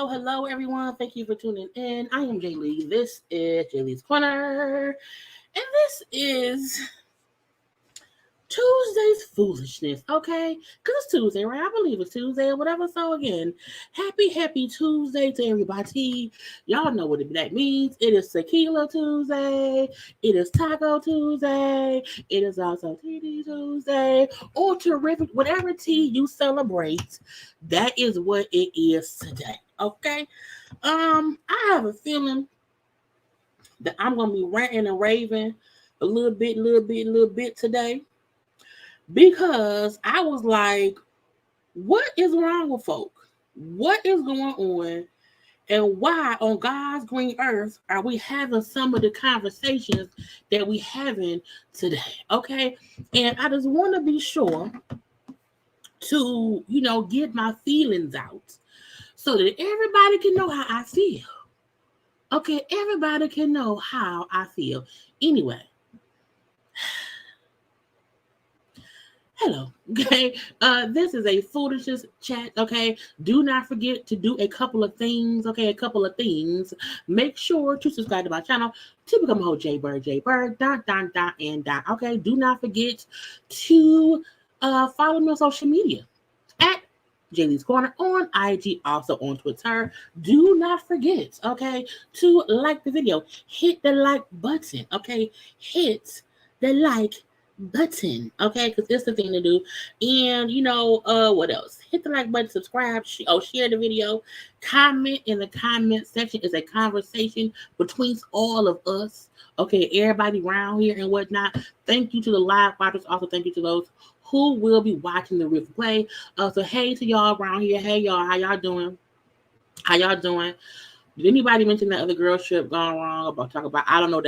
Hello, everyone. Thank you for tuning in. I am Jaylee. This is JayLeesCorner, and this is Tuesday's Foolishness, okay? Because it's Tuesday, right? I believe it's Tuesday or whatever. So, again, happy Tuesday to everybody. Y'all know what that means. It is Tequila Tuesday. It is Taco Tuesday. It is also TD Tuesday. Or terrific, whatever tea you celebrate, that is what it is today, okay? I have a feeling that I'm going to be ranting and raving a little bit today. Because I was like, what is wrong with folk? What is going on? And why on God's green earth are we having some of the conversations that we having today? Okay. And I just want to be sure to, get my feelings out so that everybody can know how I feel. Okay. Everybody can know how I feel. Anyway. Hello, okay? This is a Foolishness chat, okay? Do not forget to do a couple of things, okay? Make sure to subscribe to my channel to become a whole JayBird, and okay? Do not forget to follow me on social media at JayLeesCorner on IG, also on Twitter. Do not forget, okay, to like the video. Hit the like button, okay? Hit the like button, okay, because it's the thing to do. And what else? Hit the like button, subscribe, share the video, comment in the comment section. It's a conversation between all of us, okay, everybody around here and whatnot. Thank you to the live watchers. Also thank you to those who will be watching the replay. So hey to y'all around here. Hey y'all, how y'all doing? Did anybody mention that other girl trip gone wrong? I don't know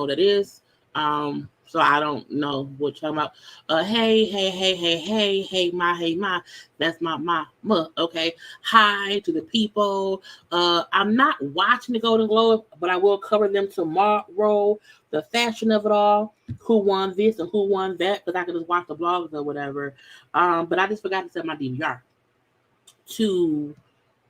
that is. So I don't know what you're talking about. Hey, my. That's my. Okay. Hi to the people. I'm not watching the Golden Globe, but I will cover them tomorrow. The fashion of it all, who won this and who won that, because I can just watch the blogs or whatever. But I just forgot to set my DVR to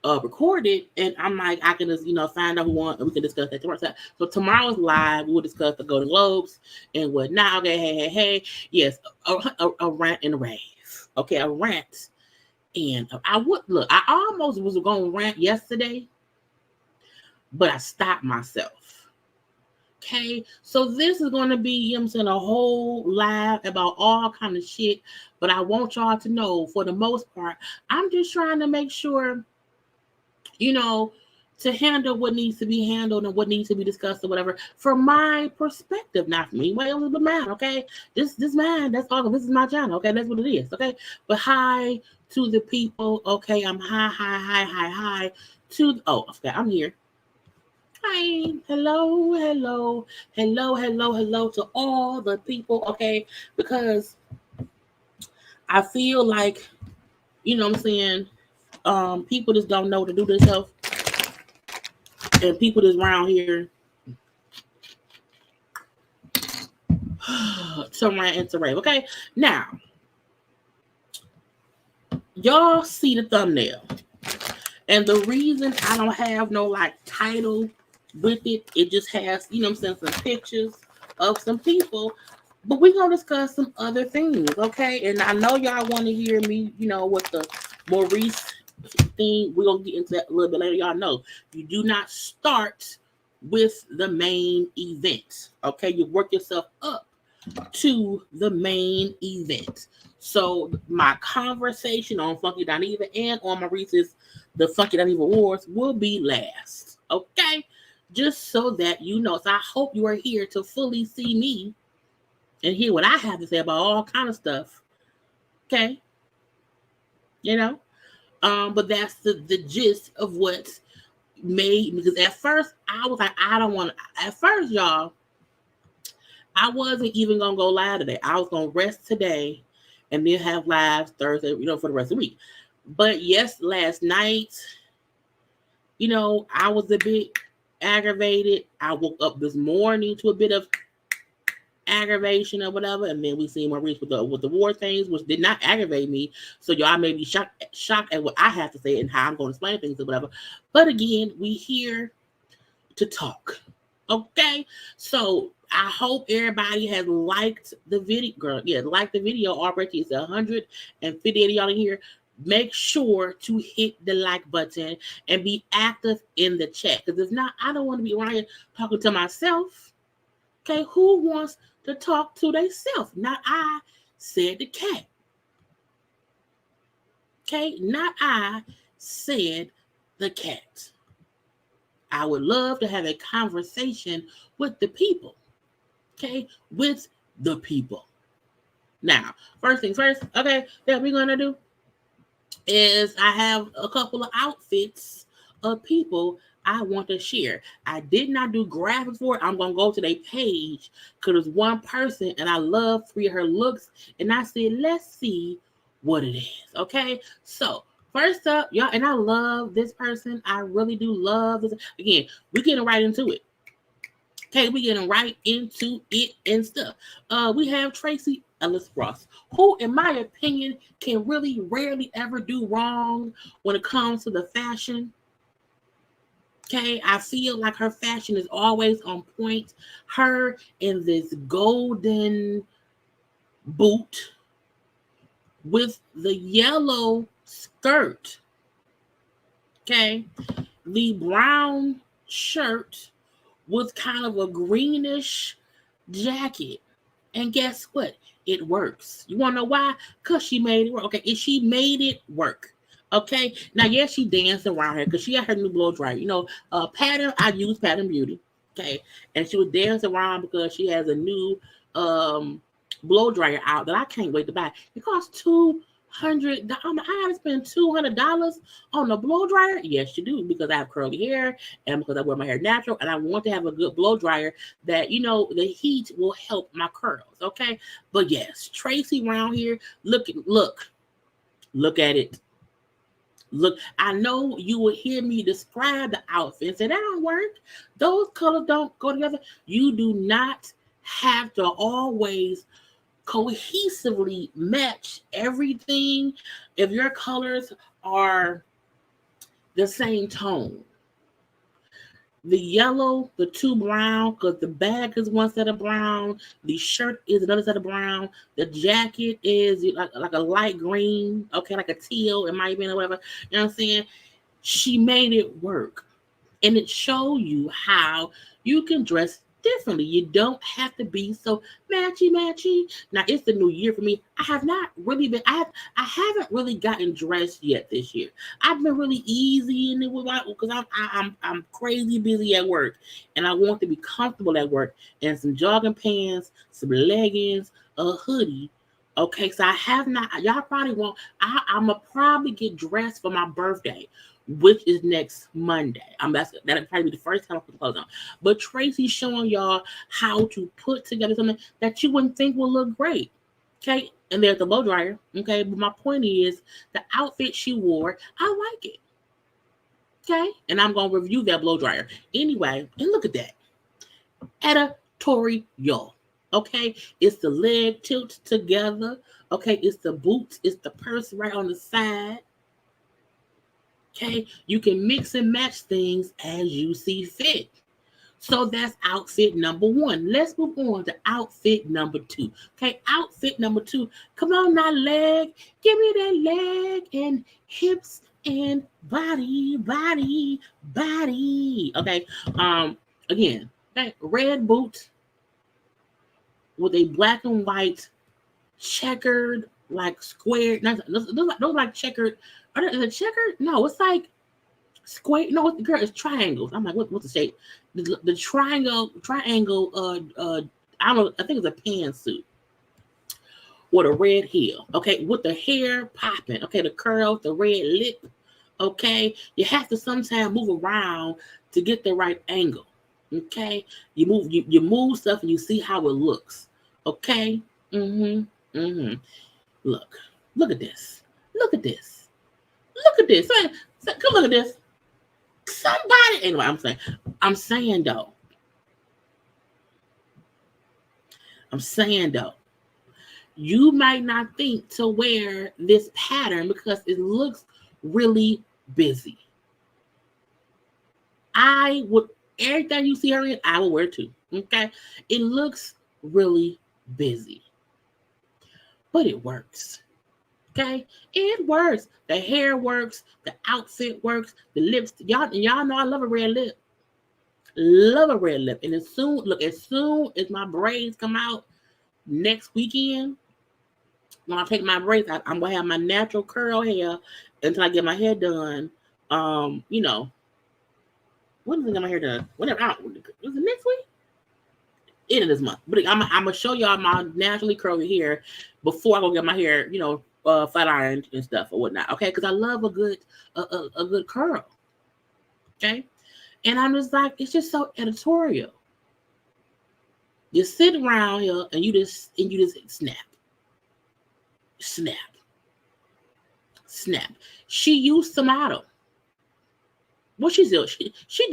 record it, and I'm like, I can just find out who won, and we can discuss that tomorrow. So tomorrow's live. We'll discuss the Golden Globes and whatnot. Okay, hey, yes, a rant and a rave. Okay, a rant, and I almost was going to rant yesterday, but I stopped myself. Okay, so this is going to be a whole live about all kind of shit, but I want y'all to know, for the most part, I'm just trying to make sure, to handle what needs to be handled and what needs to be discussed or whatever from my perspective, not from me. Well, but man, okay, this man, that's all. This is my channel, okay, that's what it is, okay. But hi to the people, okay. I'm hi to. Oh, okay, I'm here. Hi, hello to all the people, okay, because I feel like, you know what I'm saying, people just don't know what to do themselves, and people just around here to rant and to rave. Okay, now y'all see the thumbnail, and the reason I don't have no like title with it, it just has, you know what I'm saying, some pictures of some people. But we're gonna discuss some other things, okay? And I know y'all want to hear me, you know, with the Maurice thing. We're gonna get into that a little bit later. Y'all know you do not start with the main event, okay? You work yourself up to the main event. So my conversation on Funky Dineva and on Maurice's The Funky Dineva Awards will be last, okay? Just so that you know. So I hope you are here to fully see me and hear what I have to say about all kind of stuff, okay? You know, but that's the gist of what's made. Because at first I was like, I don't want to. At first, y'all, I wasn't even gonna go live today. I was gonna rest today and then have lives Thursday, you know, for the rest of the week. But yes, last night, you know, I was a bit aggravated. I woke up this morning to a bit of aggravation or whatever, and then we see Maurice with the war things, which did not aggravate me. So y'all may be shocked at what I have to say and how I'm going to explain things or whatever. But again, we here to talk. Okay, so I hope everybody has liked the video. Girl, yeah, like the video already. It's 158 of y'all in here. Make sure to hit the like button and be active in the chat. Because if not, I don't want to be around here talking to myself. Okay, who wants to talk to themselves? Not I, said the cat. Okay, not I, said the cat. I would love to have a conversation with the people. Okay, with the people. Now, first things first, okay, that we're going to do is I have a couple of outfits of people I want to share. I did not do graphics for it. I'm going to go to their page because there's one person and I love 3 of her looks. And I said, let's see what it is. Okay, so first up, y'all, and I love this person. I really do love this. Again, we're getting right into it. Okay, we're getting right into it and stuff. We have Tracee Ellis Ross, who, in my opinion, can really rarely ever do wrong when it comes to the fashion. Okay, I feel like her fashion is always on point. Her in this golden boot with the yellow skirt. Okay, the brown shirt with kind of a greenish jacket. And guess what? It works. You want to know why? Because she made it work. Okay, and she made it work. Okay, now yes, she danced around her because she had her new blow dryer. You know, Pattern. I use Pattern Beauty. Okay, and she was dancing around because she has a new blow dryer out that I can't wait to buy. It costs $200. I gotta spend $200 on a blow dryer. Yes, you do, because I have curly hair and because I wear my hair natural, and I want to have a good blow dryer that, you know, the heat will help my curls. Okay, but yes, Tracee around here. Look at it. Look, I know you will hear me describe the outfit and say that don't work. Those colors don't go together. You do not have to always cohesively match everything if your colors are the same tone. The yellow, the 2 brown, because the bag is one set of brown, the shirt is another set of brown, the jacket is like a light green, okay, like a teal, it might be or whatever. You know what I'm saying? She made it work. And it shows you how you can dress differently. You don't have to be so matchy. Now it's the new year for me. I have not really been. I haven't really gotten dressed yet this year. I've been really easy in it because I'm crazy busy at work, and I want to be comfortable at work. And some jogging pants, some leggings, a hoodie. Okay, so I have not. Y'all probably won't. I'ma probably get dressed for my birthday, which is next Monday. That'll probably be the first time I put the clothes on. But Tracy's showing y'all how to put together something that you wouldn't think will look great. Okay, and there's the blow dryer. Okay, but my point is the outfit she wore, I like it. Okay, and I'm gonna review that blow dryer anyway. And look at that editorial. Okay, it's the leg tilt together. Okay, it's the boots, it's the purse right on the side. Okay, you can mix and match things as you see fit. So that's outfit number one. Let's move on to outfit number two. Okay, outfit number two. Come on now, leg. Give me that leg and hips and body. Okay. Again, okay, red boots with a black and white checkered, like square. Those like checkered. Is it checkered? No, it's like square. No, it's triangles. I'm like, what's the shape? The triangle. I don't know. I think it's a pantsuit with a red heel. Okay, with the hair popping. Okay, the curls, the red lip. Okay, you have to sometimes move around to get the right angle. Okay, you move stuff and you see how it looks. Okay. Look at this. Look at this. Come look at this. Somebody. Anyway, I'm saying though. You might not think to wear this pattern because it looks really busy. I would everything you see her in, I will wear too. Okay, it looks really busy, but it works. Okay, it works. The hair works. The outfit works. The lips. Y'all know I love a red lip. Love a red lip. And as soon as my braids come out next weekend, when I take my braids out, I'm gonna have my natural curl hair until I get my hair done. When is I get my hair done? Whatever. Is it next week? End of this month. But I'm gonna show y'all my naturally curly hair before I go get my hair, flat ironed and stuff or whatnot. Okay, because I love a good curl. Okay, and I'm just like, it's just so editorial. You sit around here and you just snap. She used to model. What she does? She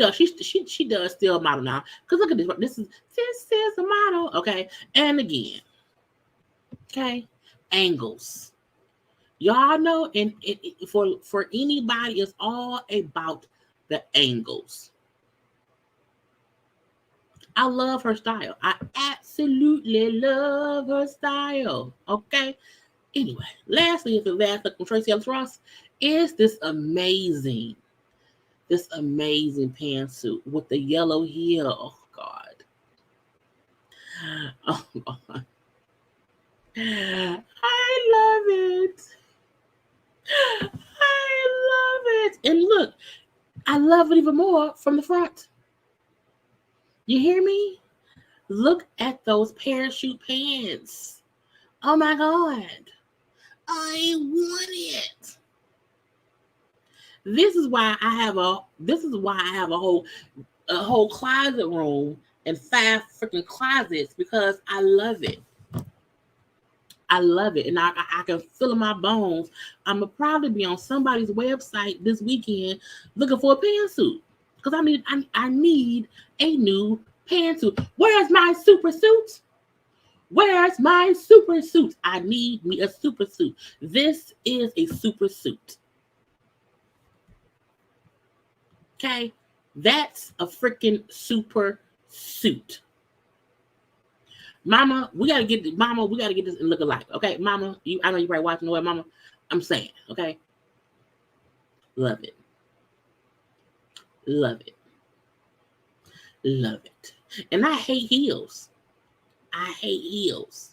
does still model now. Cause look at this. This is a model. Okay, and again, okay, angles. Y'all know, and for anybody, it's all about the angles. I love her style. I absolutely love her style. Okay. Anyway, lastly, the last look from Tracy Ellis Ross is this amazing pantsuit with the yellow heel. Oh God. Oh God. I love it. And look, I love it even more from the front. You hear me? Look at those parachute pants. Oh my God. I want it. This is why I have a whole closet room and 5 freaking closets, because I love it. I love it, and I can feel it in my bones. I'm gonna probably be on somebody's website this weekend looking for a pantsuit because I need a new pantsuit. Where's my super suit? Where's my super suit? I need me a super suit. This is a super suit. Okay, that's a freaking super suit. Mama, we gotta get this and look alike. Okay, Mama, I know you're probably watching the way, Mama. I'm saying, okay. Love it. Love it. Love it. And I hate heels. I hate heels.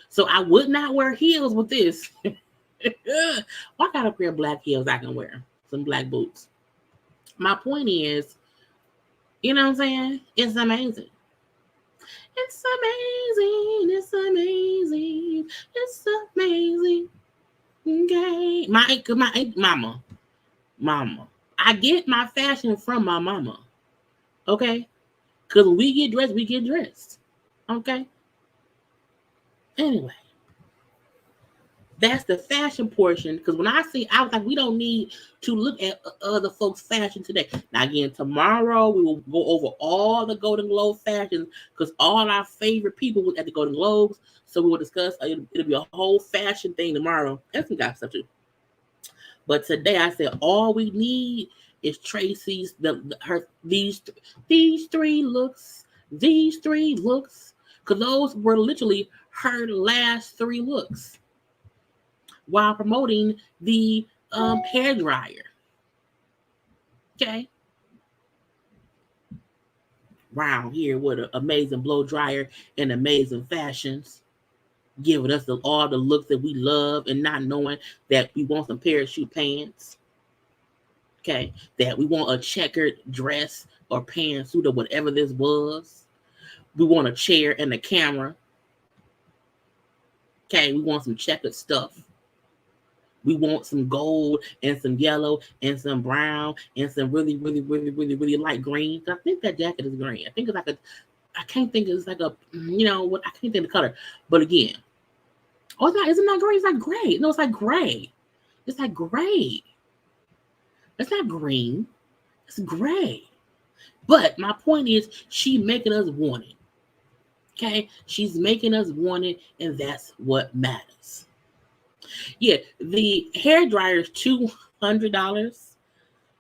So I would not wear heels with this. What kind of pair of black heels I can wear? Some black boots. My point is, you know what I'm saying? It's amazing. It's amazing. It's amazing. It's amazing. Okay. My mama. I get my fashion from my mama. Okay? Because when we get dressed, we get dressed. Okay? Anyway. That's the fashion portion. Because when I was like, we don't need to look at other folks' fashion today. Now, again, tomorrow we will go over all the Golden Globe fashions because all our favorite people were at the Golden Globes. So we will discuss. It'll be a whole fashion thing tomorrow. And some guy stuff too. But today I said all we need is Tracy's these three looks. These three looks. Because those were literally her last three looks while promoting the hair dryer. Okay. Round here with an amazing blow dryer and amazing fashions, giving us all the looks that we love and not knowing that we want some parachute pants. Okay. That we want a checkered dress or pantsuit or whatever this was. We want a chair and a camera. Okay. We want some checkered stuff. We want some gold and some yellow and some brown and some really, really, really, really, really light green. I think that jacket is green. I think it's like I can't think it's like a, what, I can't think of the color. But again, it's not, is it not green? It's like gray. No, it's like gray. It's like gray. It's not green. It's gray. But my point is, she's making us want it. Okay? She's making us want it, and that's what matters. Yeah, the hair dryer is $200.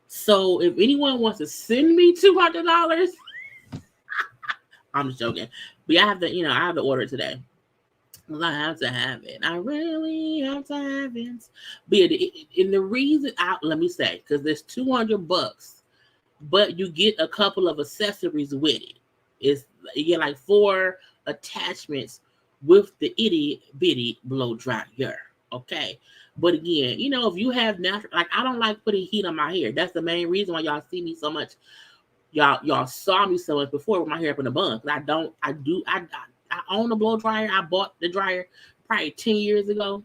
So if anyone wants to send me $200, I'm just joking. But I have to, I have to order it today. I have to have it. I really have to have it. But and the reason, let me say, because there's $200, but you get a couple of accessories with it. You get like 4 attachments with the itty bitty blow dryer. Okay. But again, if you have natural, like I don't like putting heat on my hair. That's the main reason why y'all see me so much. Y'all saw me so much before with my hair up in a bun. I own a blow dryer. I bought the dryer probably 10 years ago.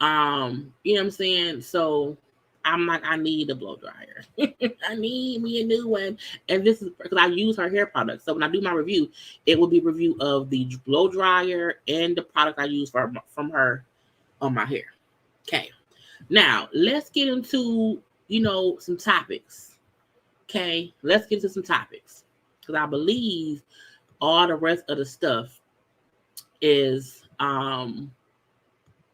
You know what I'm saying? So I'm like, I need a blow dryer. I need me a new one. And this is because I use her hair product. So when I do my review, it will be a review of the blow dryer and the product I use from her on my hair. Okay. Now, let's get into, some topics. Okay. Let's get into some topics. Because I believe all the rest of the stuff is, trying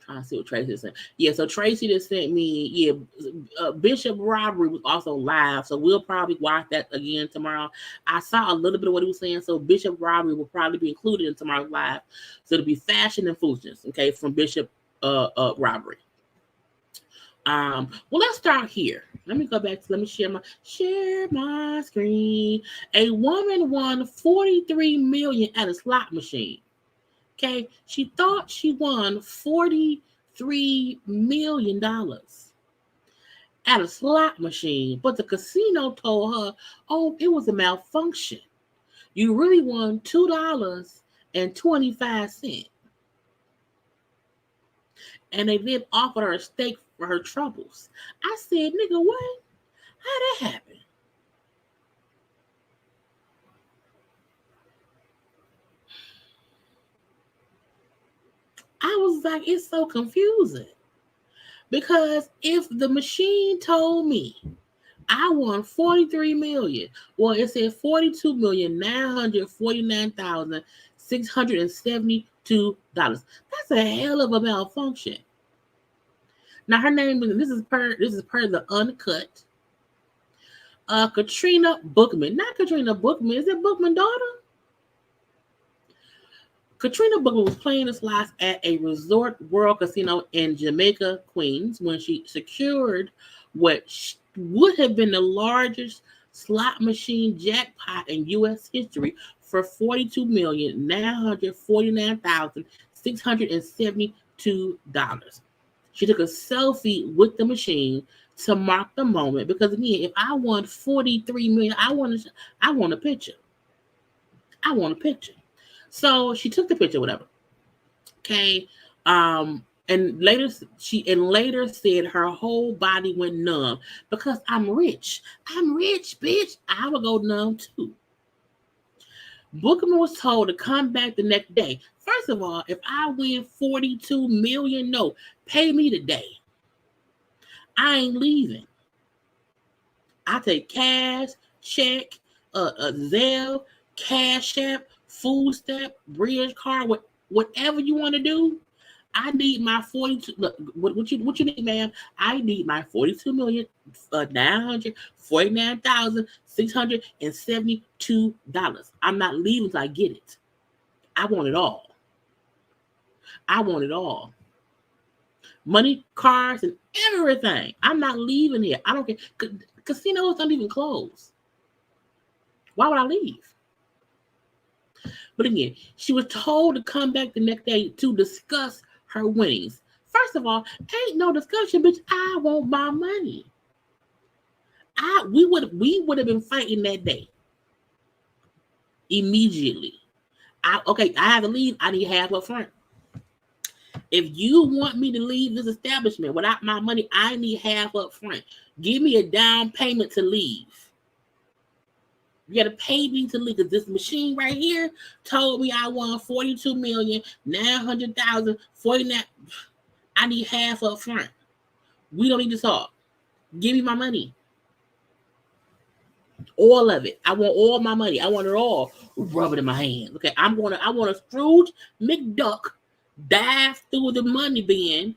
to see what Tracy is saying. Yeah, so Tracy just sent me, Bishop Robbery was also live, so we'll probably watch that again tomorrow. I saw a little bit of what he was saying, so Bishop Robbery will probably be included in tomorrow's live. So it'll be fashion and foolishness, okay, from Bishop Robbery. Well, let's start here. Let me go back to, let me share my screen. A woman won $43 million at a slot machine. Okay, she thought she won $43 million at a slot machine, but the casino told her, oh, it was a malfunction. You really won $2.25. And they then offered her a steak for her troubles. I said, nigga, what? How that happen? I was like, it's so confusing. Because if the machine told me I won $43 million, well, it said $42,949,672. That's a hell of a malfunction. Now her name is this is per the Uncut. Katrina Bookman. Not Katrina Bookman. Is it Bookman's daughter? Katrina Bookman was playing the slots at a Resort World Casino in Jamaica, Queens, when she secured what would have been the largest slot machine jackpot in U.S. history for $42,949,672. She took a selfie with the machine to mark the moment because again, if I won 43 million, I want a picture. I want a picture. So she took the picture, whatever. Okay. And later said her whole body went numb because I'm rich. I'm rich, bitch. I would go numb too. Bookerman was told to come back the next day. First of all, if I win 42 million, no, pay me today. I ain't leaving. I take cash, check, Zelle, CashApp, food stamp, bridge card, whatever you want to do. I need my 42. Look, what you need, ma'am? I need my 42,949,672. I'm not leaving until I get it. I want it all. I want it all. Money, cars, and everything. I'm not leaving here. I don't care. Casinos don't even close. Why would I leave? But again, she was told to come back the next day to discuss her winnings. First of all, ain't no discussion, bitch. I want my money. We would have been fighting that day. Immediately. I have to leave. I need half up front. If you want me to leave this establishment without my money, I need half up front. Give me a down payment to leave. You got to pay me to leave because this machine right here told me I won 42,900,049. I need half up front. We don't need to talk. Give me my money. All of it. I want all my money. I want it all. Rub it in my hand. Okay, I want a Scrooge McDuck dive through the money bin.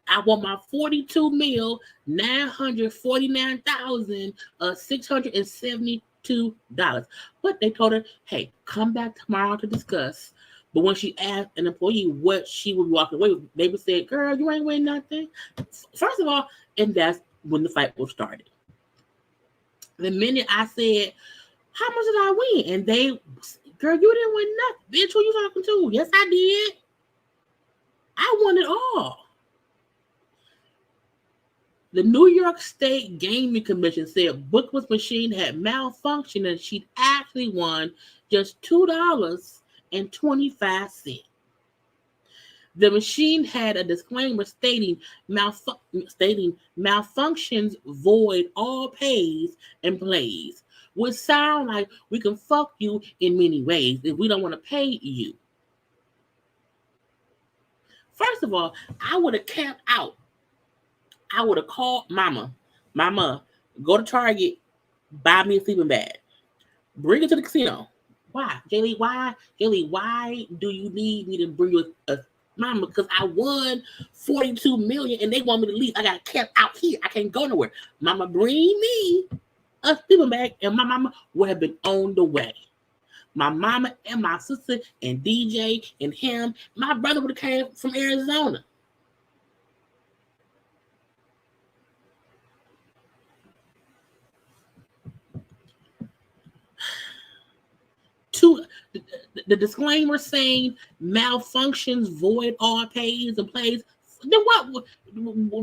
I want my 42,949,672. But they told her, hey, come back tomorrow to discuss. But when she asked an employee what she would walk away with, they would say, girl, you ain't winning nothing. First of all, and that's when the fight was started. The minute I said, how much did I win? And they, girl, you didn't win nothing. Bitch, who you talking to? Yes, I did. I won it all. The New York State Gaming Commission said Booker's machine had malfunctioned and she'd actually won just $2.25. The machine had a disclaimer stating malfunctions void all pays and plays, which sound like we can fuck you in many ways if we don't want to pay you. First of all, I would have camped out. I would have called mama, go to Target, buy me a sleeping bag, bring it to the casino. Why? Jaylee, why do you need me to bring you a mama? Because I won 42 million and they want me to leave. I got kept out here. I can't go nowhere. Mama, bring me a sleeping bag and my mama would have been on the way. My mama and my sister and DJ and him, my brother would have came from Arizona. The disclaimer saying malfunctions void all pays and plays. Then what?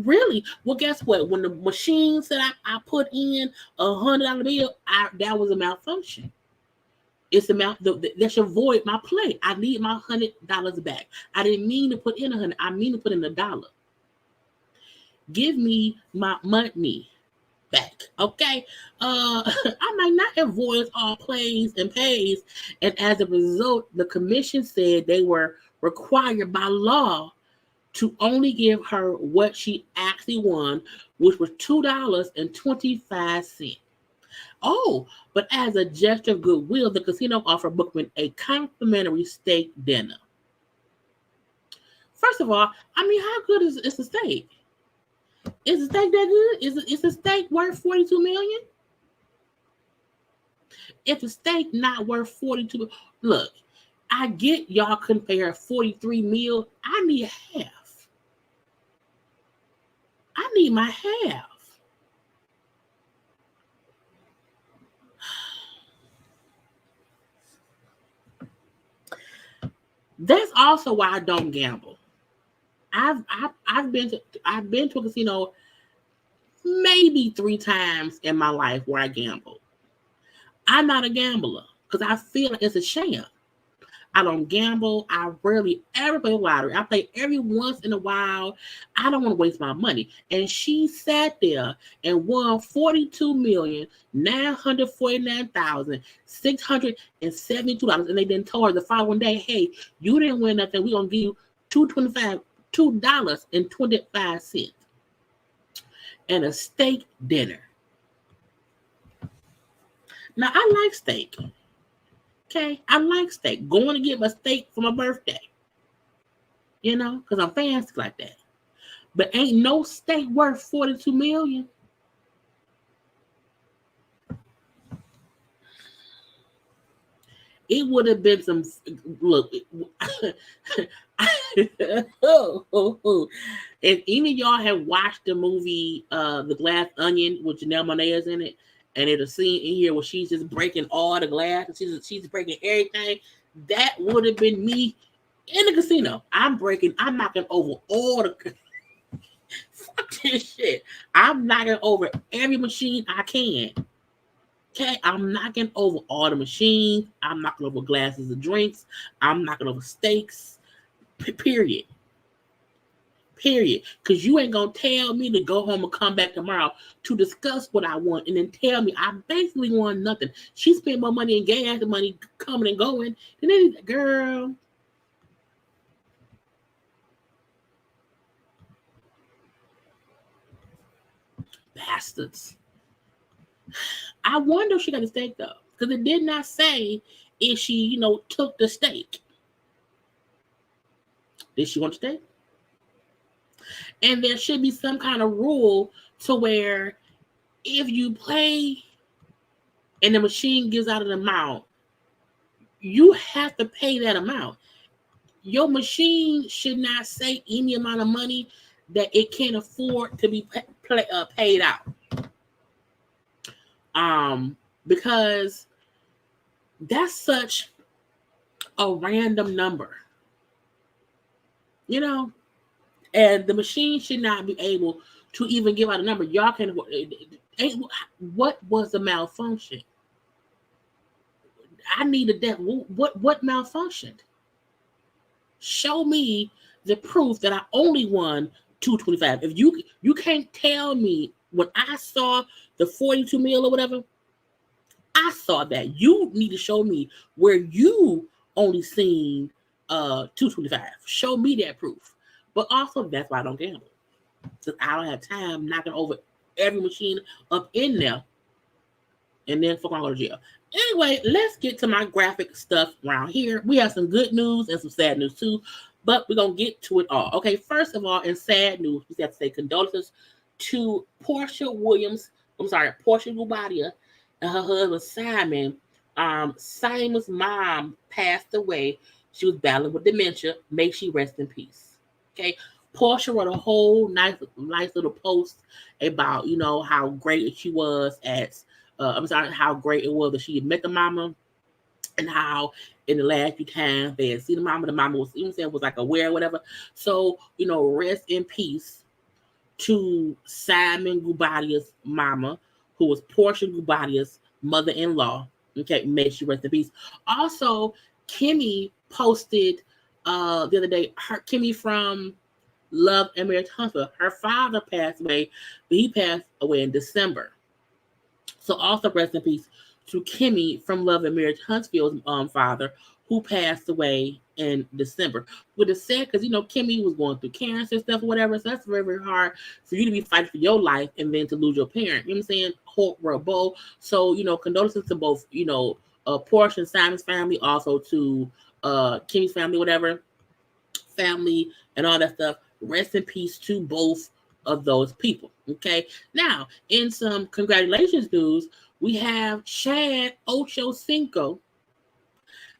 Really? Well, guess what? When the machine said I put in $100 bill, that was a malfunction. It's that should void my play. I need my $100 back. I didn't mean to put in 100. I mean to put in $1. Give me my money back. Okay. I might not have voiced all plays and pays, and as a result, the commission said they were required by law to only give her what she actually won, which was $2.25. Oh, but as a gesture of goodwill, the casino offered Bookman a complimentary steak dinner. First of all, I mean, how good is the steak? Is the steak that good? Is the steak worth 42 million? If the steak not worth 42, look, I get y'all compare 43 mil. I need half. I need my half. That's also why I don't gamble. I've been to a casino maybe 3 times in my life where I gambled. I'm not a gambler because I feel like it's a sham. I don't gamble. I rarely ever play the lottery. I play every once in a while. I don't want to waste my money. And she sat there and won $42,949,672. And they then told her the following day, hey, you didn't win nothing. We're gonna give you $2.25 and a steak dinner. Now I like steak. Okay, I like steak. Going to get my steak for my birthday. Because I'm fancy like that. But ain't no steak worth $42 million. It would have been some. Look, if any of y'all have watched the movie The Glass Onion with Janelle Monáe's in it, and there's a scene in here where she's just breaking all the glass, and she's breaking everything, that would have been me in the casino. I'm knocking over all the fuck this shit. I'm knocking over every machine I can. Okay, I'm knocking over all the machines. I'm knocking over glasses of drinks. I'm knocking over steaks. Period. Because you ain't going to tell me to go home and come back tomorrow to discuss what I want and then tell me I basically want nothing. She spent more money in gas and money coming and going. And then, girl. Bastards. I wonder if she got a steak though, because it did not say if she, took the steak. Did she want the steak? And there should be some kind of rule to where if you play and the machine gives out an amount, you have to pay that amount. Your machine should not say any amount of money that it can't afford to be paid out. Because that's such a random number, and the machine should not be able to even give out a number. Y'all can. What was the malfunction? I need a death. What malfunctioned? Show me the proof that I only won $225. If you can't tell me when I saw the 42 mil or whatever, I saw that. You need to show me where you only seen 225. Show me that proof. But also, that's why I don't gamble. Because I don't have time knocking over every machine up in there and then fuck, I'm going to jail. Anyway, let's get to my graphic stuff around here. We have some good news and some sad news too, but we're going to get to it all. Okay, first of all, in sad news, we have to say condolences to Portia Gubadia and her husband Simon. Simon's mom passed away. She was battling with dementia. May she rest in peace. Okay, Portia wrote a whole nice little post about how great she was at. How great it was that she had met the mama, and how in the last few times they had seen the mama. The mama was was like aware or whatever. So rest in peace to Simon Gubadia's mama, who was Portia Gubadia's mother-in-law. Okay, may she rest in peace. Also, Kimmy posted the other day, Kimmy from Love and Marriage Huntsville. Her father passed away, but he passed away in December. So also rest in peace to Kimmy from Love and Marriage Huntsville's father, who passed away in December. Which is sad because Kimmy was going through cancer and stuff or whatever. So that's very, very hard for you to be fighting for your life and then to lose your parent. You know what I'm saying? Horrible. So condolences to both Portia and Simon's family, also to Kimmy's family, whatever family and all that stuff. Rest in peace to both of those people. Okay, now in some congratulations news, we have Chad Ochocinco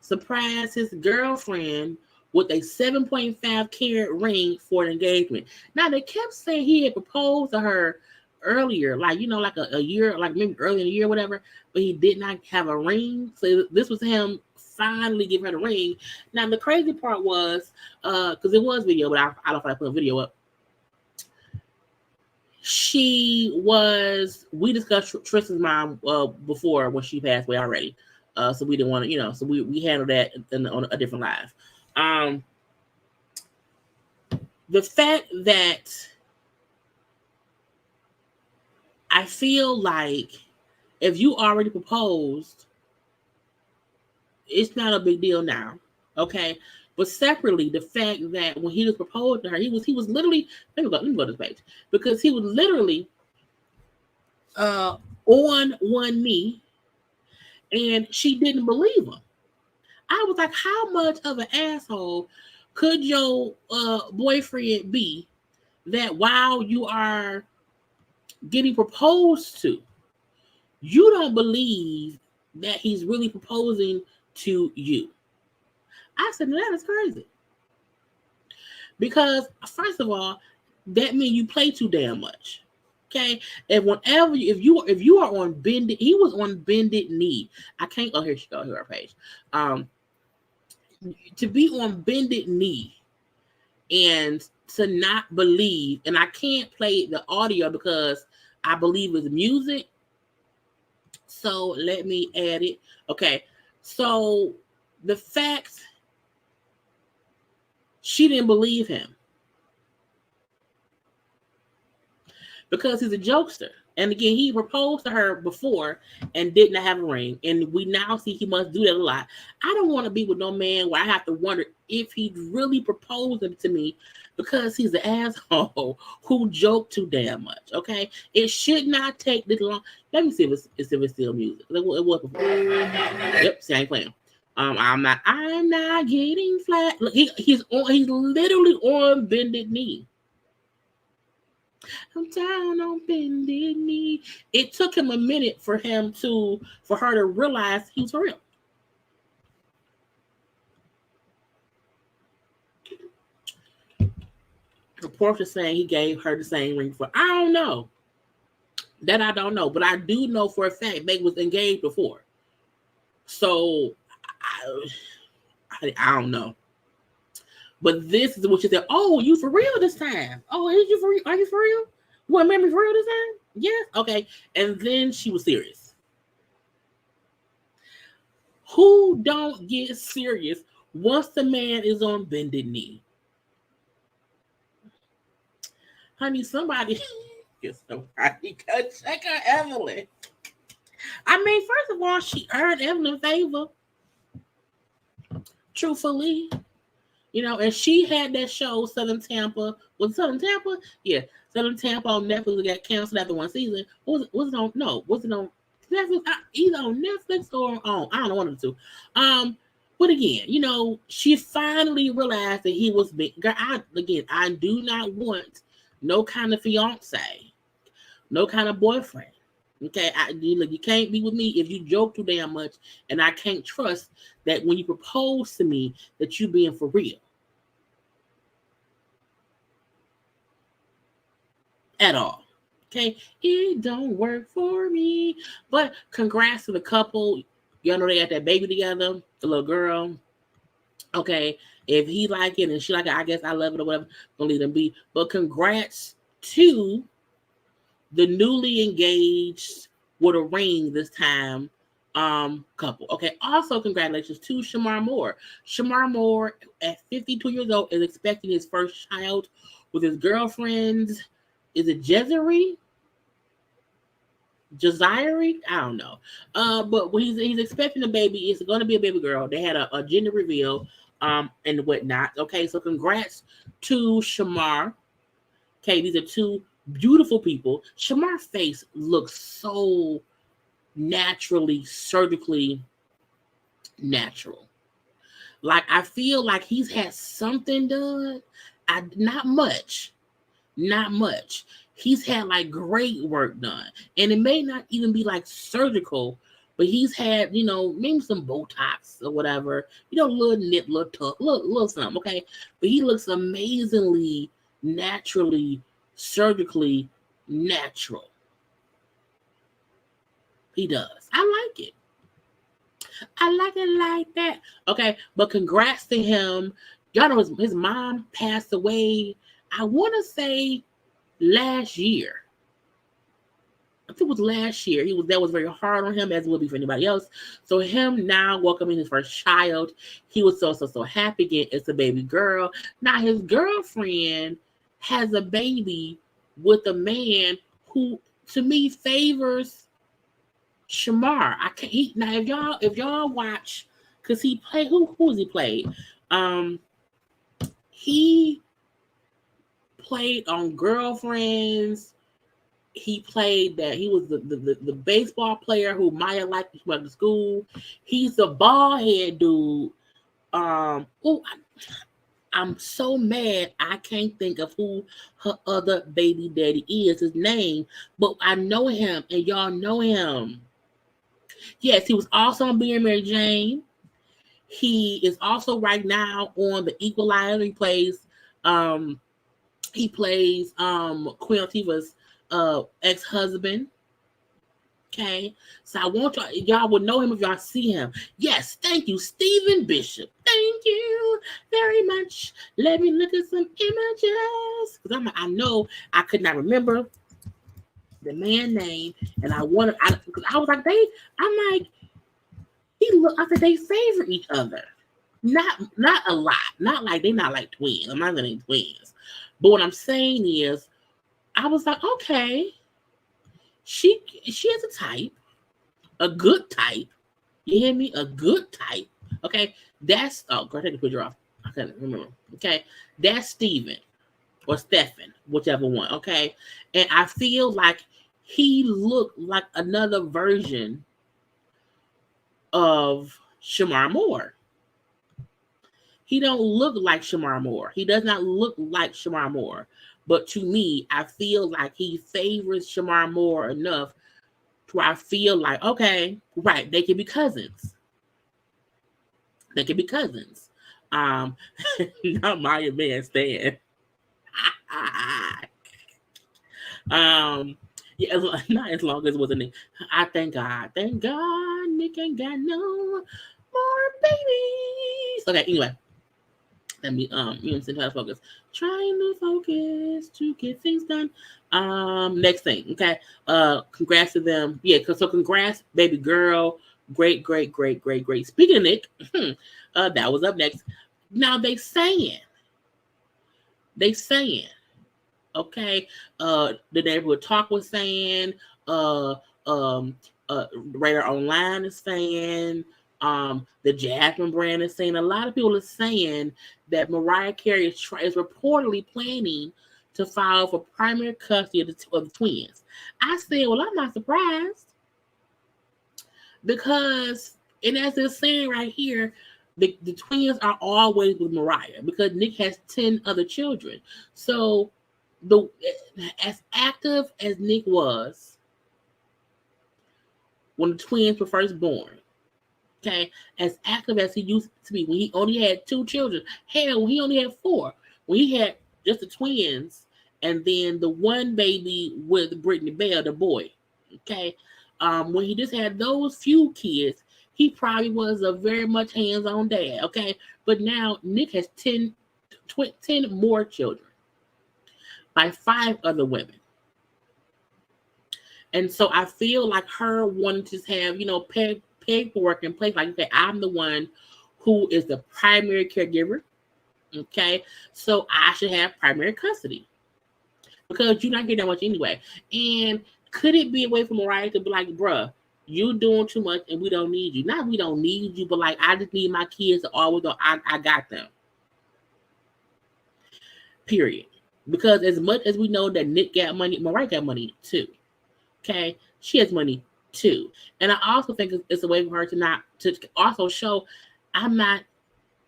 surprised his girlfriend with a 7.5 carat ring for an engagement. Now they kept saying he had proposed to her earlier, like a year, like maybe earlier in the year, whatever, but he did not have a ring. So this was him finally give her the ring. Now the crazy part was, because it was video, but I don't know if I put a video up. We discussed Tristan's mom before when she passed away already. So we didn't want to, so we handled that on a different live. The fact that I feel like if you already proposed, it's not a big deal now. Okay. But separately, the fact that when he was proposed to her, he was literally, let me go to this page, because he was literally on one knee, and she didn't believe him. I was like, how much of an asshole could your boyfriend be that while you are getting proposed to, you don't believe that he's really proposing to you? I said, that is crazy. Because first of all, that means you play too damn much. Okay, and whenever if you are on bended, he was on bended knee. I can't. Oh, here she go. Here our page. To be on bended knee and to not believe, and I can't play the audio because I believe it's music. So let me add it. Okay, so the fact she didn't believe him because he's a jokester. And again, he proposed to her before and did not have a ring. And we now see he must do that a lot. I don't want to be with no man where I have to wonder if he really proposed to me because he's an asshole who joked too damn much. Okay? It should not take this long. Let me see if it's still music. It was before. Yep, see, I ain't playing. I'm not getting flat. Look, he's literally on bended knee. I'm down on bended knee. It took him a minute for her to realize he was for real. Reports are saying he gave her the same ring for. I don't know. That I don't know, but I do know for a fact they was engaged before. So I don't know. But this is what she said. Oh, you for real this time? Oh, is you for real? Are you for real? You want to marry me for real this time? Yes. Okay. And then she was serious. Who don't get serious once the man is on bended knee? Honey, somebody check her Evelyn. I mean, first of all, she earned Evelyn favor. Truthfully. And she had that show, Southern Tampa. Was it Southern Tampa? Yeah. Southern Tampa on Netflix. It got canceled after one season. Was it on? No. Was it on Netflix? Either on Netflix or on, I don't know, one of the two. But again, she finally realized that he was big. Girl, I do not want no kind of fiance, no kind of boyfriend. Okay, you can't be with me if you joke too damn much, and I can't trust that when you propose to me that you being for real. At all. Okay, it don't work for me. But congrats to the couple. Y'all know they got that baby together, the little girl. Okay, if he like it and she like it, I guess I love it or whatever. Don't leave them be. But congrats to the newly engaged with a ring this time couple. Okay, also congratulations to Shamar Moore. Shamar Moore at 52 years old is expecting his first child with his girlfriend. Is it Jezere? I don't know. But when he's expecting a baby, it's going to be a baby girl. They had a gender reveal and whatnot. Okay, so congrats to Shamar. Okay, these are two beautiful people. Shamar's face looks so naturally, surgically natural. Like, I feel like he's had something done. Not much. He's had like great work done. And it may not even be like surgical, but he's had, maybe some Botox or whatever. Little nip, little tuck, little something, okay? But he looks amazingly, naturally, surgically natural. He does. I like it. I like it like that. Okay, but congrats to him. Y'all know his mom passed away, I want to say last year. I think it was last year. That was very hard on him, as it would be for anybody else. So him now welcoming his first child, he was so happy again. It's a baby girl. Now his girlfriend has a baby with a man who, to me, favors Shamar. I can't. Now if y'all watch, because he played who's he played? He played on Girlfriends. He played that. He was the baseball player who Maya liked to went to school. He's a bald head dude. I'm so mad I can't think of who her other baby daddy is, his name, but I know him and y'all know him. Yes, he was also on Being Mary Jane. He is also right now on The Equalizer. He plays Queen Latifah's ex-husband. Okay, so I want y'all would know him if y'all see him. Yes, thank you, Stephen Bishop. Thank you very much. Let me look at some images because I know I could not remember the man name, and I was like I'm like I said they favor each other, not a lot, not like they're not like twins. I'm not saying twins, but what I'm saying is, I was like, okay. She has a type, a good type. You hear me? A good type. Okay, that's go take the picture off. I can't remember. Okay, that's Steven or Stephen, whichever one. Okay, and I feel like he looked like another version of Shamar Moore. He don't look like Shamar Moore. He does not look like Shamar Moore. But to me, I feel like he favors Shamar Moore enough to where I feel like, okay, right, they can be cousins. They can be cousins. Not Maya Man Stan. Yeah, not as long as it was a Nick. I thank God. Thank God Nick ain't got no more babies. Okay, anyway. Let me you know what I'm saying, try to focus. Trying to focus to get things done. Next thing, okay. Congrats to them. Yeah, so congrats, baby girl. Great. Speaking of Nick, that was up next. Now they saying, okay, the neighborhood talk was saying, Radar Online is saying, the Jasmine brand is saying, a lot of people are saying that Mariah Carey is reportedly planning to file for primary custody of the twins. I said, well, I'm not surprised because, and as they're saying right here, the twins are always with Mariah because Nick has 10 other children. So as active as Nick was when the twins were first born, okay, as active as he used to be when he only had 2 children. Hell, when he only had 4. When he had just the twins and then the one baby with Brittany Bell, the boy. Okay. When he just had those few kids, he probably was a very much hands-on dad. Okay. But now Nick has 10 more children by 5 other women. And so I feel like her wanting to have, paperwork in place, like, okay, I'm the one who is the primary caregiver. Okay, so I should have primary custody because you're not getting that much anyway. And could it be a way for Mariah to be like, bruh, you doing too much and we don't need you? Not we don't need you, but like, I just need my kids to always know I got them. Period. Because as much as we know that Nick got money, Mariah got money too. Okay, she has money too. And I also think it's a way for her to also show I'm not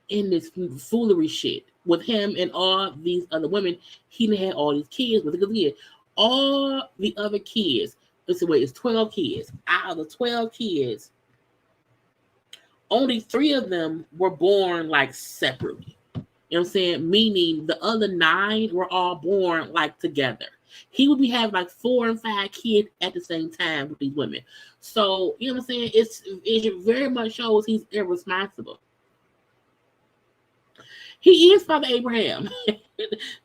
in this foolery shit with him and all these other women. He had all these kids, but look at all the other kids. It's 12 kids. Out of the 12 kids, only 3 of them were born like separately. You know what I'm saying? Meaning the other 9 were all born like together. he would be having like 4 and 5 kids at the same time with these women. So, you know what I'm saying? It very much shows he's irresponsible. He is Father Abraham.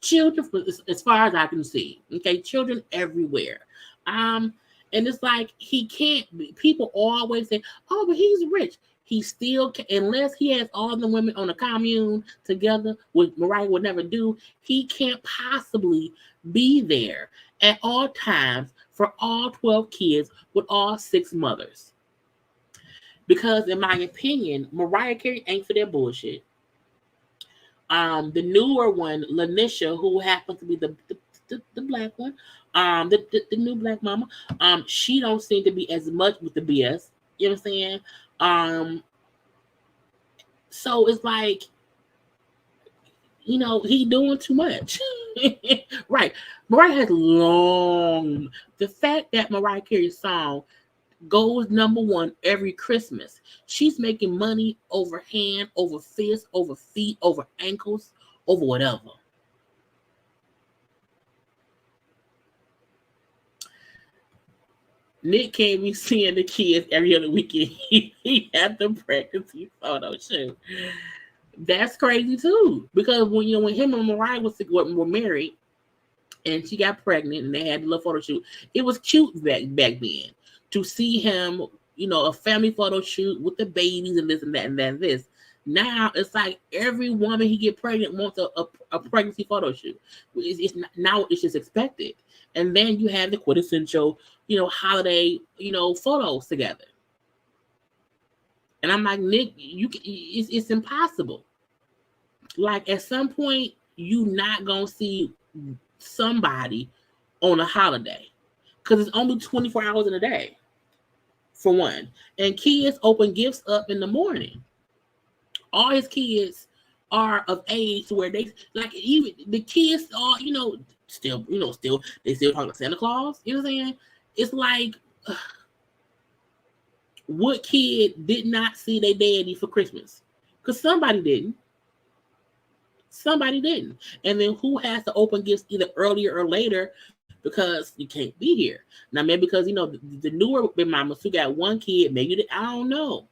Children, as far as I can see, okay, children everywhere. And it's like he can't. People always say, "Oh, but he's rich." He still can, unless he has all the women on a commune together, which Mariah would never do. He can't possibly be there at all times for all 12 kids with all 6 mothers. Because, in my opinion, Mariah Carey ain't for that bullshit. The newer one, Lanisha, who happens to be the black one, the new black mama, she don't seem to be as much with the BS. You know what I'm saying? So it's like, you know, he doing too much. Right. Mariah has long. The fact that Mariah Carey's song goes #1 every Christmas. She's making money over hand, over fist, over feet, over ankles, over whatever. Nick can't be seeing the kids every other weekend. He had the pregnancy photo shoot. That's crazy too. Because when him and Mariah were married and she got pregnant and they had the little photo shoot, it was cute back then to see him, a family photo shoot with the babies and this and that and that and this. Now it's like every woman he get pregnant wants a pregnancy photo shoot. Now it's just expected. And then you have the quintessential, holiday, photos together. And I'm like, Nick, it's impossible. Like at some point, you not gonna see somebody on a holiday because it's only 24 hours in a day, for one. And kids open gifts up in the morning. All his kids are of age to where they like even the kids are, still they still talk to Santa Claus. You know what I'm saying? It's like what kid did not see their daddy for Christmas? Because somebody didn't. Somebody didn't. And then who has to open gifts either earlier or later because you can't be here. Now, maybe because, the newer mamas who got one kid, maybe I don't know.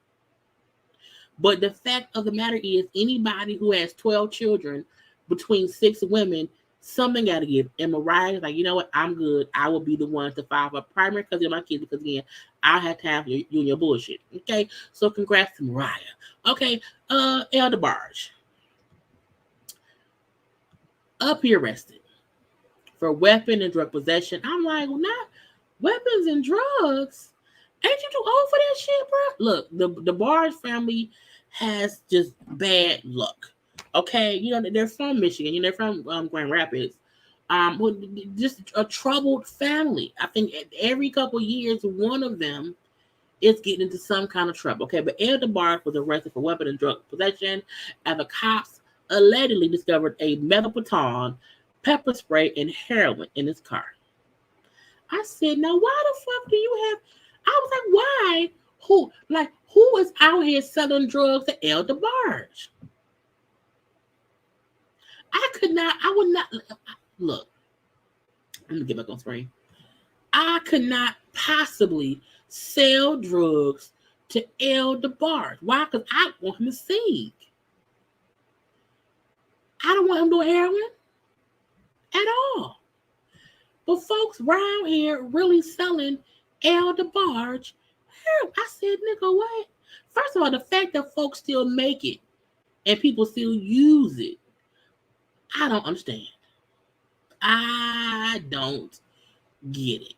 But the fact of the matter is anybody who has 12 children between 6 women, something got to give. And Mariah's like, you know what? I'm good. I will be the one to file for primary because of my kids because, again, I have time for you and your bullshit. Okay? So congrats to Mariah. Okay, Elder Barge. Up here arrested for weapon and drug possession. I'm like, well, not weapons and drugs. Ain't you too old for that shit, bro? Look, the Barge family has just bad luck. Okay, they're from Michigan. They're from Grand Rapids. Just a troubled family. I think every couple of years, one of them is getting into some kind of trouble. Okay, but Elder Barge was arrested for weapon and drug possession after cops allegedly discovered a metal baton, pepper spray, and heroin in his car. I said, now why the fuck do you have? I was like, why? Who is out here selling drugs to Elder Barge? I would not, look, let me get back on screen. I could not possibly sell drugs to Elder Barge. Why? Because I want him to sing. I don't want him doing heroin at all. But folks around here really selling Elder Barge heroin. I said, nigga, what? First of all, the fact that folks still make it and people still use it, I don't understand. I don't get it.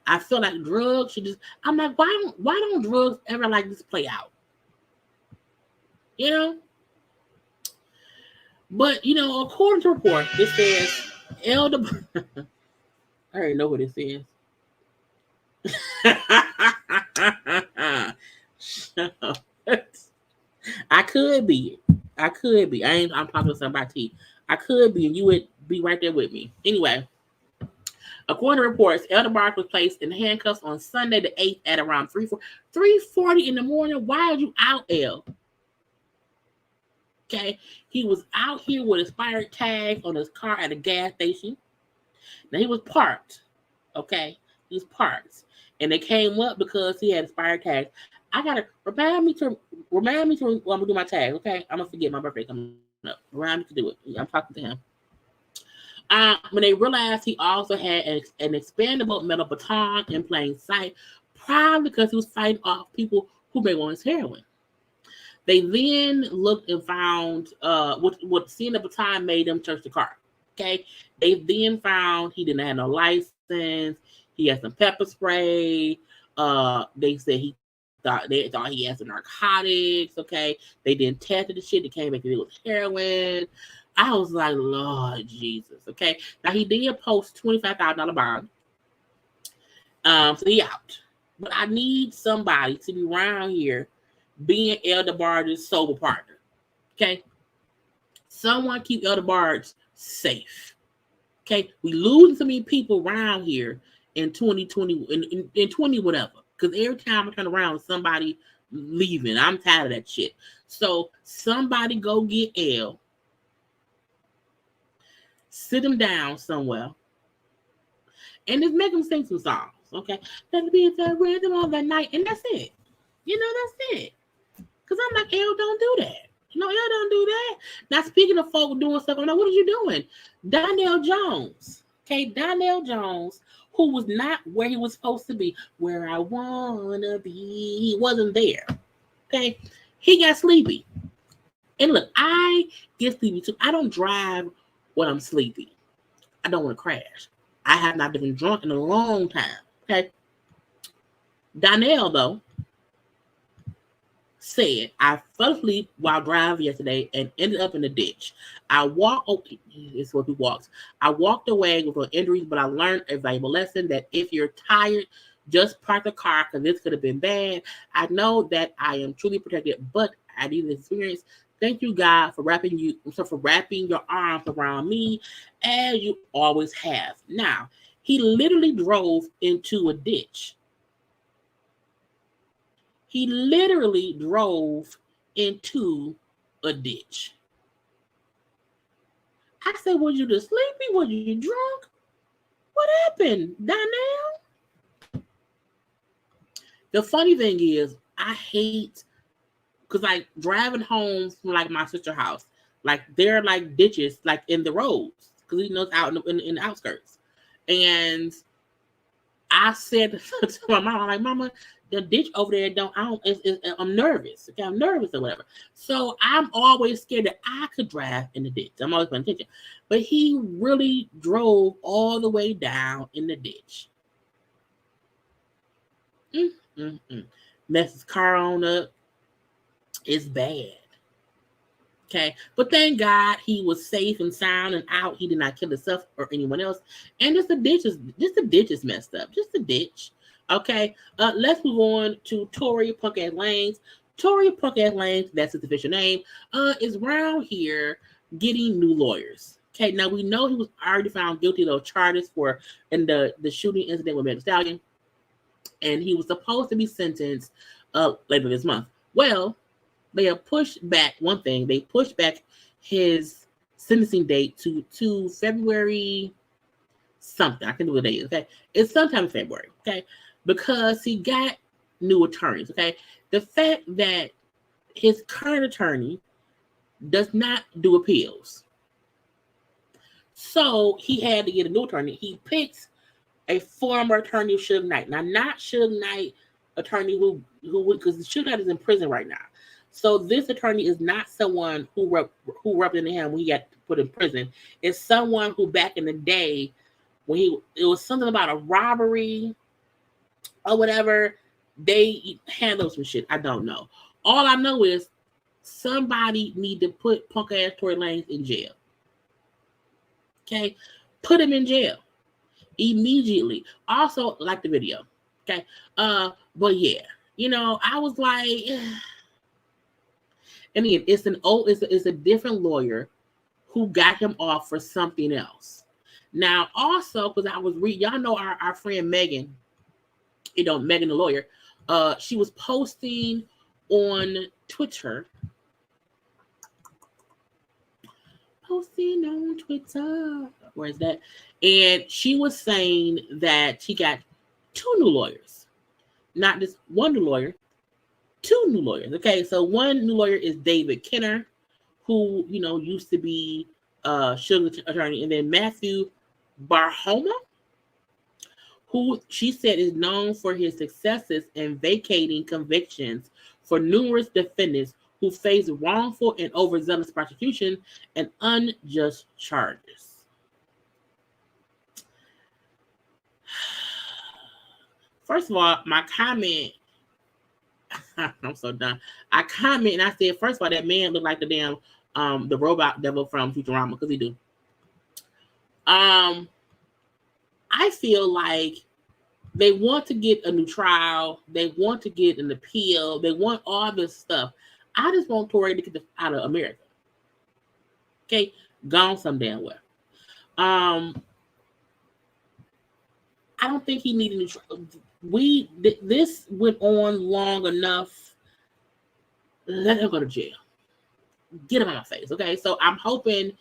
I feel like drugs should just. I'm like, why don't drugs ever like this play out? But according to report, it says Elder. I already know what it says. I could be. I'm talking to somebody. I could be, and you would be right there with me. Anyway, according to reports, Elder Barge was placed in handcuffs on Sunday the 8th at around 3:40 in the morning. Why are you out, El? Okay, he was out here with expired tags on his car at a gas station. Now he was parked. Okay, he was parked, and they came up because he had expired tags. I gotta remind me to. Well, I'm gonna do my tag. Okay, I'm gonna forget my birthday coming up. Remind me to do it. I'm talking to him. When they realized he also had an expandable metal baton in plain sight, probably because he was fighting off people who may want his heroin. They then looked and found what seeing the baton made them search the car. Okay. They then found he didn't have no license. He had some pepper spray. They said they thought he had some narcotics. Okay. They then tested the shit. They came back and it was heroin. I was like, Lord Jesus. Okay. Now he did post $25,000 bond. So he out. But I need somebody to be around here being Elder Bard's sober partner. Okay. Someone keep Elder Bards safe. Okay. We losing so many people around here in 2020, in 20 whatever. Because every time I turn around, somebody leaving. I'm tired of that shit. So somebody go get L. Sit him down somewhere. And just make him sing some songs. Okay. That'll be the rhythm of the night. And that's it. That's it. Because I'm like, L, don't do that. L, don't do that. Now, speaking of folk doing stuff, I'm like, what are you doing? Donnell Jones. Okay, Donnell Jones, who was not where he was supposed to be, where I want to be. He wasn't there. Okay, he got sleepy. And look, I get sleepy too. I don't drive when I'm sleepy. I don't want to crash. I have not been drunk in a long time. Okay. Donnell, though, said, I fell asleep while driving yesterday and ended up in the ditch. It's what he walks. I walked away with no injuries, but I learned a valuable lesson that if you're tired, just park the car because this could have been bad. I know that I am truly protected, but I need this experience. Thank you, God, for wrapping your arms around me as you always have. Now, he literally drove into a ditch. He literally drove into a ditch. I said, was you just sleepy? Was you drunk? What happened, Donnell? The funny thing is, I hate, because like driving home from like my sister's house, like there are like ditches like in the roads, because it's out in the outskirts. And I said to my mom, I'm like, Mama, the ditch over there I'm nervous. Okay, I'm nervous or whatever. So I'm always scared that I could drive in the ditch. I'm always paying attention. But he really drove all the way down in the ditch. Messed his car on up. It's bad. Okay, but thank God he was safe and sound and out. He did not kill himself or anyone else. And the ditch is messed up. Just the ditch. Okay, let's move on to Tory Punk Ass Lanes. Tory Punk Ass Lanes, that's his official name, is around here getting new lawyers. Okay, now we know he was already found guilty of those charges in the shooting incident with Megan Thee Stallion, and he was supposed to be sentenced later this month. Well, they have pushed back one thing. They pushed back his sentencing date to February something. I can do the date. Okay, it's sometime in February. Okay, because he got new attorneys. Okay, the fact that his current attorney does not do appeals, so he had to get a new attorney. He picks a former attorney of Suge Knight. Now, not Suge Knight attorney who because Suge Knight is in prison right now. So this attorney is not someone who represented him when he got put in prison. It's someone who back in the day when it was something about a robbery or whatever, they handled some shit. I don't know. All I know is somebody need to put punk ass Tory Lanez in jail. Okay, put him in jail immediately. Also, like the video. Okay, but yeah, I was like. And again, it's a different lawyer who got him off for something else. Now, also, because I was y'all know our friend Megan, Megan the lawyer, she was posting on Twitter posting on Twitter. Where is that? And she was saying that she got 2 new lawyers. Not just one new lawyer, 2 new lawyers. Okay, so one new lawyer is David Kenner, who, used to be Sugar's attorney, and then Matthew Barhoma, who she said is known for his successes in vacating convictions for numerous defendants who face wrongful and overzealous prosecution and unjust charges. First of all, my comment, I'm so done. I comment and I said, first of all, that man looked like the damn the robot devil from Futurama, because he do. I feel like they want to get a new trial. They want to get an appeal. They want all this stuff. I just want Tory to get this out of America. Okay? Gone some damn well. I don't think he needed a new trial. This went on long enough. Let him go to jail. Get him on my face. Okay? So I'm hoping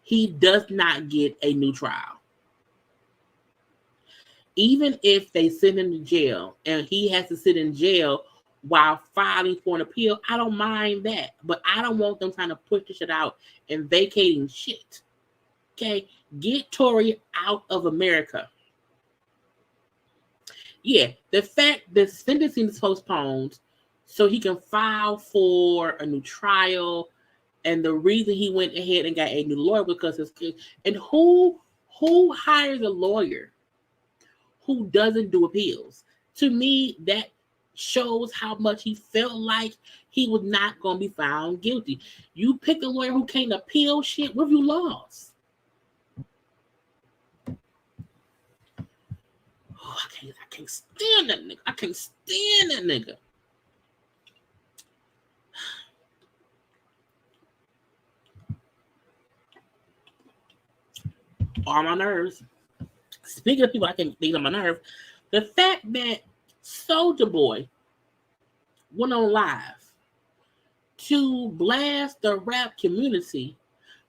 he does not get a new trial. Even if they send him to jail and he has to sit in jail while filing for an appeal, I don't mind that. But I don't want them trying to push this shit out and vacating shit. Okay? Get Tory out of America. Yeah, the fact that sentencing is postponed so he can file for a new trial, and the reason he went ahead and got a new lawyer because his kid. And who hires a lawyer who doesn't do appeals? To me, that shows how much he felt like he was not going to be found guilty. You pick a lawyer who can't appeal shit. What have you lost? Oh, I can't stand that nigga. I can't stand that nigga. On my nerves. Speaking of people I can think on my nerve, the fact that Soulja Boy went on live to blast the rap community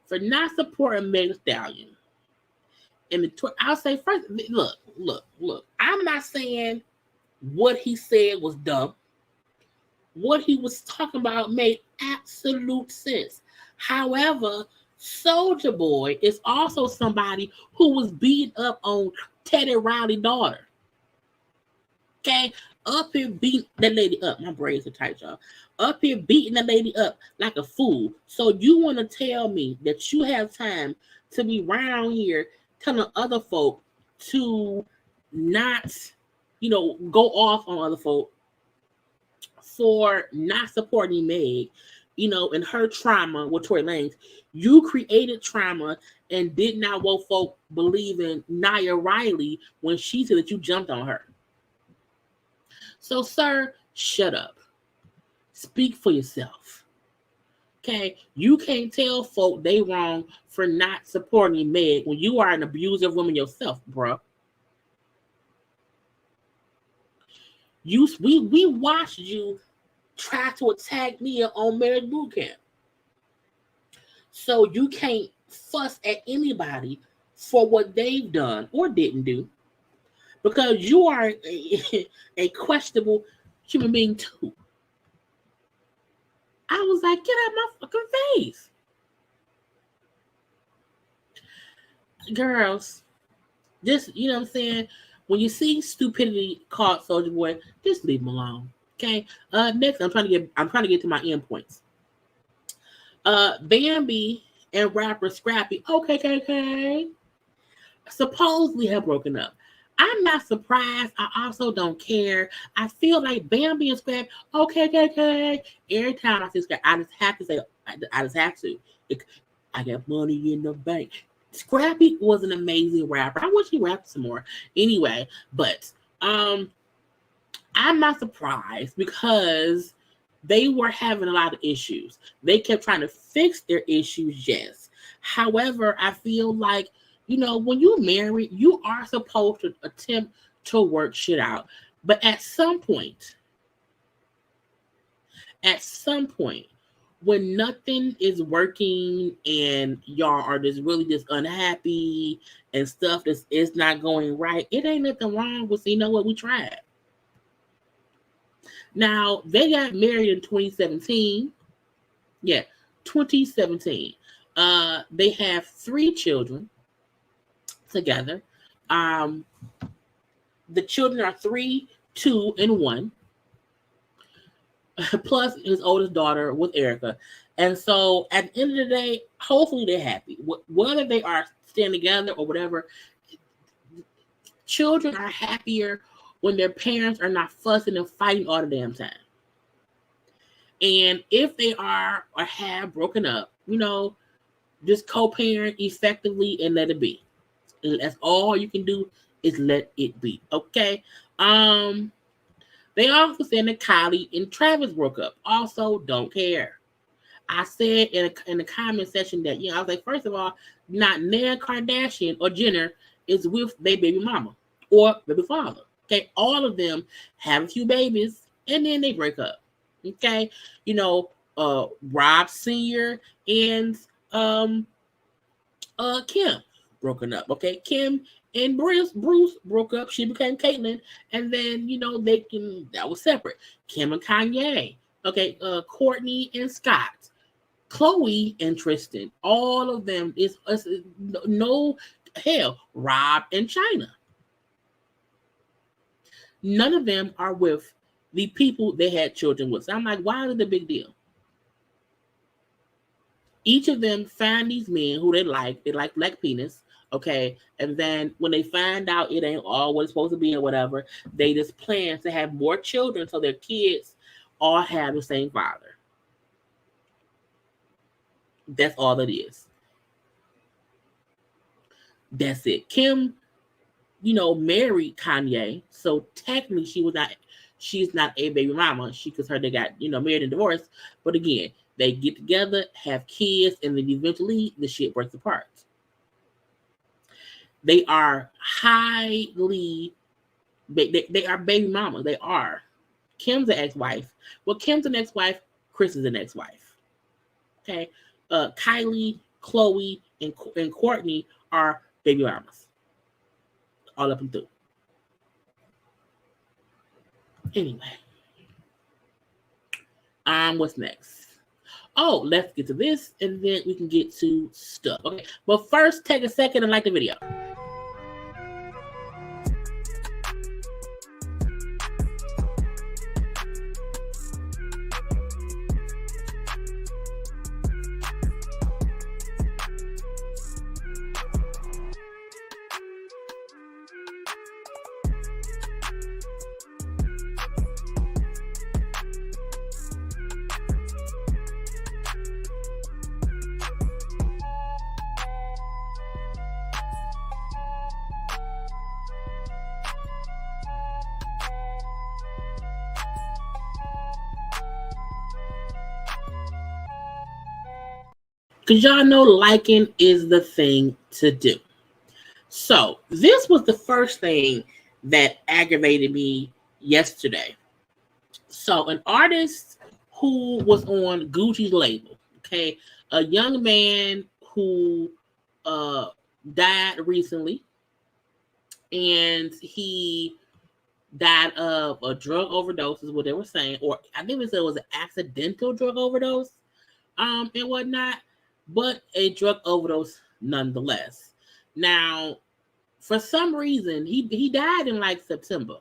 for not supporting Meg Thee Stallion. And I'll say first, look. I'm not saying what he said was dumb. What he was talking about made absolute sense. However, Soulja Boy is also somebody who was beating up on Teddy Riley's daughter. Okay? Up here beating that lady up. My braids are tight, y'all. Up here beating that lady up like a fool. So you want to tell me that you have time to be around here telling other folk to not, go off on other folk for not supporting Meg, in her trauma with Tory Lanez. You created trauma and did not want folk believe in Nia Riley when she said that you jumped on her. So, sir, shut up. Speak for yourself. Okay? You can't tell folk they wrong for not supporting Meg when you are an abusive woman yourself, bro. We watched you try to attack Nia on Marriage Boot Camp. So you can't fuss at anybody for what they've done or didn't do, because you are a questionable human being too. I was like, get out my fucking face. Girls, just, you know what I'm saying? When you see stupidity caught Soulja Boy, just leave him alone. Okay. Next, I'm trying to get to my end points. Bambi and rapper Scrappy, okay, supposedly have broken up. I'm not surprised. I also don't care. I feel like Bambi and Scrappy, okay. Every time I see Scrappy, I just have to say, I just have to. I got money in the bank. Scrappy was an amazing rapper. I wish he rapped some more. Anyway, but I'm not surprised because they were having a lot of issues. They kept trying to fix their issues, yes. However, I feel like, when you marry, you are supposed to attempt to work shit out. But at some point, when nothing is working and y'all are just really just unhappy and stuff is not going right, it ain't nothing wrong with, you know what, we tried. Now, they got married in 2017. Yeah, 2017. They have 3 children together. Um, the children are 3, 2, and 1. Plus his oldest daughter with Erica. And so at the end of the day, hopefully they're happy. Whether they are staying together or whatever, children are happier when their parents are not fussing and fighting all the damn time. And if they are or have broken up, just co-parent effectively and let it be. That's all you can do is let it be. Okay. They also said that Kylie and Travis broke up. Also, don't care. I said in the comment section that, I was like, first of all, not Nan Kardashian or Jenner is with their baby mama or baby father. Okay, all of them have a few babies and then they break up. Okay, Rob Sr. and Kim broken up. Okay, Kim and Bruce broke up. She became Caitlyn, and then that was separate. Kim and Kanye. Okay, Courtney and Scott, Chloe and Tristan. All of them is no hell. Rob and China. None of them are with the people they had children with. So I'm like, why is it a big deal? Each of them find these men who they like black penis, okay? And then when they find out it ain't all what it's supposed to be or whatever, they just plan to have more children so their kids all have the same father. That's all it is. That's it. Kim, married Kanye, so technically she's not a baby mama. Because they got, married and divorced. But again, they get together, have kids, and then eventually the shit breaks apart. They are highly, they are baby mamas. They are. Kim's an ex-wife. Well, Kim's an ex-wife. Chris is an ex-wife. Okay. Kylie, Chloe, and Courtney are baby mamas. All up and through. Anyway. What's next? Oh, let's get to this, and then we can get to stuff. Okay. But first, take a second and like the video. Because y'all know liking is the thing to do. So this was the first thing that aggravated me yesterday. So an artist who was on Gucci's label, okay, a young man who died recently, and he died of a drug overdose is what they were saying, or I think they said it was an accidental drug overdose and whatnot. But a drug overdose nonetheless. Now, for some reason, he died in like September,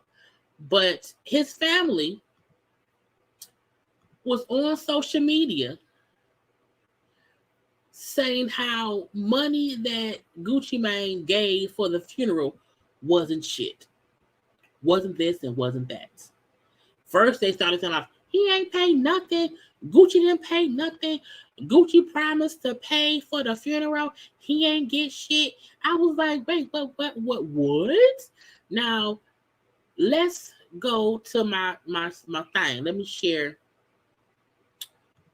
but his family was on social media saying how money that Gucci Mane gave for the funeral wasn't shit. Wasn't this and wasn't that. First, they started saying, like, he ain't paid nothing. Gucci didn't pay nothing. Gucci promised to pay for the funeral. He ain't get shit. I was like, wait, what? Now, let's go to my thing. Let me share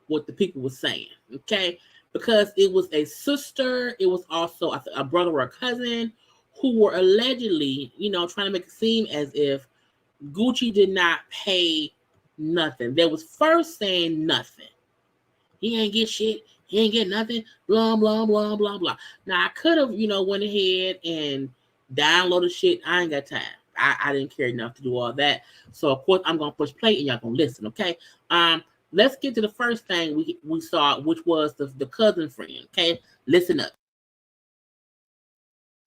what the people were saying, okay? Because it was a sister. It was also a brother or a cousin who were allegedly, trying to make it seem as if Gucci did not pay nothing. They was first saying nothing. He ain't get shit. He ain't get nothing. Blah, blah, blah, blah, blah. Now, I could have, went ahead and downloaded shit. I ain't got time. I didn't care enough to do all that. So, of course, I'm going to push play and y'all going to listen, okay? Let's get to the first thing we saw, which was the cousin friend, okay? Listen up.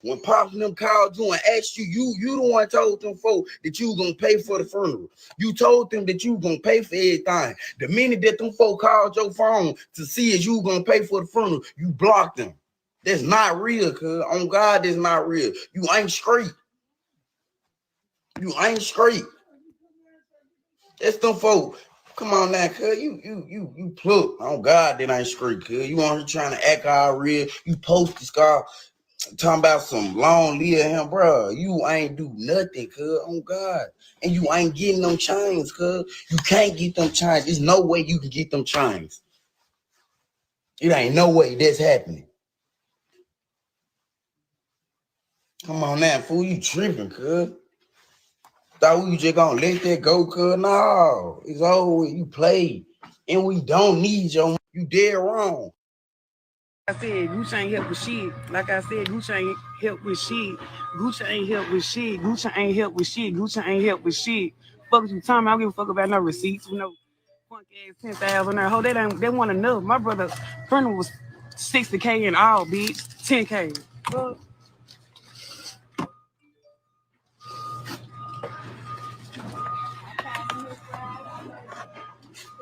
When Pops and them called you and asked you, you the one told them folks that you gonna pay for the funeral. You told them that you gonna pay for everything. The minute that them folk called your phone to see if you gonna pay for the funeral, you blocked them. That's not real, cuz. On God, that's not real. You ain't straight. You ain't straight. That's them folk. Come on now, cuz. You plug. On God, that ain't straight, cuz. You on here trying to act all real. You post this guy talking about some long live him, bro. You ain't do nothing, cuz, on God. And you ain't getting them chains, cuz. You can't get them chains. There's no way you can get them chains. It ain't no way that's happening. Come on now, fool. You tripping, cuz. Thought we just gonna let that go, cuz. No. It's over. You played. And we don't need your. You dead wrong. I said, Gucci ain't help with shit. Like I said, Gucci ain't help with shit. Gucci ain't help with shit. Gucci ain't help with shit. Gucci ain't help with shit. Fuck you, Tommy. I don't give a fuck about no receipts. No funk ass 10,000 there. Ho, they want enough. My brother funeral was 60K in all, bitch. 10K. Fuck.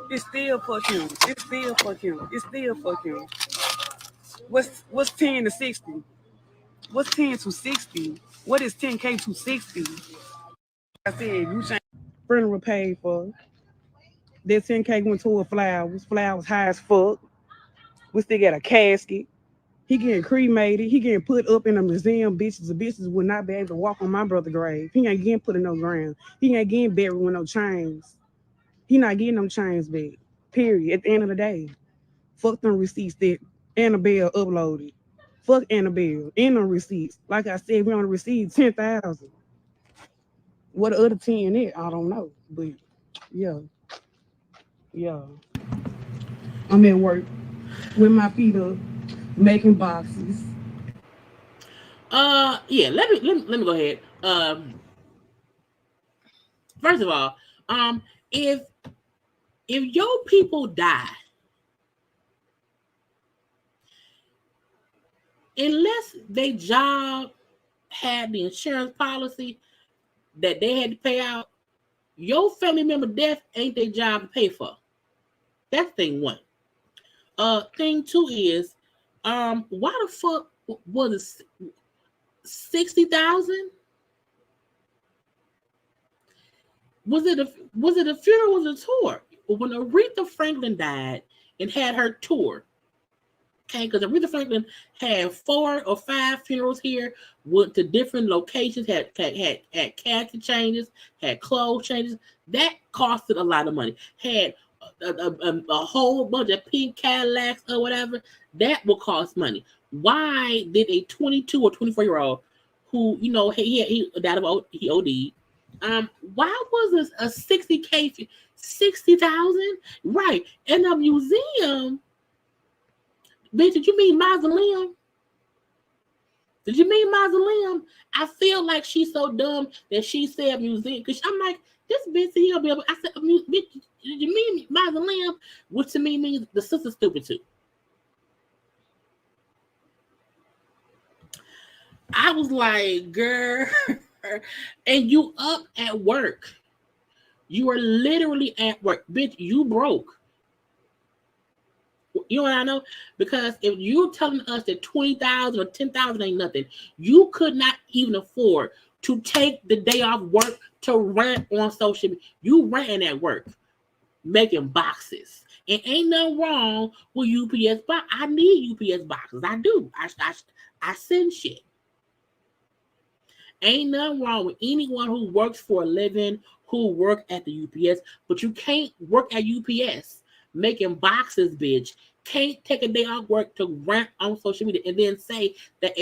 It's still fuck you. It's still fuck you. It's still fuck you. What's 10 to 60? What's 10 to 60? What is 10K to 60? I said, you change. Funeral paid for. That 10K went to a flowers. Flowers high as fuck. We still got a casket. He getting cremated. He getting put up in a museum. Bitches. The bitches would not be able to walk on my brother's grave. He ain't getting put in no ground. He ain't getting buried with no chains. He not getting them chains back. Period. At the end of the day. Fuck them receipts that Annabelle uploaded. Fuck Annabelle. And them receipts. Like I said, we only received 10,000. What the other 10 is, I don't know. But yeah. Yeah. I'm at work with my feet up, making boxes. Yeah, let me go ahead. First of all, if your people die, unless they job had the insurance policy that they had to pay out, your family member death ain't their job to pay for. That's thing one. Thing two is, why the fuck was it 60,000? Was it a funeral? Was a tour? When Aretha Franklin died and had her tour, okay, because Aretha Franklin had 4 or 5 funerals here, went to different locations, had casket changes, had clothes changes. That costed a lot of money. Had a whole bunch of pink Cadillacs or whatever. That will cost money. Why did a 22 or 24-year-old who he died of he OD'd? Why was this a 60K, 60,000? Right. In a museum. Bitch, did you mean mausoleum? Did you mean mausoleum? I feel like she's so dumb that she said museum. Because I'm like, this bitch, he'll be able. I said, bitch, did you mean mausoleum? Which to me means the sister's stupid too. I was like, girl, and you up at work. You are literally at work. Bitch, you broke. You know what I know? Because if you're telling us that 20,000 or 10,000 ain't nothing, you could not even afford to take the day off work to rant on social media. You ranting at work, making boxes. And ain't nothing wrong with UPS box. I need UPS boxes. I do. I send shit. Ain't nothing wrong with anyone who works for a living, who work at the UPS, but you can't work at UPS making boxes, bitch. Can't take a day off work to rant on social media and then say that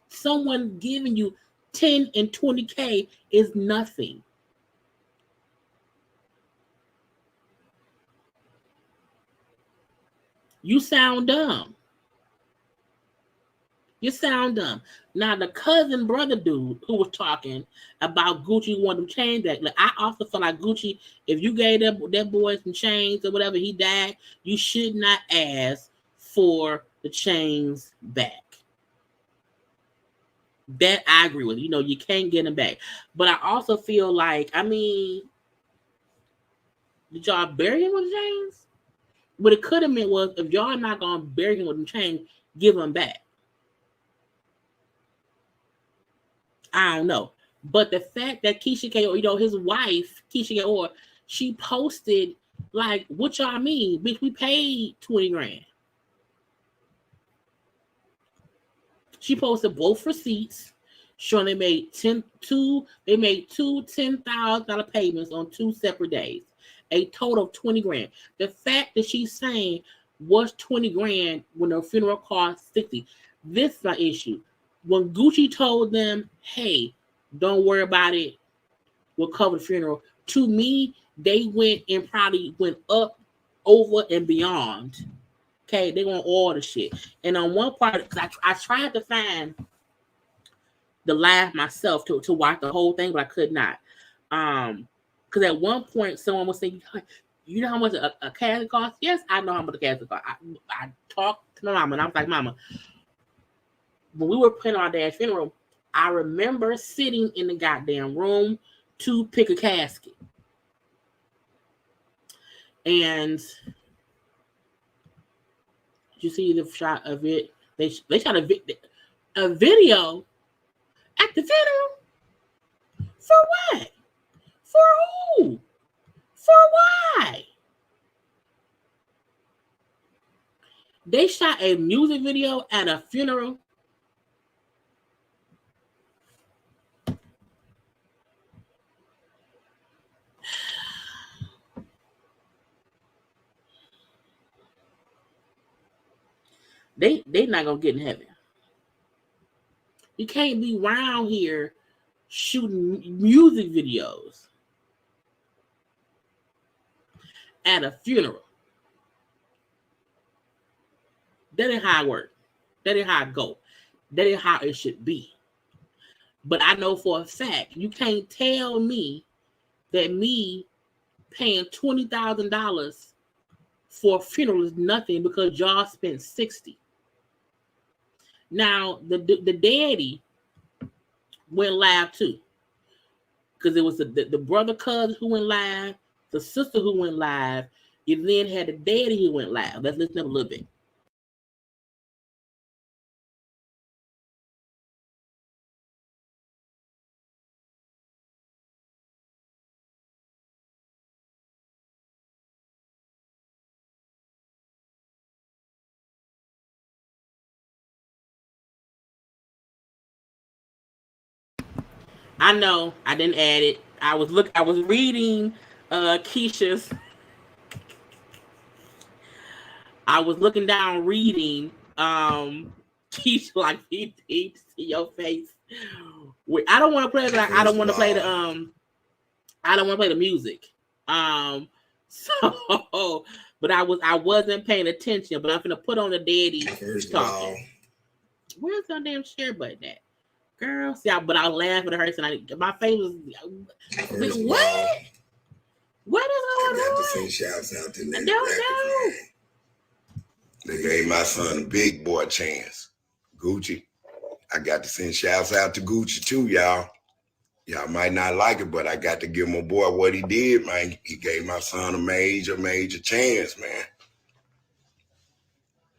someone giving you 10 and 20K is nothing. You sound dumb. You sound dumb. Now the cousin brother dude who was talking about Gucci wanted to change that. Like, I also feel like Gucci, if you gave that boy some chains or whatever, he died, you should not ask for the chains back. That I agree with. You know, you can't get them back. But I also feel like, I mean, did y'all bury him with the chains? What it could have meant was, if y'all not gonna bury him with the chains, give him back. I don't know. But the fact that Keisha K, you know, his wife, Keisha K, or she posted, like, what y'all mean? Bitch, we paid 20 grand. She posted both receipts showing they made two $10,000 payments on 2 separate days. A total of 20 grand. The fact that she's saying was 20 grand when her funeral cost 60. This is my issue. When Gucci told them, hey, don't worry about it, we'll cover the funeral, to me, they went and probably went up, over, and beyond. Okay, they want all the shit. And on one part, because I tried to find the live myself to watch the whole thing, but I could not. Because at one point, someone was saying, you know how much a casket costs? Yes, I know how much a casket costs. I talked to my mama, and I was like, Mama, when we were planning our dad's funeral, I remember sitting in the goddamn room to pick a casket. And you see the shot of it. They shot a video at the funeral. For what? For who? For why? They shot a music video at a funeral. They not gonna get in heaven. You can't be around here shooting music videos at a funeral. That ain't how it works. That ain't how it go. That ain't how it should be. But I know for a fact, you can't tell me that me paying $20,000 for a funeral is nothing because y'all spent $60,000. Now the daddy went live too, because it was the brother cousin who went live, the sister who went live. You then had the daddy who went live. Let's listen up a little bit. I know I didn't add it. I was reading Keisha's. I was looking down reading Keisha, like he see your face. I don't want to play I don't want to play the I don't want to play the music. So but I wasn't paying attention, but I'm gonna put on the daddy talking. Where's the damn share button at? Girl, see, but I laughed at her, and my face was what? What is going on? I got to send shouts out to I don't know. They gave my son a big boy chance. Gucci. I got to send shouts out to Gucci too, y'all. Y'all might not like it, but I got to give my boy what he did, man. He gave my son a major chance, man.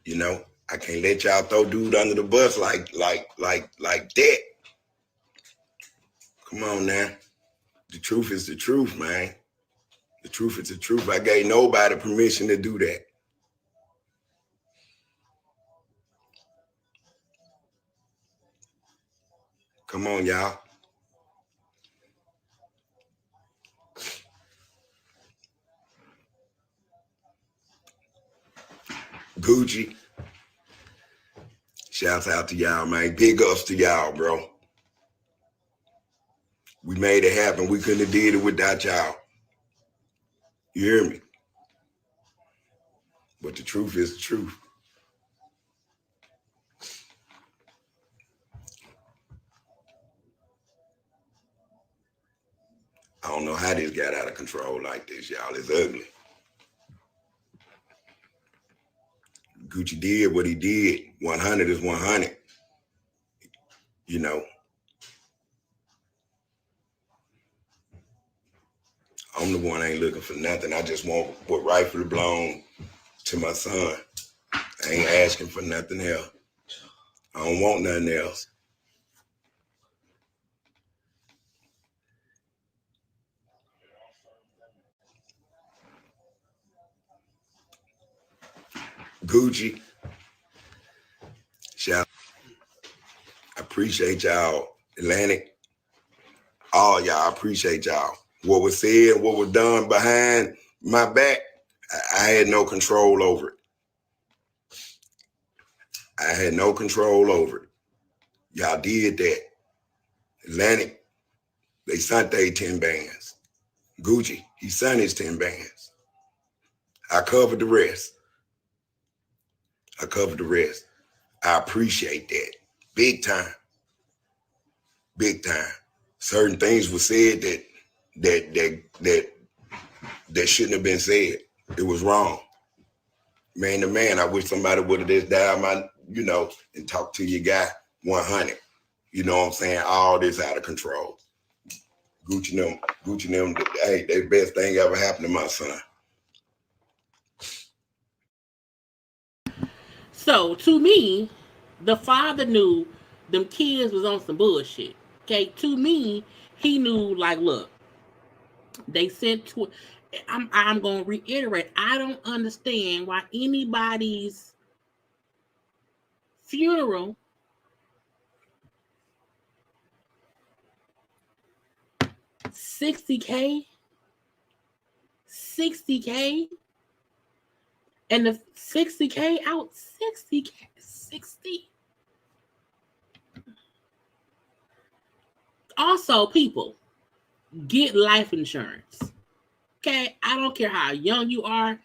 You know, I can't let y'all throw dude under the bus like that. Come on now. The truth is the truth, man. The truth is the truth. I gave nobody permission to do that. Come on, y'all. Gucci. Shouts out to y'all, man. Big ups to y'all, bro. We made it happen. We couldn't have did it without y'all. You hear me? But the truth is the truth. I don't know how this got out of control like this, y'all. It's ugly. Gucci did what he did. 100 is 100. You know. I'm the one ain't looking for nothing. I just want what rightfully belong to my son. I ain't asking for nothing else. I don't want nothing else. Gucci, shout. I appreciate y'all. Atlantic, all y'all, I appreciate y'all. What was said, what was done behind my back, I had no control over it. I had no control over it. Y'all did that. Atlantic, they sent their 10 bands. Gucci, he sent his 10 bands. I covered the rest. I covered the rest. I appreciate that. Big time. Big time. Certain things were said that shouldn't have been said. It was wrong. Man to man, I wish somebody would have just dialed my, and talked to your guy 100. You know what I'm saying? All this out of control. Gucci them, hey, the best thing ever happened to my son. So to me, the father knew them kids was on some bullshit. Okay, to me, he knew, like, look, they sent to. I'm gonna reiterate. I don't understand why anybody's funeral $60K, and the $60K out 60. Also, people, get life insurance. Okay, I don't care how young you are.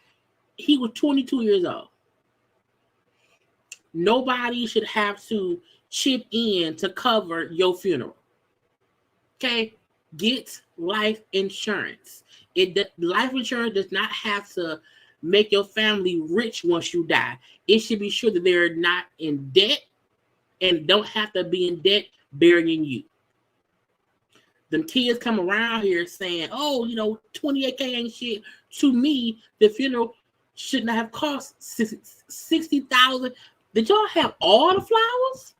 He was 22 years old. Nobody should have to chip in to cover your funeral. Okay, get life insurance. Life insurance does not have to make your family rich once you die. It should be sure that they're not in debt and don't have to be in debt burying you. Them kids come around here saying, oh, $28K ain't shit. To me, the funeral shouldn't have cost $60,000. Did y'all have all the flowers?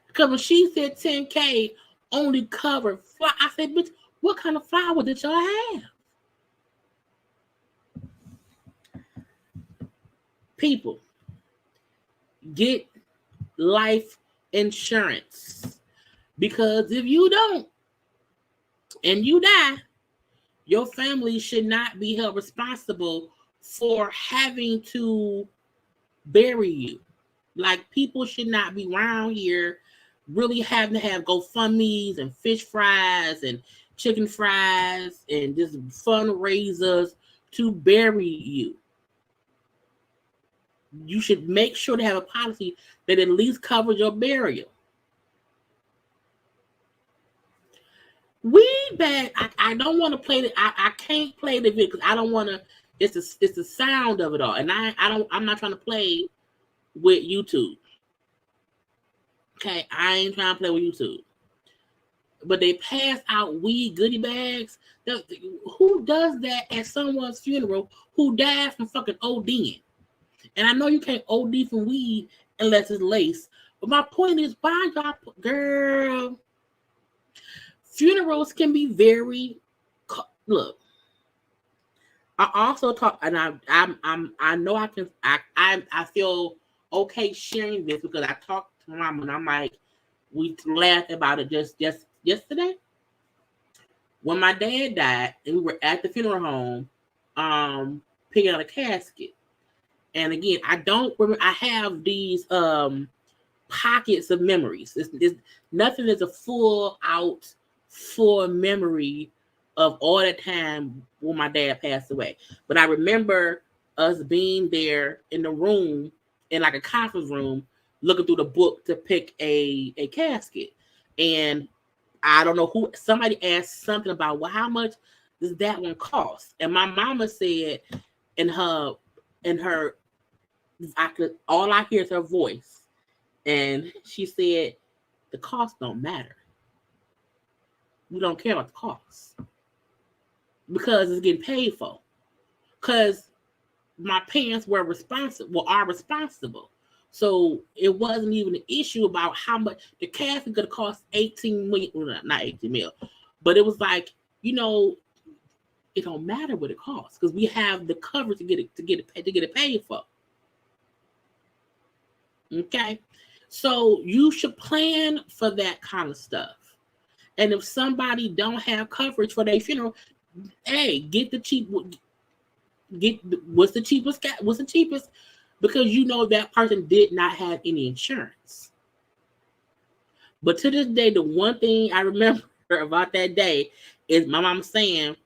Because when she said 10K only covered flowers, I said, bitch, what kind of flower did y'all have? People, get life insurance. Because if you don't and you die, your family should not be held responsible for having to bury you. Like, people should not be around here really having to have GoFundMes and fish fries and chicken fries and just fundraisers to bury you. You should make sure to have a policy that at least covers your burial. I don't want to play it. I can't play the video because I don't want to. It's the sound of it all, and I'm not trying to play with YouTube. Okay, I ain't trying to play with YouTube. But they pass out weed goodie bags. Who does that at someone's funeral who died from fucking ODing? And I know you can't OD from weed unless it's lace. But my point is, why y'all, girl? Funerals can be very. Look, I also talk, and I know I can. I feel okay sharing this because I talked to mom and I'm like, we laughed about it just yesterday when my dad died and we were at the funeral home, picking out a casket. And again, I don't remember. I have these pockets of memories. It's nothing is a full memory of all that time when my dad passed away. But I remember us being there in the room, in like a conference room, looking through the book to pick a casket. And I don't know who, somebody asked something about, well, how much does that one cost? And my mama said all I hear is her voice. And she said, the cost don't matter. We don't care about the cost. Because it's getting paid for. Because my parents are responsible. So it wasn't even an issue about how much the casket could cost 18 million, well, not 18 mil, but it was like, you know, it don't matter what it costs because we have the coverage to get it paid for. Okay, so you should plan for that kind of stuff. And if somebody don't have coverage for their funeral, hey, get the cheap. What's the cheapest? What's the cheapest? Because you know that person did not have any insurance. But to this day, the one thing I remember about that day is my mom saying,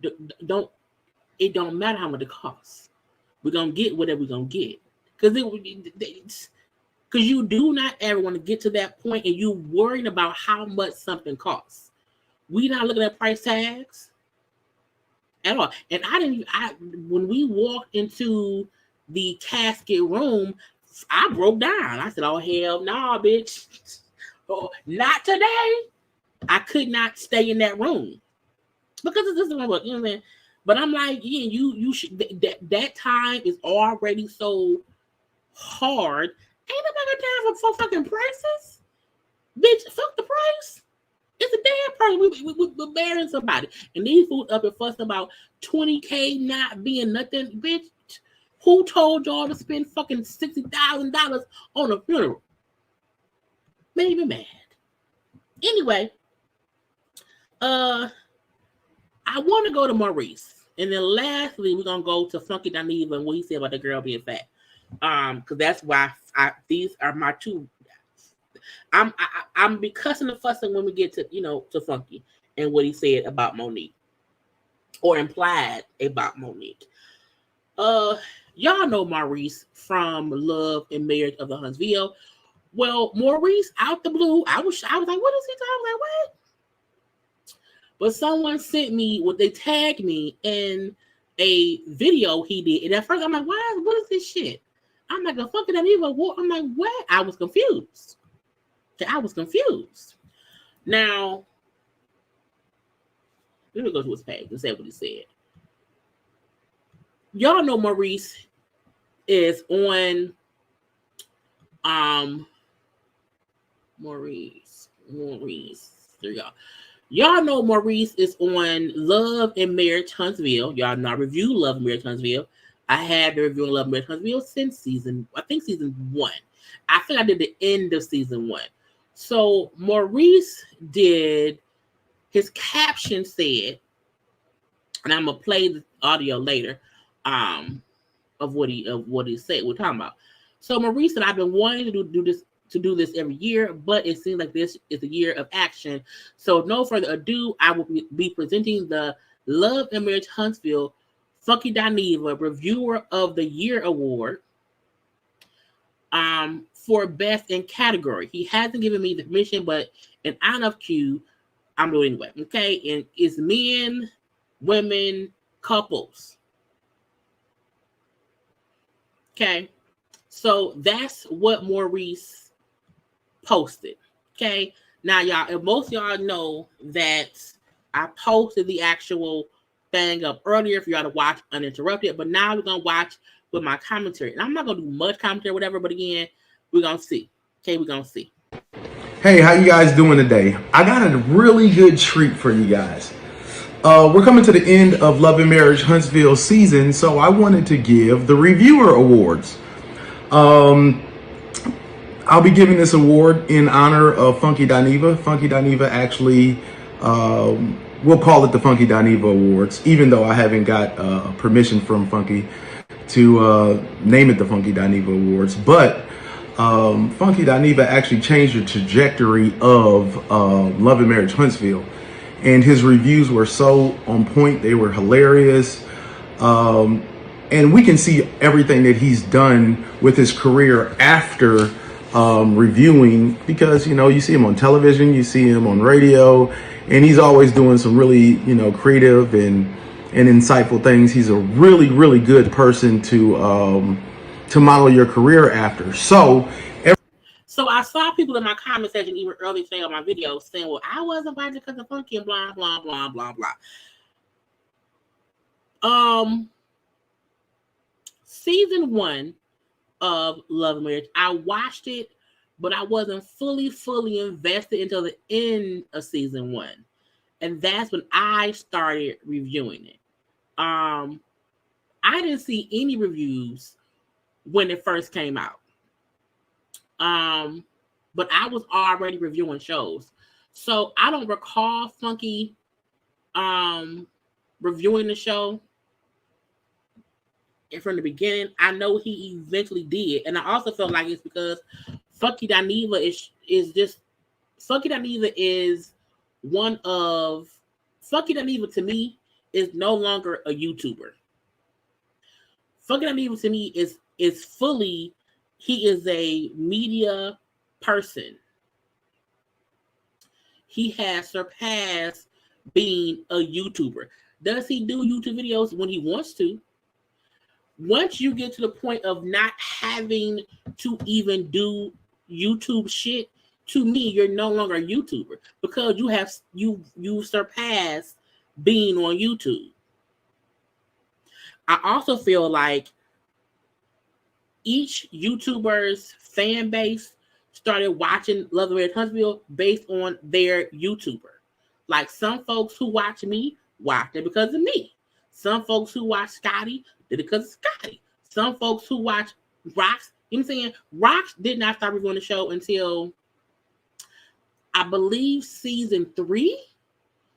it don't matter how much it costs. We're going to get whatever we're going to get. Because you do not ever want to get to that point and you worrying about how much something costs. We not looking at price tags at all. And when we walked into the casket room, I broke down. I said, oh, hell no, bitch. Oh, not today. I could not stay in that room. Because this is what, you know what I mean? But I'm like, yeah, you should, that time is already so hard. Ain't nobody got time for fucking prices. Bitch, fuck the price. It's a damn price. We're bearing somebody. And these fools up and fussing about $20K not being nothing. Bitch, who told y'all to spend fucking $60,000 on a funeral? Made me mad. Anyway, I want to go to Maurice. And then lastly, we're going to go to Funky Dineva and what he said about the girl being fat. Because that's why these are my two. I'm be cussing and fussing when we get to, you know, to Funky and what he said about Monique or implied about Monique. Y'all know Maurice from Love and Marriage of the Huntsville. Well, Maurice out the blue, I was like, what is he talking? I was like, what? But someone sent me, they tagged me in a video he did, and at first I'm like, what is this shit? I'm like, a fucking Dineva. I'm like, what? I was confused. Now, let me go to his page and say what he said. Y'all know Maurice is on Maurice. There y'all. Y'all know Maurice is on Love and Marriage Huntsville. Y'all know I review Love and Marriage Huntsville. I had been reviewing Love and Marriage Huntsville since season 1. I think I did the end of season 1. So Maurice did, his caption said, and I'm gonna play the audio later of what he said. We're talking about. So Maurice said, I've been wanting to do this every year, but it seems like this is a year of action. So no further ado, I will be presenting the Love and Marriage Huntsville Funky Dineva Reviewer of the Year Award for Best in Category. He hasn't given me the permission, but in honor of Q, I'm doing it anyway. Okay, and it's men, women, couples. Okay, so that's what Maurice posted. Okay, now y'all, if most of y'all know that I posted the actual thing up earlier for y'all to watch uninterrupted, but now we're gonna watch with my commentary, and I'm not gonna do much commentary, whatever. But again, we're gonna see. Okay, we're gonna see. Hey, how you guys doing today? I got a really good treat for you guys. We're coming to the end of Love and Marriage Huntsville season, so I wanted to give the Reviewer Awards. I'll be giving this award in honor of Funky Dineva. Funky Dineva actually, we'll call it the Funky Dineva Awards, even though I haven't got permission from Funky to name it the Funky Dineva Awards. But Funky Dineva actually changed the trajectory of Love and Marriage Huntsville. and his reviews were so on point. They were hilarious. And we can see everything that he's done with his career after reviewing, because, you know, you see him on television, you see him on radio, and he's always doing some really, you know, creative and insightful things. He's a really, really good person to model your career after. So I saw people in my comment section even earlier today on my video saying, well, I wasn't invited because of Funky and blah, blah, blah, blah, blah. Season 1 of Love and Marriage, I watched it, but I wasn't fully invested until the end of season 1. And that's when I started reviewing it. I didn't see any reviews when it first came out. But I was already reviewing shows. So I don't recall Funky reviewing the show from the beginning. I know he eventually did. And I also felt like it's because Funky Dineva Funky Dineva to me is no longer a YouTuber. Funky Dineva to me is fully, he is a media person. He has surpassed being a YouTuber. Does he do YouTube videos when he wants to? Once you get to the point of not having to even do YouTube shit, to me, you're no longer a YouTuber, because you surpassed being on YouTube. I also feel like each YouTuber's fan base started watching Love and Marriage Huntsville based on their YouTuber. Like, some folks who watch me watched it because of me. Some folks who watch Scotty did it because of Scotty. Some folks who watch Rox, you know what I'm saying? Rox did not start reviewing the show until, I believe, season 3.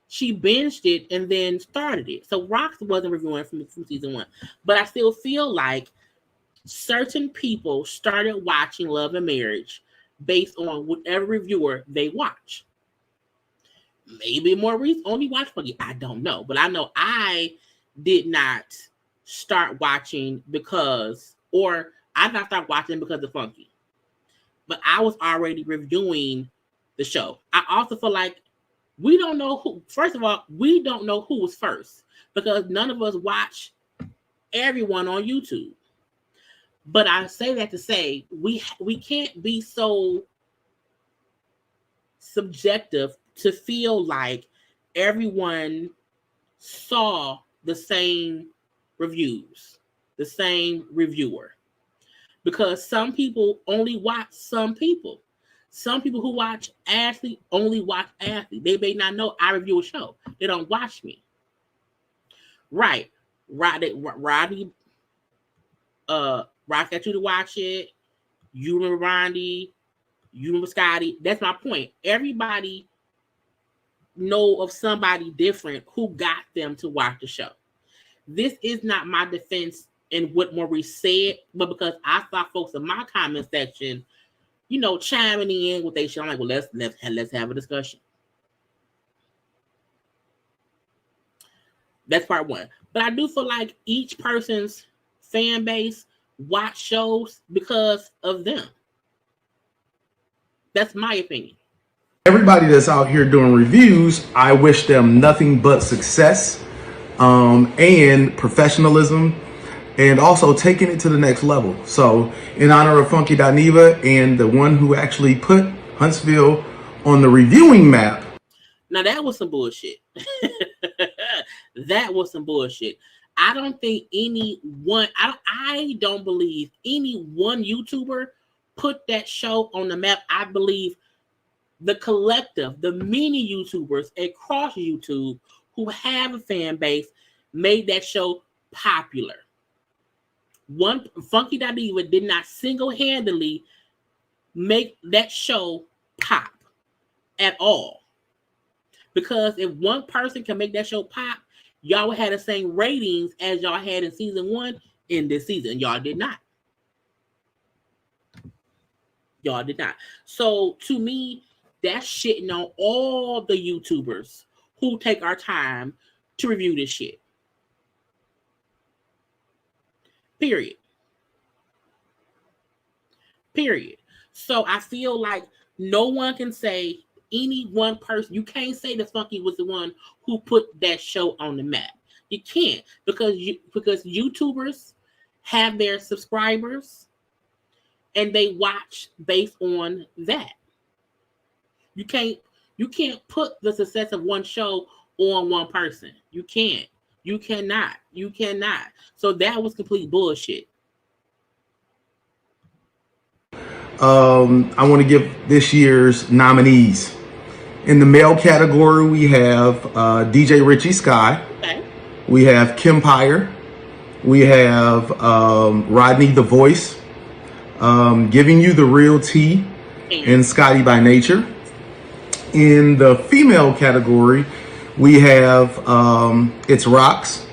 She binged it and then started it. So Rox wasn't reviewing from season 1. But I still feel like certain people started watching Love and Marriage based on whatever reviewer they watch. Maybe more recent only watch Funky. I don't know. But I know I did not start watching because of Funky. But I was already reviewing the show. I also feel like we don't know who, first of all, we don't know who was first, because none of us watch everyone on YouTube. But I say that to say we can't be so subjective to feel like everyone saw the same reviews, the same reviewer. Because some people only watch some people. Some people who watch Ashley only watch Ashley. They may not know I review a show. They don't watch me. Right. Rodney Rock got you to watch it. You remember Rondi. You remember Scotty. That's my point. Everybody know of somebody different who got them to watch the show. This is not my defense in what Maurice said, but because I saw folks in my comment section, you know, chiming in with their show. I'm like, well, let's have a discussion. That's part one. But I do feel like each person's fan base watch shows because of them. That's my opinion. Everybody that's out here doing reviews, I wish them nothing but success and professionalism, and also taking it to the next level. So in honor of Funky Dineva and the one who actually put Huntsville on the reviewing map. Now that was some bullshit. That was some bullshit. I don't think I don't believe any one YouTuber put that show on the map. I believe the collective, the many YouTubers across YouTube who have a fan base made that show popular. One Funky Dineva did not single-handedly make that show pop at all. Because if one person can make that show pop, y'all would have the same ratings as y'all had in season 1 in this season. Y'all did not. Y'all did not. So to me, that's shitting on all the YouTubers who take our time to review this shit. Period. So I feel like no one can say, any one person, you can't say that Funky was the one who put that show on the map. You can't, because YouTubers have their subscribers and they watch based on that. You can't put the success of one show on one person. You can't. You cannot. So that was complete bullshit. I want to give this year's nominees. In the male category, we have DJ Richie Sky. Okay. We have Kempire. We have Rodney the Voice, Giving You the Real Tea, and Scotty by Nature. In the female category, we have It's Rocks,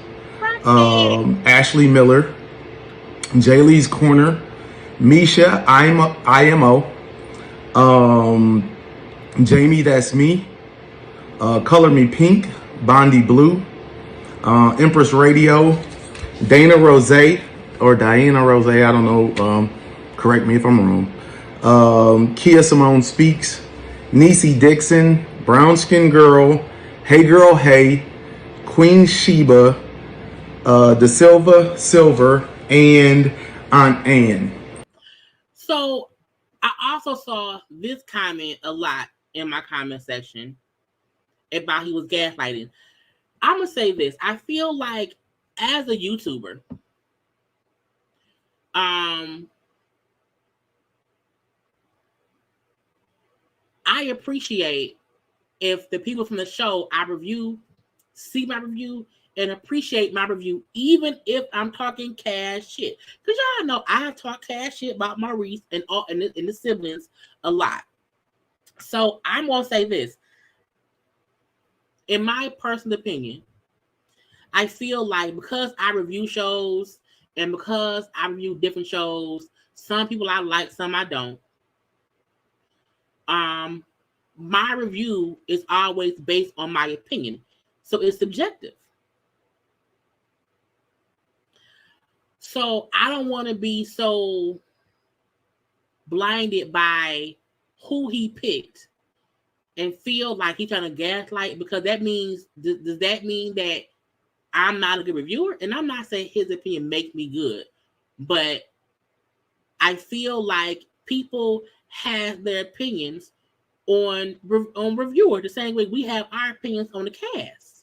Ashley Miller, JayLeesCorner, Misha IMO, Jamie That's Me, Color Me Pink, Bondi Blue, Empress Radio, Diana Rose, I don't know, correct me if I'm wrong, Kia Simone Speaks, Niecy Dixon, Brown Skin Girl, Hey Girl Hey, Queen Sheba, Da Silver, and Aunt Ann. So I also saw this comment a lot in my comment section about he was gaslighting. I'm gonna say this. I feel like as a YouTuber, I appreciate if the people from the show I review see my review and appreciate my review, even if I'm talking cash shit. Because y'all know I talk cash shit about Maurice and the siblings a lot. So I'm gonna say this. In my personal opinion, I feel like because I review shows and because I review different shows, some people I like, some I don't. My review is always based on my opinion. So it's subjective. So I don't want to be so blinded by who he picked and feel like he's trying to gaslight, because that means, does that mean that I'm not a good reviewer? And I'm not saying his opinion makes me good, but I feel like people have their opinions on reviewer the same way we have our opinions on the cast.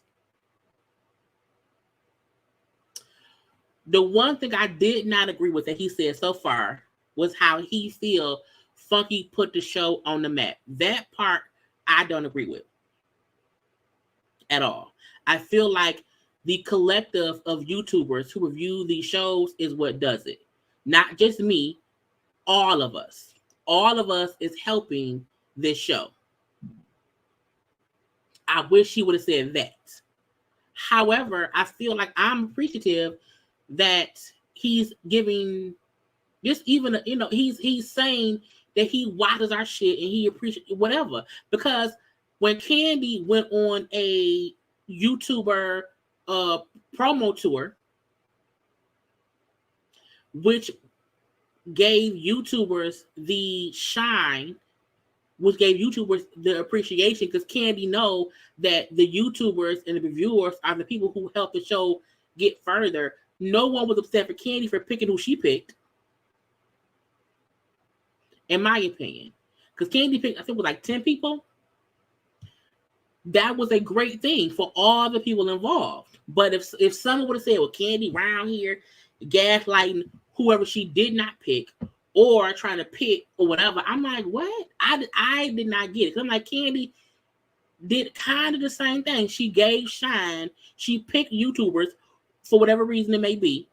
The one thing I did not agree with that he said so far was how he feel Funky put the show on the map. That part I don't agree with at all. I feel like the collective of YouTubers who review these shows is what does it. Not just me, all of us. All of us is helping this show. I wish he would have said that. However, I feel like I'm appreciative that he's giving just even, he's saying that he watches our shit and he appreciates whatever. Because when Candy went on a YouTuber promo tour, which gave YouTubers the shine, which gave YouTubers the appreciation, because Candy know that the YouTubers and the reviewers are the people who help the show get further. No one was upset for Candy for picking who she picked, in my opinion. Because Candy picked, I think it was like 10 people. That was a great thing for all the people involved. But if someone would have said, well, Candy around here gaslighting whoever she did not pick, or trying to pick or whatever, I'm like, what? I did not get it. I'm like, Candy did kind of the same thing. She gave shine. She picked YouTubers for whatever reason it may be.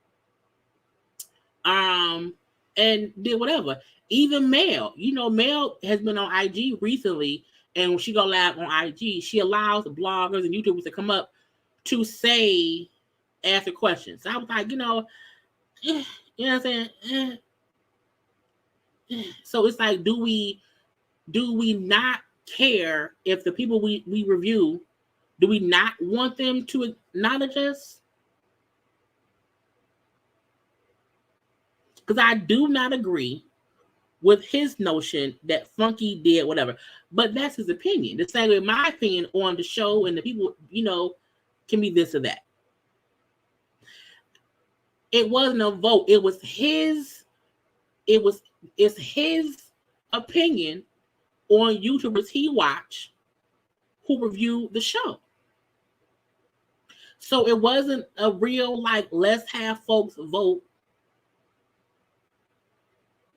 And did whatever. Even Mel, Mel has been on IG recently, and when she go live on IG, she allows bloggers and YouTubers to come up to answer questions. So I was like, you know what I'm saying? So it's like, do we not care if the people we review Do we not want them to acknowledge us? Because I do not agree with his notion that Funky did whatever. But that's his opinion. The same way my opinion on the show and the people, you know, can be this or that. It wasn't a vote. It was his, it's his opinion on YouTubers he watched who reviewed the show. So it wasn't a real, like, let's have folks vote.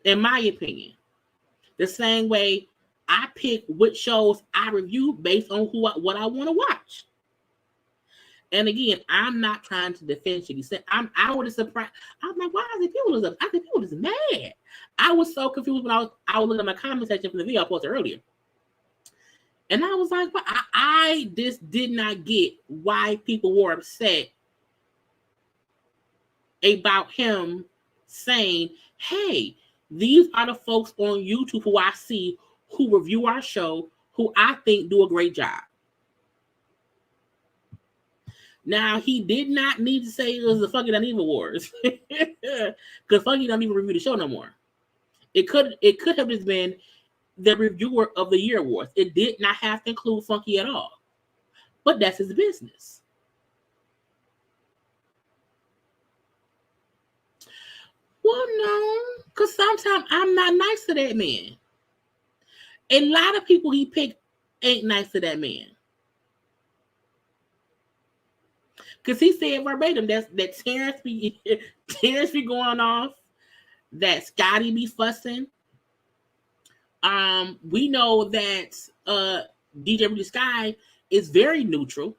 In my opinion, the same way I pick which shows I review based on what I want to watch. And again, I'm not trying to defend Chit. He said I would have surprised. I'm like, why is it people is? I think people is mad. I was so confused when I was looking at my comment section from the video I posted earlier, and I was like, but I just did not get why people were upset about him saying, "Hey, these are the folks on YouTube who I see who review our show, who I think do a great job." Now, he did not need to say it was the Funky Dineva Awards because Funky don't even review the show no more. It could have just been the Reviewer of the Year Awards. It did not have to include Funky at all, but that's his business. Well, no, because sometimes I'm not nice to that man. A lot of people he picked ain't nice to that man. Because he said verbatim that Terrence be going off, that Scotty be fussing. We know that DJ Blue Sky is very neutral.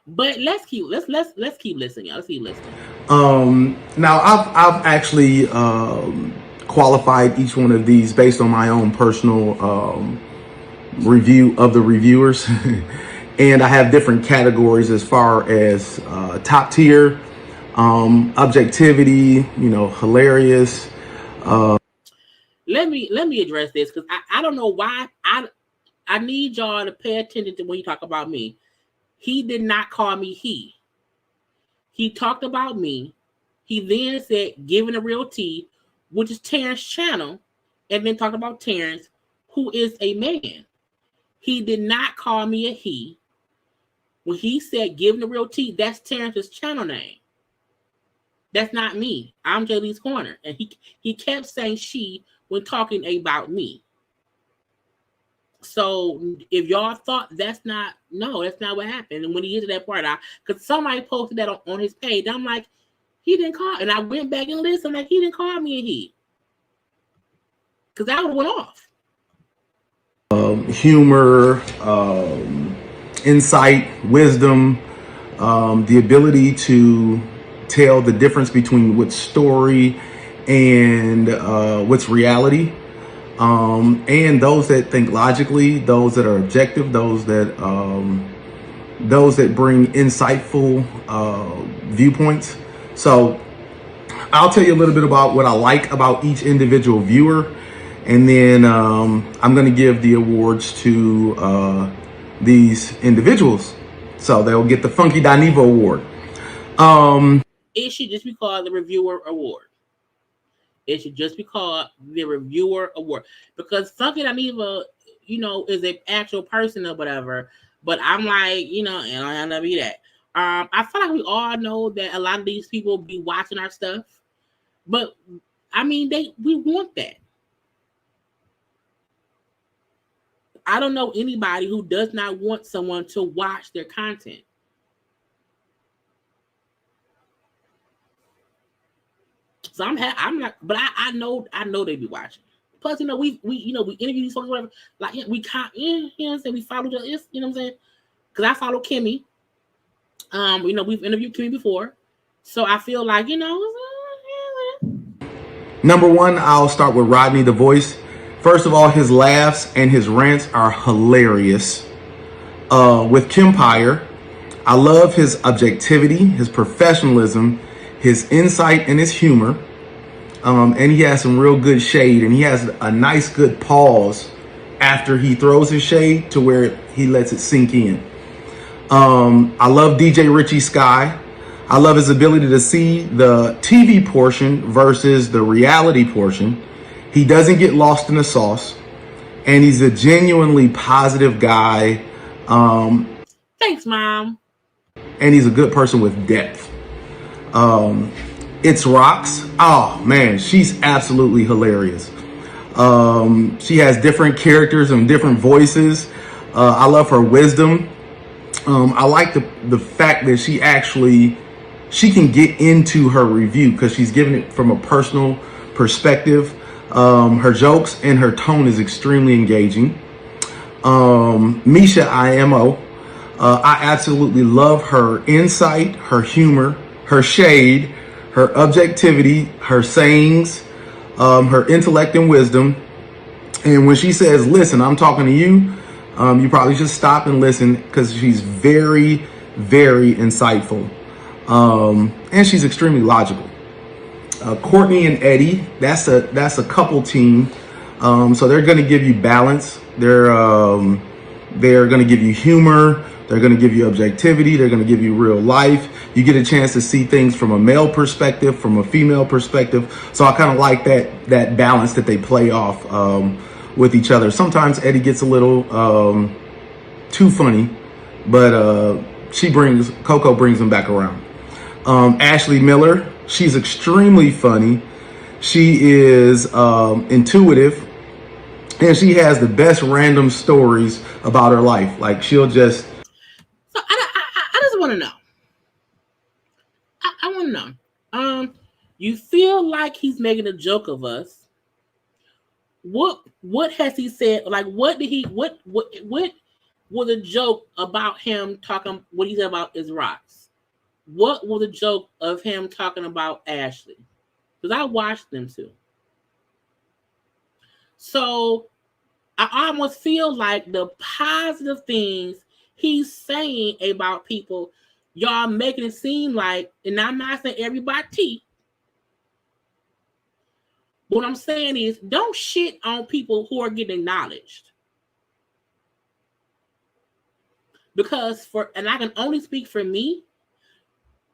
But let's keep listening, y'all. Let's keep listening. Now I've actually qualified each one of these based on my own personal review of the reviewers. And I have different categories as far as top tier, objectivity, you know, hilarious. Let me address this because I don't know why I need y'all to pay attention to when you talk about me. He did not call me he. He talked about me. He then said, "Giving a real tea," which is Terrence's channel, and then talked about Terrence, who is a man. He did not call me a he. When he said "Giving the real tea," that's Terrence's channel name. That's not me. I'm JayLeesCorner. And he kept saying she when talking about me. So if y'all thought that's not what happened. And when he gets to that part, because somebody posted that on his page, I'm like, he didn't call. And I went back and listened, like, he didn't call me a he. Because that would have went off. Humor, insight, wisdom, the ability to tell the difference between what's story and what's reality, and those that think logically, those that are objective, those that bring insightful viewpoints. So I'll tell you a little bit about what I like about each individual viewer, and then I'm going to give the awards to these individuals, so they'll get the Funky Dineva Award. It should just be called the Reviewer Award. It should just be called the Reviewer Award, because Funky Dineva, you know, is an actual person or whatever. But I'm like, you know, and I don't have to be that. I feel like we all know that a lot of these people be watching our stuff, but I mean, we want that. I don't know anybody who does not want someone to watch their content. So I'm not, but I know they be watching. Plus, you know, we interview these folks, whatever. Like, we can't, you know what I'm saying? We follow the, you know what I'm saying? Because I follow Kimmy. You know, we've interviewed Kimmy before, so I feel like, you know. Number one, I'll start with Rodney the Voice. First of all, his laughs and his rants are hilarious. With Kimpire, I love his objectivity, his professionalism, his insight, and his humor. And he has some real good shade, and he has a nice, good pause after he throws his shade to where he lets it sink in. I love DJ Richie Sky. I love his ability to see the TV portion versus the reality portion. He doesn't get lost in the sauce, and he's a genuinely positive guy. Thanks, Mom. And he's a good person with depth. It's Rox. Oh man, she's absolutely hilarious. She has different characters and different voices. I love her wisdom. I like the fact that she can get into her review because she's giving it from a personal perspective. Her jokes and her tone is extremely engaging. Misha IMO. I absolutely love her insight, her humor, her shade, her objectivity, her sayings, her intellect and wisdom. And when she says, listen, I'm talking to you, you probably should stop and listen because she's very, very insightful. And she's extremely logical. Courtney and Eddie, that's a couple team. So they're going to give you balance. They're going to give you humor. They're going to give you objectivity. They're going to give you real life. You get a chance to see things from a male perspective, from a female perspective. So I kind of like that balance that they play off with each other. Sometimes Eddie gets a little too funny, but Coco brings him back around. Ashley Miller, she's extremely funny. She is intuitive, and she has the best random stories about her life. Like she'll just. So I just want to know. I want to know. You feel like he's making a joke of us. What has he said? Like what was a joke about him talking? What he said about his rocks? What was a joke of him talking about Ashley? Because I watched them too. So I almost feel like the positive things he's saying about people, y'all making it seem like, and I'm not saying everybody, what I'm saying is don't shit on people who are getting acknowledged. Because and I can only speak for me,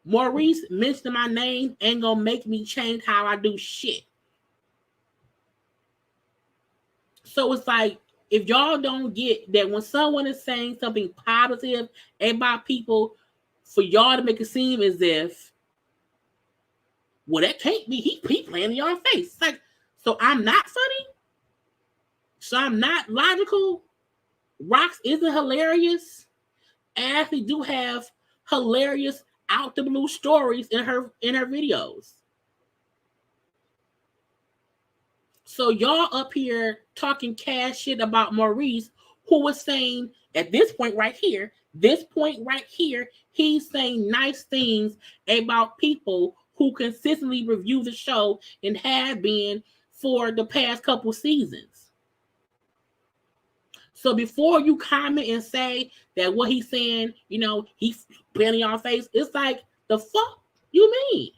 Maurice mentioning my name ain't gonna make me change how I do shit. So it's like, if y'all don't get that when someone is saying something positive about people, for y'all to make it seem as if, well, that can't be, he playing in your face. It's like, so I'm not funny? So I'm not logical? Rox isn't hilarious? Ashley do have hilarious out the blue stories in her videos. So y'all up here talking cash shit about Maurice, who was saying at this point right here, he's saying nice things about people who consistently review the show and have been for the past couple seasons. So before you comment and say that what he's saying, he's playing in your face, it's like, the fuck you mean?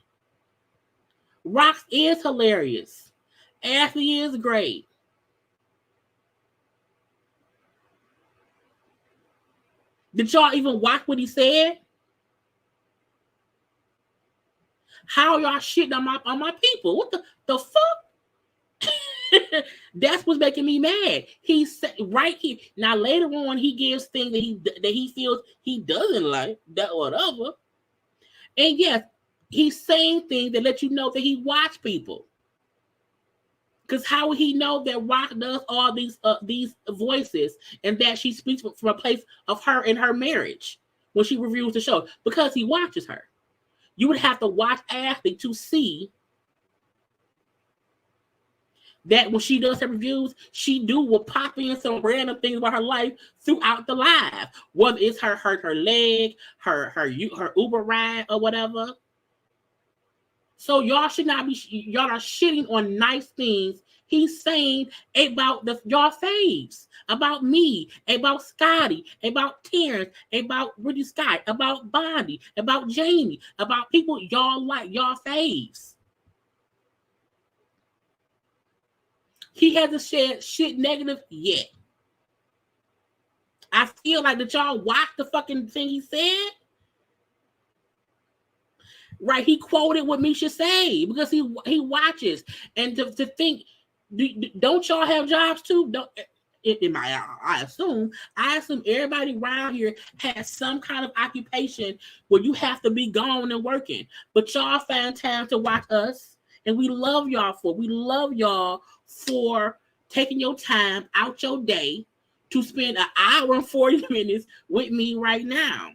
Rox is hilarious. Ashley is great. Did y'all even watch what he said? How y'all shitting on my people? What the fuck? That's what's making me mad. He's right here now. Later on, he gives things that he feels he doesn't like, that whatever. And yes, he's saying things that let you know that he watch people. Because how would he know that Rock does all these voices and that she speaks from a place of her in her marriage when she reviews the show? Because he watches her. You would have to watch Ashley to see that when she does her reviews, she will pop in some random things about her life throughout the live. Whether it's her leg, her Uber ride or whatever. So y'all should not be, y'all are shitting on nice things he's saying about y'all faves, about me, about Scotty, about Terrence, about Rudy Scott, about Bonnie, about Jamie, about people y'all like, y'all faves. He hasn't said shit negative yet. I feel like that y'all watched the fucking thing he said. Right, he quoted what Misha say because he watches. And to think, don't y'all have jobs too? Don't I assume everybody around here has some kind of occupation where you have to be gone and working, but y'all find time to watch us, and we love y'all for taking your time out your day to spend an hour and 40 minutes with me right now.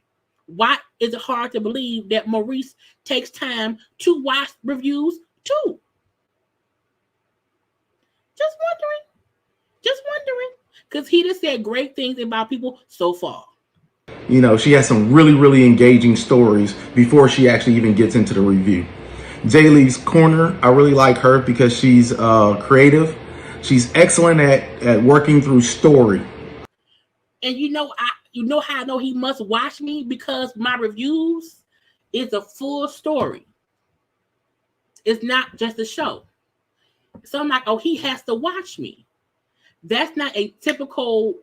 Why is it hard to believe that Maurice takes time to watch reviews too? Just wondering. Because he just said great things about people so far. You know, she has some really, really engaging stories before she actually even gets into the review. JayLeesCorner, I really like her because she's creative. She's excellent at working through story. And you know how I know he must watch me, because my reviews is a full story. It's not just a show. So I'm like, oh, he has to watch me. That's not a typical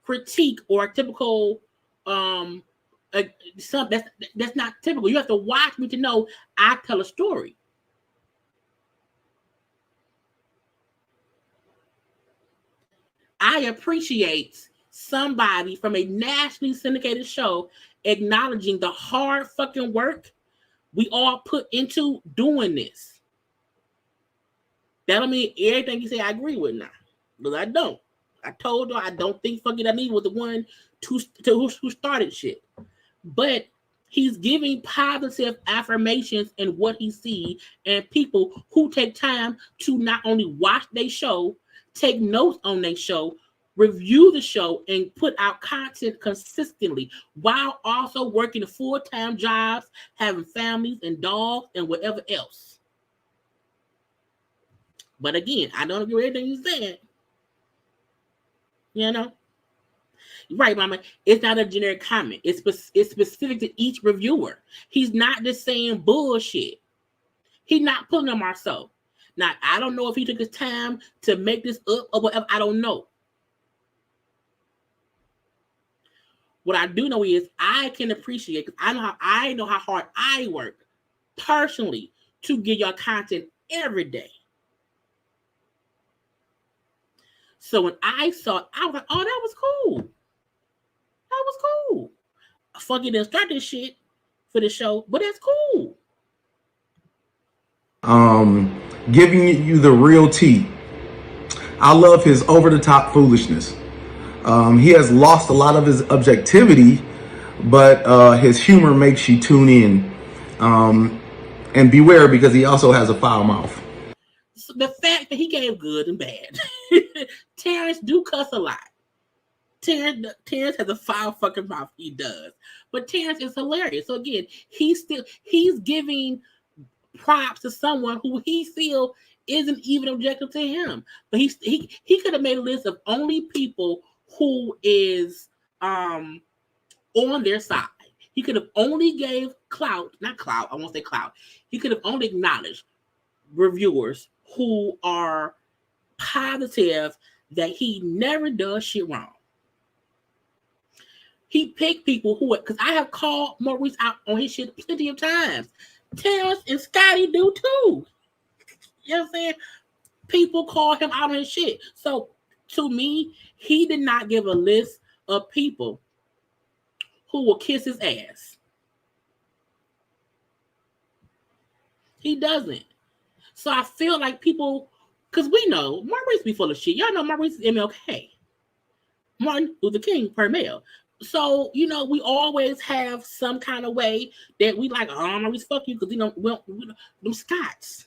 critique or a typical that's not typical. You have to watch me to know I tell a story. I appreciate somebody from a nationally syndicated show acknowledging the hard fucking work we all put into doing this. That don't mean everything you say I agree with now, because I don't. I told you I don't think fucking Danny was the one who started shit. But he's giving positive affirmations in what he sees, and people who take time to not only watch their show, take notes on their show, review the show, and put out content consistently while also working full-time jobs, having families and dogs and whatever else. But again, I don't agree with everything you said. You know? Right, Mama. It's not a generic comment. It's specific to each reviewer. He's not just saying bullshit. He's not putting them ourselves. Now, I don't know if he took his time to make this up or whatever. I don't know. What I do know is I can appreciate, because I know how hard I work personally to get your content every day. So when I saw it, I was like, oh, that was cool. That was cool. I fucking didn't start this shit for the show, but that's cool. Giving you the real tea. I love his over-the-top foolishness. He has lost a lot of his objectivity, but his humor makes you tune in. And beware, because he also has a foul mouth. So the fact that he gave good and bad. Terrence do cuss a lot. Terrence has a foul fucking mouth. He does. But Terrence is hilarious. So again, he's giving props to someone who he feel isn't even objective to him. But he could have made a list of only people who is on their side. He could have only gave not clout, I won't say clout. He could have only acknowledged reviewers who are positive that he never does shit wrong. He picked people who, because I have called Maurice out on his shit plenty of times. Terrence and Scotty do too. You know what I'm saying? People call him out on his shit. So to me, he did not give a list of people who will kiss his ass. He doesn't. So I feel like people, because we know Maurice be full of shit. Y'all know Maurice is MLK. Martin Luther King per mail. So, you know, we always have some kind of way that we like, oh, Maurice, fuck you, because, you know, them Scots.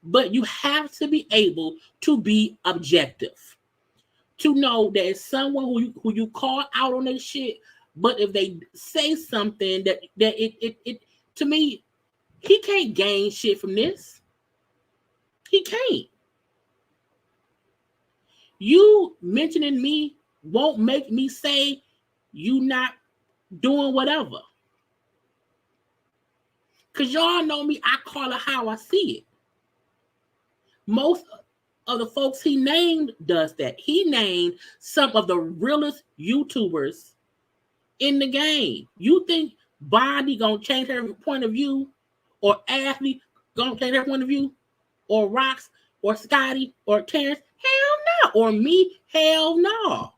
But you have to be able to be objective. To know that it's someone who you call out on their shit, but if they say something that it to me, he can't gain shit from this. He can't. You mentioning me won't make me say you not doing whatever. Because y'all know me, I call it how I see it. Most of the folks he named does that. He named some of the realest YouTubers in the game. You think Bonnie gonna change her point of view, or Ashley gonna change her point of view, or Rox, or Scotty, or Terrence? Hell no. Or me? Hell no.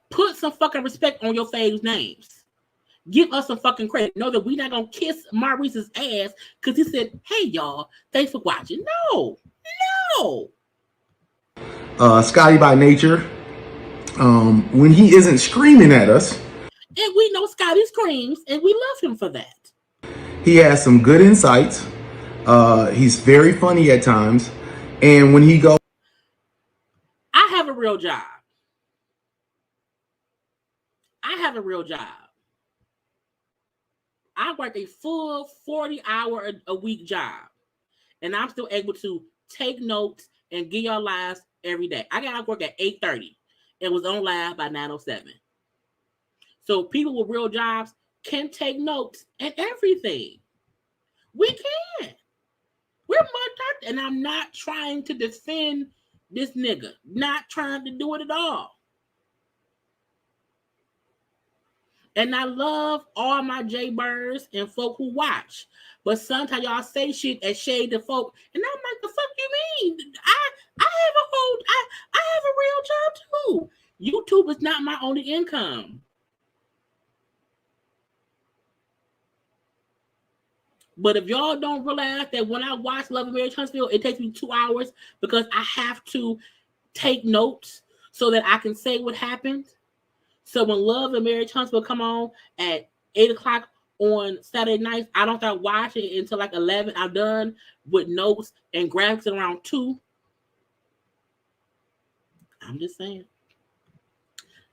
Put some fucking respect on your fave's names. Give us some fucking credit. Know that we're not gonna kiss Maurice's ass because he said, "Hey y'all, thanks for watching." No. Scotty by nature, when he isn't screaming at us, and we know Scotty screams, and we love him for that. He has some good insights. He's very funny at times, and when he goes, I have a real job. I work a full 40-hour a week job, and I'm still able to take notes and give y'all lives every day. I got to work at 8:30 and was on live by 9:07. So people with real jobs can take notes and everything. We can. We're much, and I'm not trying to defend this nigga. Not trying to do it at all. And I love all my JayBirds and folk who watch. But sometimes y'all say shit and shade the folk. And I'm like, the fuck you mean? I have a real job too. YouTube is not my only income. But if y'all don't realize that when I watch Love and Marriage Huntsville, it takes me 2 hours because I have to take notes so that I can say what happened. So when Love and Marriage Huntsville come on at 8 o'clock on Saturday nights, I don't start watching it until like 11. I'm done with notes and graphics around 2. I'm just saying.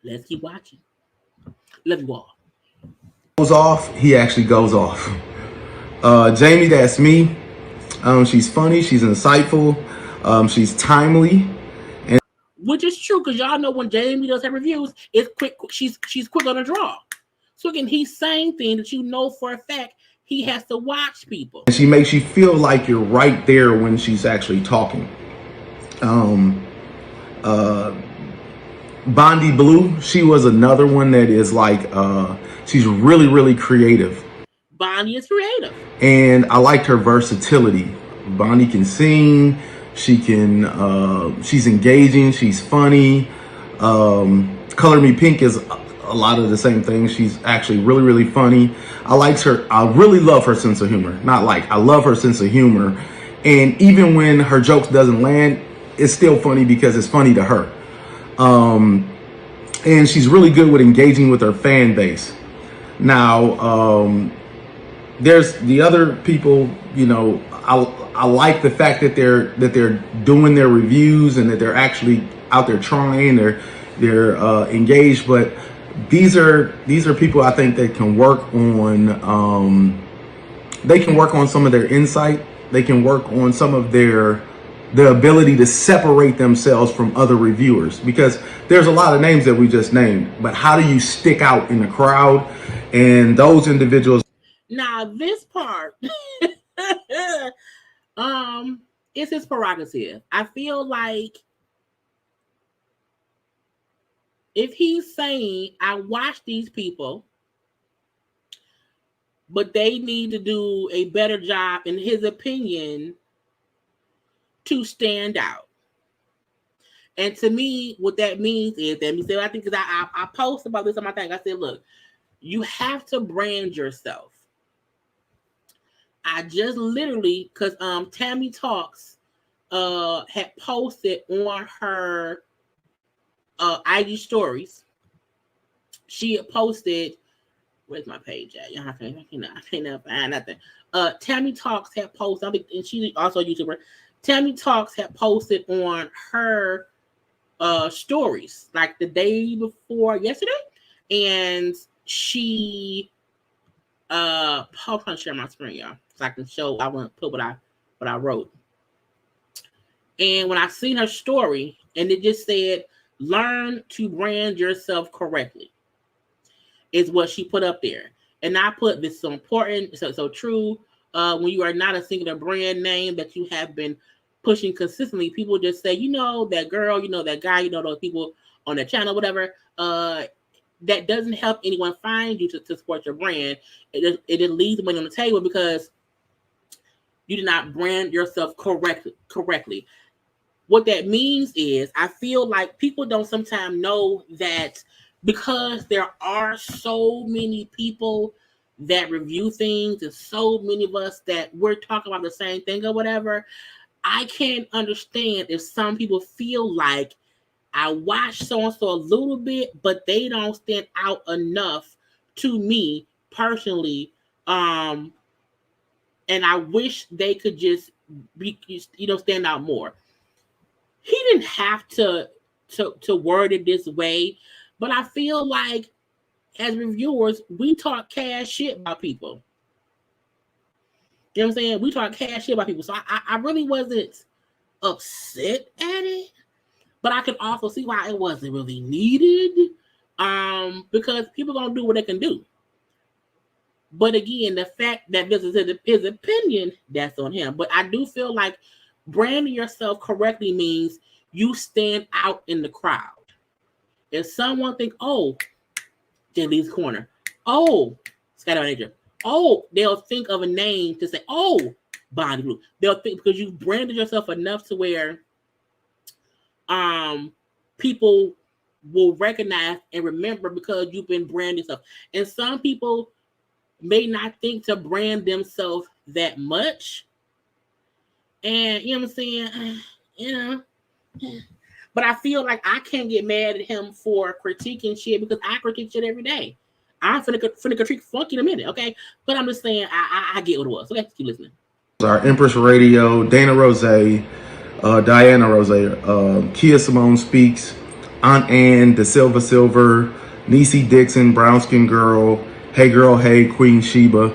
Let's keep watching. Love you all. Goes off, he actually goes off. Jamie, that's me. She's funny, she's insightful, she's timely. Which is true, because y'all know when Jamie does her reviews, it's quick. She's quick on the draw. So again, he's saying things that you know for a fact he has to watch people. And she makes you feel like you're right there when she's actually talking. Bondi Blue, she was another one that is like, she's really, really creative. Bondi is creative. And I liked her versatility. Bondi can sing. She can, she's engaging, she's funny. Color Me Pink is a lot of the same thing. She's actually really, really funny. I really love her sense of humor. I love her sense of humor. And even when her jokes doesn't land, it's still funny because it's funny to her. And she's really good with engaging with her fan base. Now, there's the other people, you know, I like the fact that they're doing their reviews and that they're actually out there trying, they're engaged. But these are people I think that can work on some of their insight. They can work on some of the ability to separate themselves from other reviewers, because there's a lot of names that we just named, but how do you stick out in the crowd? And those individuals. Now this part it's his prerogative. I feel like if he's saying, I watch these people, but they need to do a better job, in his opinion, to stand out. And to me, what that means is that I think, because I post about this on my thing. I said, look, you have to brand yourself. I just literally, because Tammy Talks had posted on her IG stories. She had posted, where's my page at? I can't find nothing. Tammy Talks had posted, I think, and she's also a YouTuber. Tammy Talks had posted on her stories like the day before yesterday, and she I'm trying to share my screen, y'all, so I can show. I want to put what I wrote. And when I seen her story, and it just said, "Learn to brand yourself correctly," is what she put up there. and I put this so important, so true. When you are not a singular brand name that you have been pushing consistently, people just say, you know, that girl, you know, that guy, you know, those people on the channel, whatever. That doesn't help anyone find you to support your brand. It just leaves money on the table because you did not brand yourself correctly. What that means is, I feel like people don't sometimes know that because there are so many people that review things and so many of us that we're talking about the same thing or whatever, I can't understand if some people feel like I watch so-and-so a little bit, but they don't stand out enough to me personally. And I wish they could just be, you know, stand out more. He didn't have to word it this way, but I feel like as reviewers, we talk cash shit about people. You know what I'm saying? We talk cash shit about people. So I really wasn't upset at it, but I can also see why it wasn't really needed. Because people are gonna do what they can do. But again, the fact that this is his opinion, that's on him. But I do feel like branding yourself correctly means you stand out in the crowd. If someone think, oh, JayLeesCorner, oh, Skydiver, oh, they'll think of a name to say, oh, Bonnie Blue. They'll think because you branded yourself enough to where people will recognize and remember because you've been branding yourself. And some people may not think to brand themselves that much. And you know what I'm saying? You know. But I feel like I can't get mad at him for critiquing shit because I critique shit every day. I'm finna critique Funky in a minute, okay? But I'm just saying I get what it was. So let's keep listening. Our Empress Radio, Dana Rose, Diana Rose, Kia Simone Speaks, Aunt Ann, De Silver, Niecy Dixon, Brown Skin Girl, Hey Girl, Hey, Queen Sheba.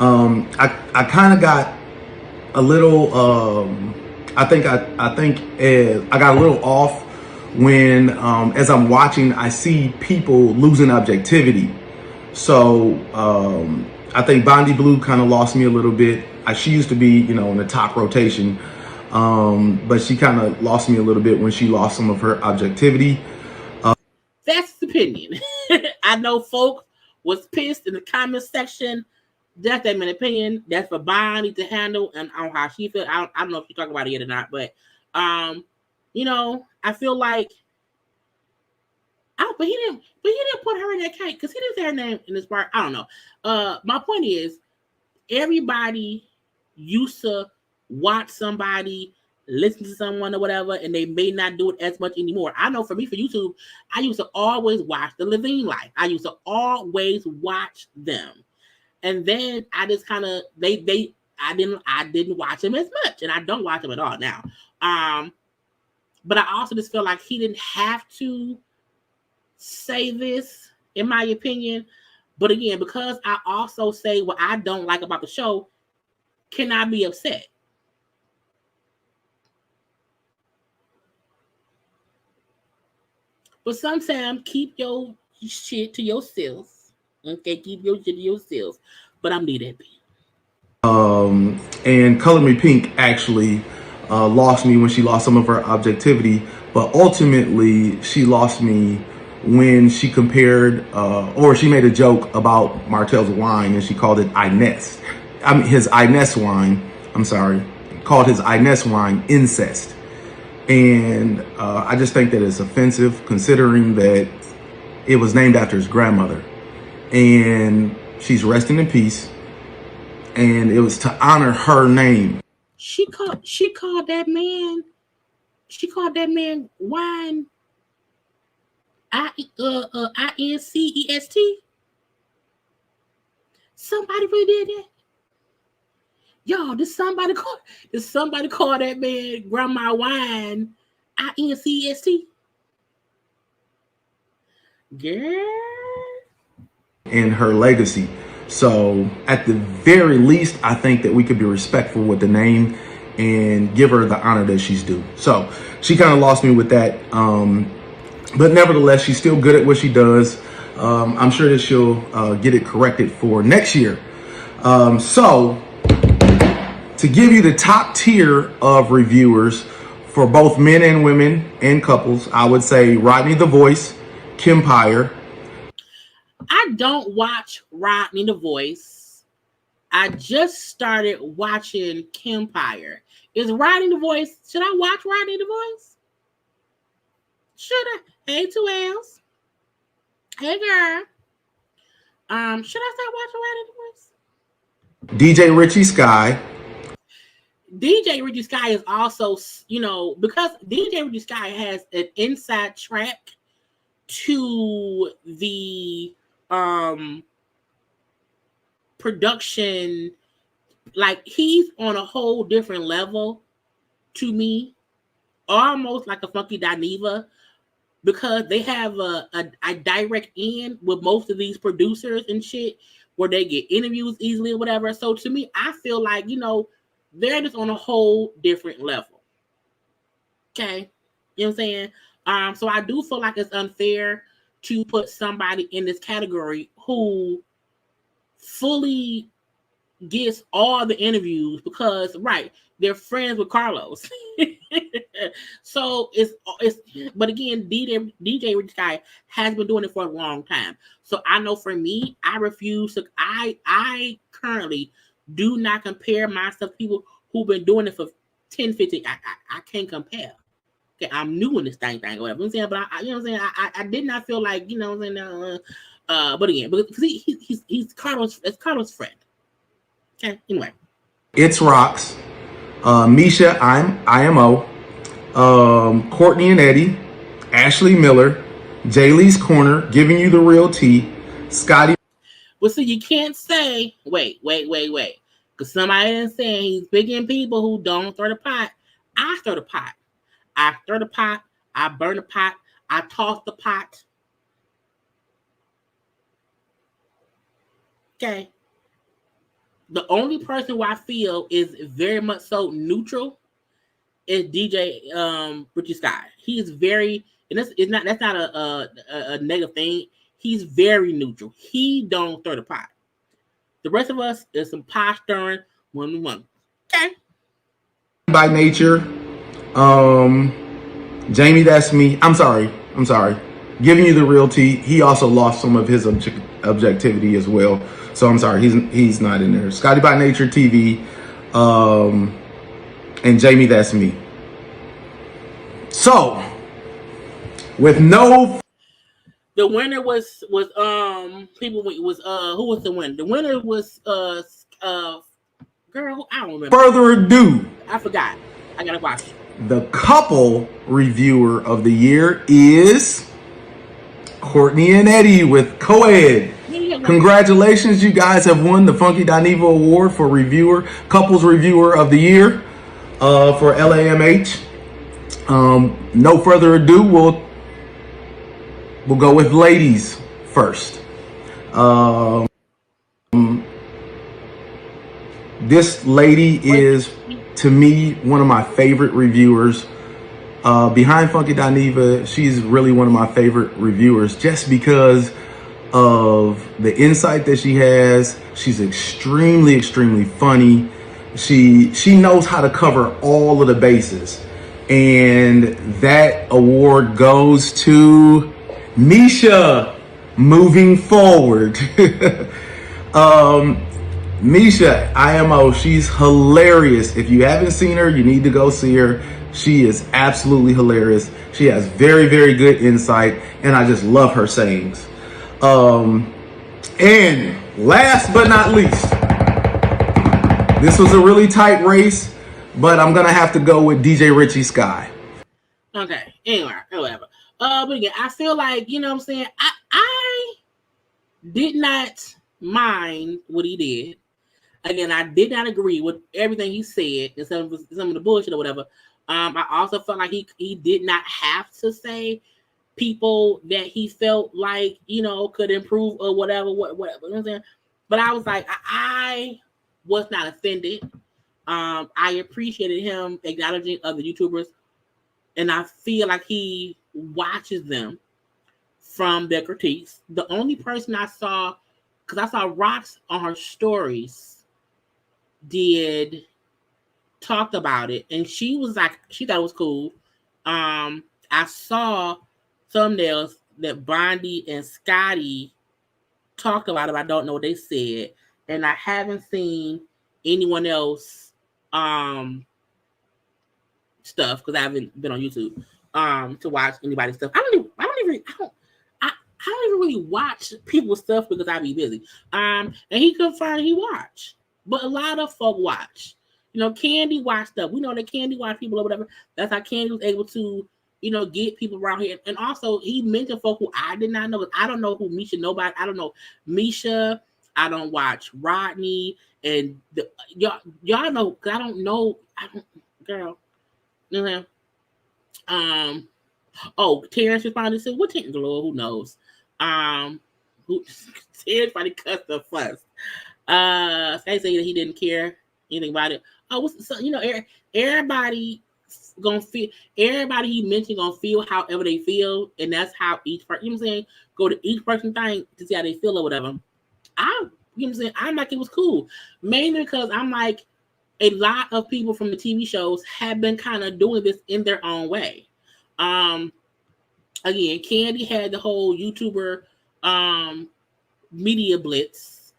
I kind of got a little, I think I got a little off when, as I'm watching, I see people losing objectivity. So I think Bondi Blue kind of lost me a little bit. She used to be, you know, in the top rotation, but she kind of lost me a little bit when she lost some of her objectivity. That's his opinion. I know folks was pissed in the comment section. That's their main opinion. That's for Bonnie to handle and on how she feels. I don't know if you talk about it yet or not, but you know, I feel like but he didn't put her in that cake because he didn't say her name in this part. I don't know. My point is, everybody used to watch somebody, listen to someone or whatever, and they may not do it as much anymore. I know for me, for YouTube, I used to always watch the Levine Life. I used to always watch them. And then I just kind of I didn't watch him as much, and I don't watch him at all now. But I also just feel like he didn't have to say this, in my opinion. But again, because I also say what I don't like about the show, can I be upset? But sometimes keep your shit to yourself. Okay, keep your shit to yourself. But I'm need that beat. And Color Me Pink actually lost me when she lost some of her objectivity, but ultimately she lost me when she compared or she made a joke about Martell's wine and she called it Inez. His Inez wine, I'm sorry, called his Inez wine incest. And I just think that it's offensive considering that it was named after his grandmother. And she's resting in peace. And it was to honor her name. She called that man wine INCEST. Somebody really did that? Yo, did somebody call that man grandma wine INCEST? Girl. And her legacy. So at the very least, I think that we could be respectful with the name and give her the honor that she's due. So she kind of lost me with that. But nevertheless, she's still good at what she does. I'm sure that she'll get it corrected for next year. So to give you the top tier of reviewers for both men and women and couples, I would say Rodney the Voice, Kempire. I don't watch Rodney the Voice. I just started watching Kempire. Is Rodney the Voice? Should I watch Rodney the Voice? Should I? Hey, 2 L's. Hey, girl. Should I start watching Rodney the Voice? DJ Richie Sky. DJ Richie Sky is also, because DJ Richie Sky has an inside track to the production, like he's on a whole different level to me, almost like a Funky Dineva, because they have a direct in with most of these producers and shit where they get interviews easily or whatever. So to me, I feel like, they're just on a whole different level. Okay. You know what I'm saying? So I do feel like it's unfair to put somebody in this category who fully gets all the interviews because, right, they're friends with Carlos. So but again, DJ Rich Guy has been doing it for a long time. So I know for me, I refuse to, I currently do not compare myself to people who've been doing it for 10, 15. I can't compare. Okay, I'm new in this thing, or whatever I'm saying, but I did not feel like, but again, because he's Carlos friend. Okay, anyway. It's Rocks, Misha, IMO, Courtney and Eddie, Ashley Miller, JayLeesCorner, Giving You the Real Tea, Scotty. Well, so you can't say, wait, because somebody is saying he's picking people who don't stir the pot. I stir the pot. I stir the pot. I burn the pot. I toss the pot. Okay. The only person who I feel is very much so neutral is DJ Richie Sky. He is very, and that's not a negative thing. He's very neutral. He don't stir the pot. The rest of us is some pot stirring one. Okay. By Nature, Jamie, that's me. I'm sorry. Giving You the Real Tea. He also lost some of his objectivity as well. So I'm sorry, he's not in there. Scotty by Nature TV, and Jamie, that's me. So, with no, the winner was who was the winner? The winner was girl, I don't remember. Further ado, I forgot. I gotta watch it. The couple reviewer of the year is Courtney and Eddie with Coed. Congratulations, you guys have won the Funky Dineva Award for Couples Reviewer of the Year for LAMH. No further ado, we'll go with ladies first. This lady is, to me, one of my favorite reviewers. Behind Funky Dineva, she's really one of my favorite reviewers just because of the insight that she has. She's extremely funny. She knows how to cover all of the bases. And that award goes to Misha, moving forward. Misha, IMO, she's hilarious. If you haven't seen her, you need to go see her. She is absolutely hilarious. She has very good insight, and I just love her sayings. And last but not least, this was a really tight race, but I'm gonna have to go with DJ Richie Sky. Okay, anyway, whatever. But again, I feel like, what I'm saying, I did not mind what he did. Again, I did not agree with everything he said and some of the bullshit or whatever. I also felt like he did not have to say people that he felt like, could improve or whatever. You know what I'm saying? But I was like, I was not offended. I appreciated him acknowledging other YouTubers, and I feel like he watches them from their critiques. The only person I saw, because I saw Rox on her stories, talked about it, and she was like, she thought it was cool. I saw thumbnails that Bondi and Scotty talked about it. I don't know what they said, and I haven't seen anyone else stuff because I haven't been on YouTube to watch anybody's stuff. I don't even really watch people's stuff because I be busy. And he confirmed he watched, but a lot of folk watch. You know, Candy watched stuff. We know that Candy watched people or whatever. That's how Candy was able to, you know, get people around here. And also, he mentioned folk who I did not know. I don't know who Misha. Nobody. I don't know Misha. I don't watch Rodney. And y'all know because I don't know. I don't, girl. You know. Oh, Terrence responded to what Terrence Lord, who knows? Terrence probably cussed the fuss. They say that he didn't care anything about it. Oh, so, you know, everybody gonna feel. Everybody he mentioned gonna feel however they feel, and that's how each person. You know what I'm saying? Go to each person thing to see how they feel or whatever. You know what I'm saying? I'm like, it was cool, mainly because I'm like, a lot of people from the TV shows have been kind of doing this in their own way. Again, Candy had the whole YouTuber media blitz.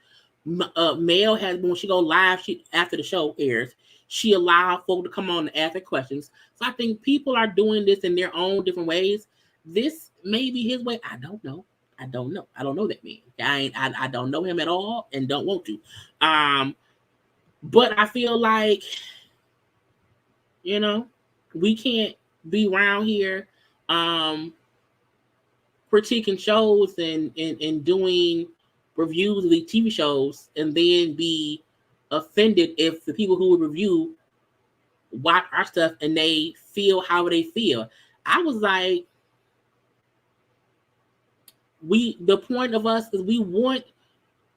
Mel has, when she go live, after the show airs, she allowed folk to come on and ask her questions. So I think people are doing this in their own different ways. This may be his way. I don't know. I don't know that man. I don't know him at all and don't want to. But I feel like, you know, we can't be around here critiquing shows and doing reviews of the TV shows and then be offended if the people who would review watch our stuff and they feel how they feel. I was like, the point of us is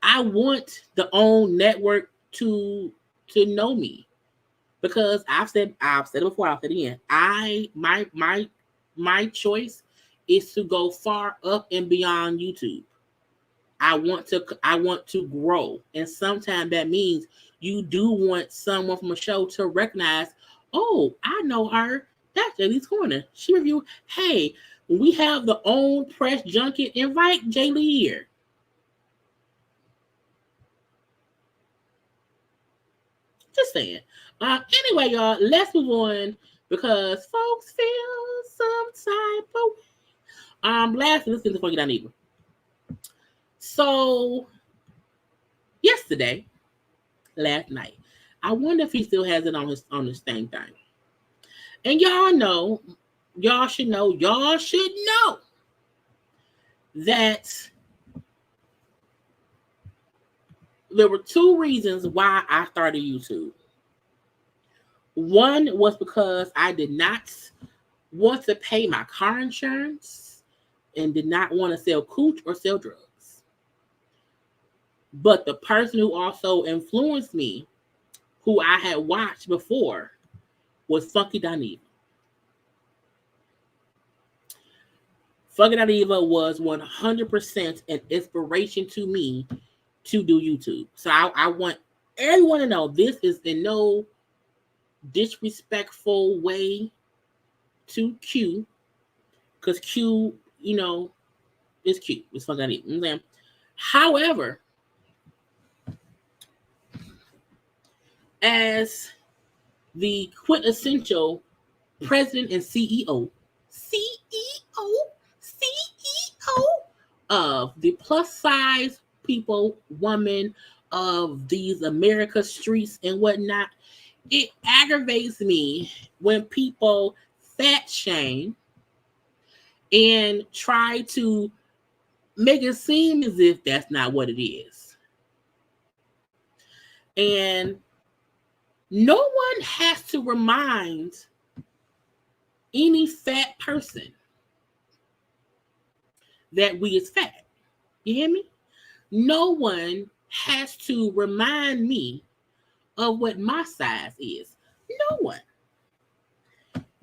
I want the own network to know me, because I've said it before, I'll say it again. My choice is to go far up and beyond YouTube. I want to grow, and sometimes that means you do want someone from a show to recognize, oh, I know her. That's JayLeesCorner. She reviewed. Hey, when we have the own press junket, invite Jaylee here. Just saying. Anyway, y'all, let's move on because folks feel some type of way. Lastly, let's get before you down even. So, last night, I wonder if he still has it on his thing. And y'all should know that there were two reasons why I started YouTube. One was because I did not want to pay my car insurance and did not want to sell cooch or sell drugs. But the person who also influenced me, who I had watched before, was Funky Dineva. Funky Dineva was 100% an inspiration to me to do YouTube. So I want everyone to know this is in no disrespectful way to Q, because Q, you know, is cute. It's Funky Dineva. However, as the quintessential president and CEO of the plus size people, woman of these America streets and whatnot, it aggravates me when people fat shame and try to make it seem as if that's not what it is. And no one has to remind any fat person that we is fat. You hear me? No one has to remind me of what my size is. No one.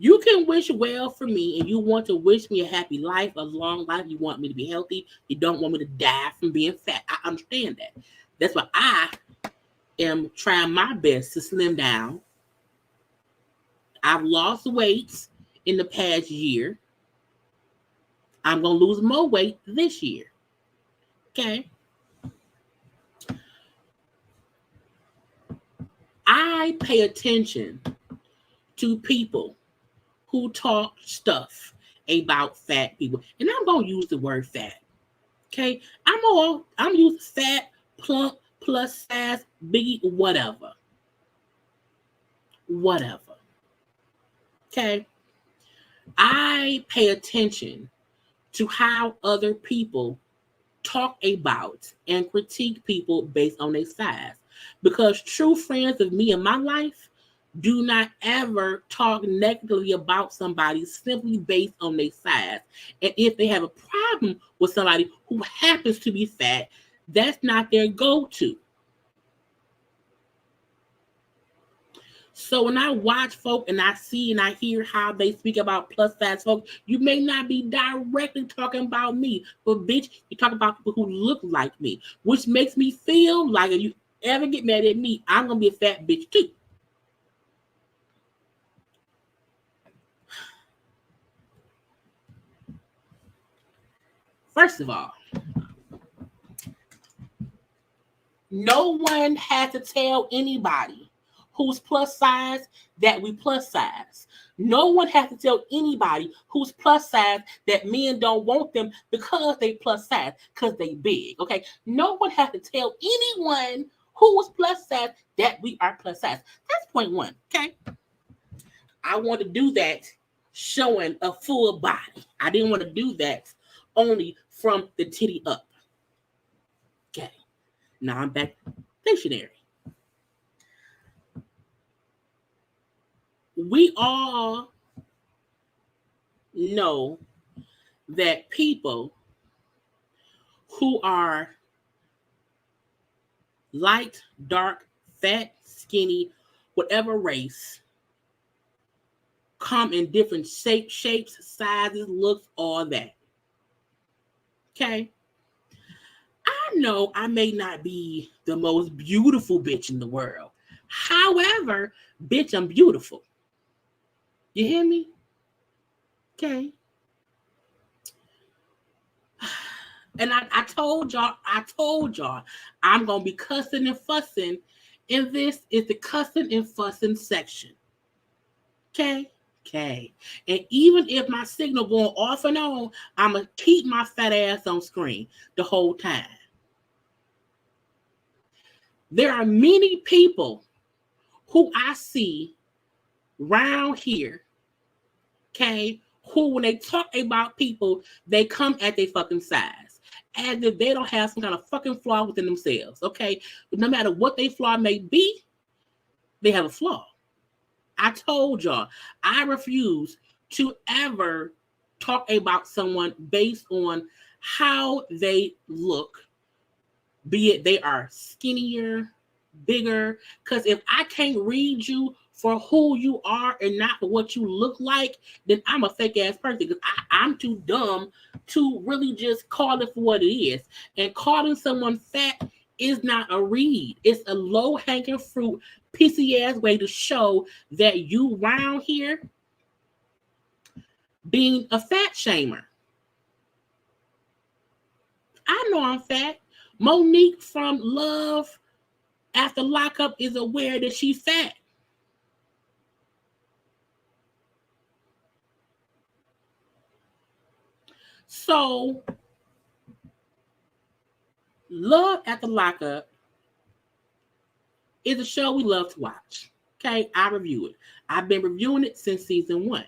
You can wish well for me and you want to wish me a happy life, a long life. You want me to be healthy. You don't want me to die from being fat. I understand that. That's why I am trying my best to slim down. I've lost weight in the past year. I'm going to lose more weight this year. Okay? I pay attention to people who talk stuff about fat people. And I'm going to use the word fat. Okay? I'm using fat, plump, plus size, biggie, whatever. Whatever. Okay? I pay attention to how other people talk about and critique people based on their size. Because true friends of me in my life do not ever talk negatively about somebody simply based on their size. And if they have a problem with somebody who happens to be fat, that's not their go-to. So when I watch folk and I see and I hear how they speak about plus size folk, you may not be directly talking about me, but bitch, you talk about people who look like me, which makes me feel like if you ever get mad at me, I'm going to be a fat bitch too. First of all, no one has to tell anybody who's plus size that we plus size. No one has to tell anybody who's plus size that men don't want them because they plus size, because they big, okay? No one has to tell anyone who is plus size that we are plus size. That's point one, okay? I want to do that showing a full body. I didn't want to do that only from the titty up. Okay, now I'm back stationary. We all know that people who are light, dark, fat, skinny, whatever race, come in different shapes, sizes, looks, all that. Okay? I know I may not be the most beautiful bitch in the world. However, bitch, I'm beautiful. You hear me? Okay. And I told y'all, I'm going to be cussing and fussing. And this is the cussing and fussing section. Okay? Okay. And even if my signal going off and on, I'm going to keep my fat ass on screen the whole time. There are many people who I see around here, okay, who when they talk about people, they come at their fucking size. As if they don't have some kind of fucking flaw within themselves, okay? But no matter what their flaw may be, they have a flaw. I told y'all, I refuse to ever talk about someone based on how they look, be it they are skinnier, bigger, because if I can't read you for who you are and not for what you look like, then I'm a fake ass person, because I'm too dumb to really just call it for what it is. And calling someone fat is not a read. It's a low hanging fruit, pissy ass way to show that you round here being a fat shamer. I know I'm fat. Monique from Love After Lockup is aware that she's fat. So, Love After Lockup is a show we love to watch. Okay, I review it. I've been reviewing it since season 1.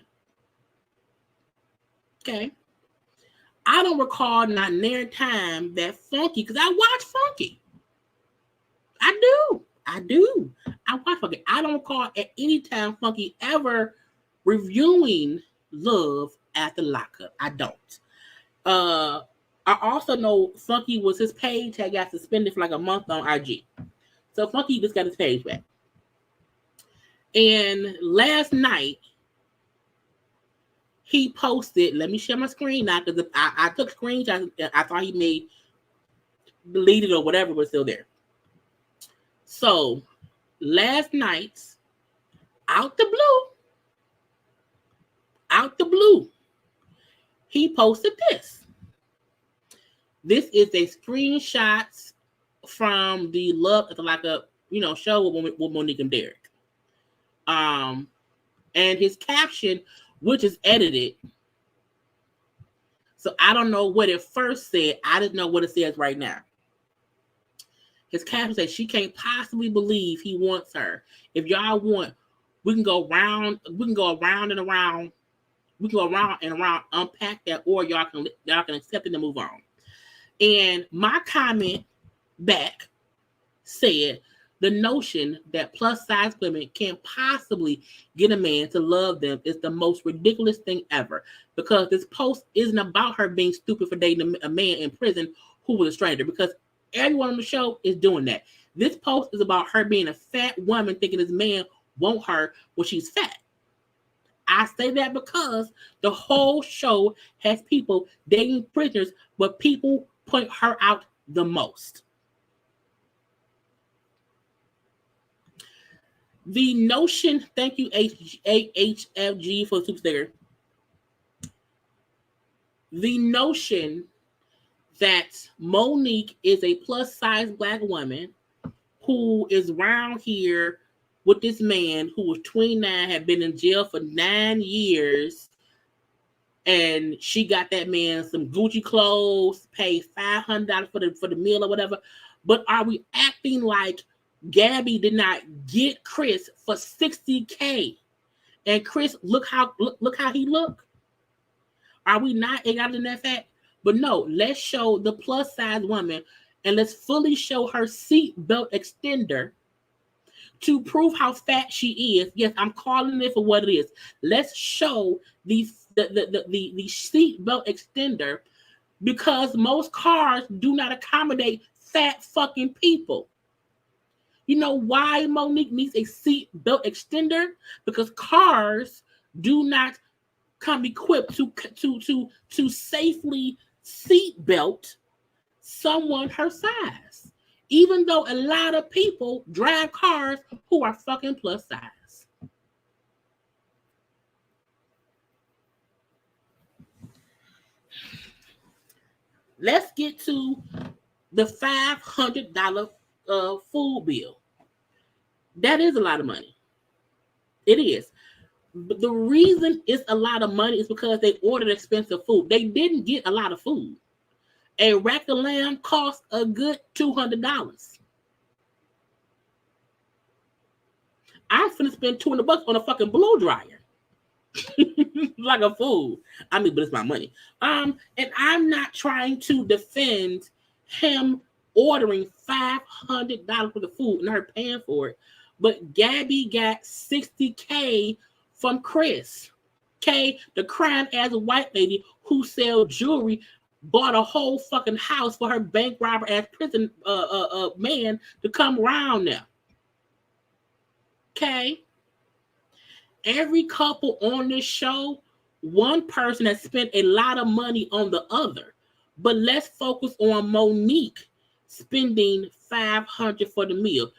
Okay. I don't recall not near time that Funky, because I watch Funky. I do. I watch Funky. I don't recall at any time Funky ever reviewing Love After Lockup. I don't. I also know Funky was his page had got suspended for like a month on IG. So Funky just got his page back. And last night, he posted, let me share my screen now because I took screenshots. I thought he may delete it or whatever, but still there. So last night, out the blue, he posted this. This is a screenshot from the Love at the Lock Up, show with Monique and Derek. And his caption, which is edited. So I don't know what it first said. I didn't know what it says right now. His caption says she can't possibly believe he wants her. If y'all want, we can go around and around. We can go around and around, unpack that, or y'all can accept it and move on. And my comment back said the notion that plus size women can't possibly get a man to love them is the most ridiculous thing ever, because this post isn't about her being stupid for dating a man in prison who was a stranger, because everyone on the show is doing that. This post is about her being a fat woman thinking this man won't her when she's fat. I say that because the whole show has people dating prisoners, but people point her out the most. The notion, thank you, HFG, for the super sticker. The notion that Monique is a plus size black woman who is around here with this man who was 29, had been in jail for 9 years, and she got that man some Gucci clothes, paid $500 for the meal or whatever. But are we acting like Gabby did not get Chris for $60K, and Chris look how he look? Are we not acknowledging that fact? But no, let's show the plus size woman, and let's fully show her seatbelt extender to prove how fat she is. Yes, I'm calling it for what it is. Let's show the seatbelt extender, because most cars do not accommodate fat fucking people. You know why Monique needs a seatbelt extender? Because cars do not come equipped to safely seatbelt someone her size, even though a lot of people drive cars who are fucking plus size. Let's get to the $500 food bill. That is a lot of money. It is. But the reason it's a lot of money is because they ordered expensive food. They didn't get a lot of food. A rack of lamb cost a good $200. I'm finna spend $200 on a fucking blow dryer. Like a fool. I mean, but it's my money. And I'm not trying to defend him ordering $500 for the food and her paying for it. But Gabby got $60K from Chris. Okay, the crime ass white lady who sells jewelry bought a whole fucking house for her bank robber ass prison man to come around now. Okay. Every couple on this show, one person has spent a lot of money on the other. But let's focus on Monique spending $500 for the meal.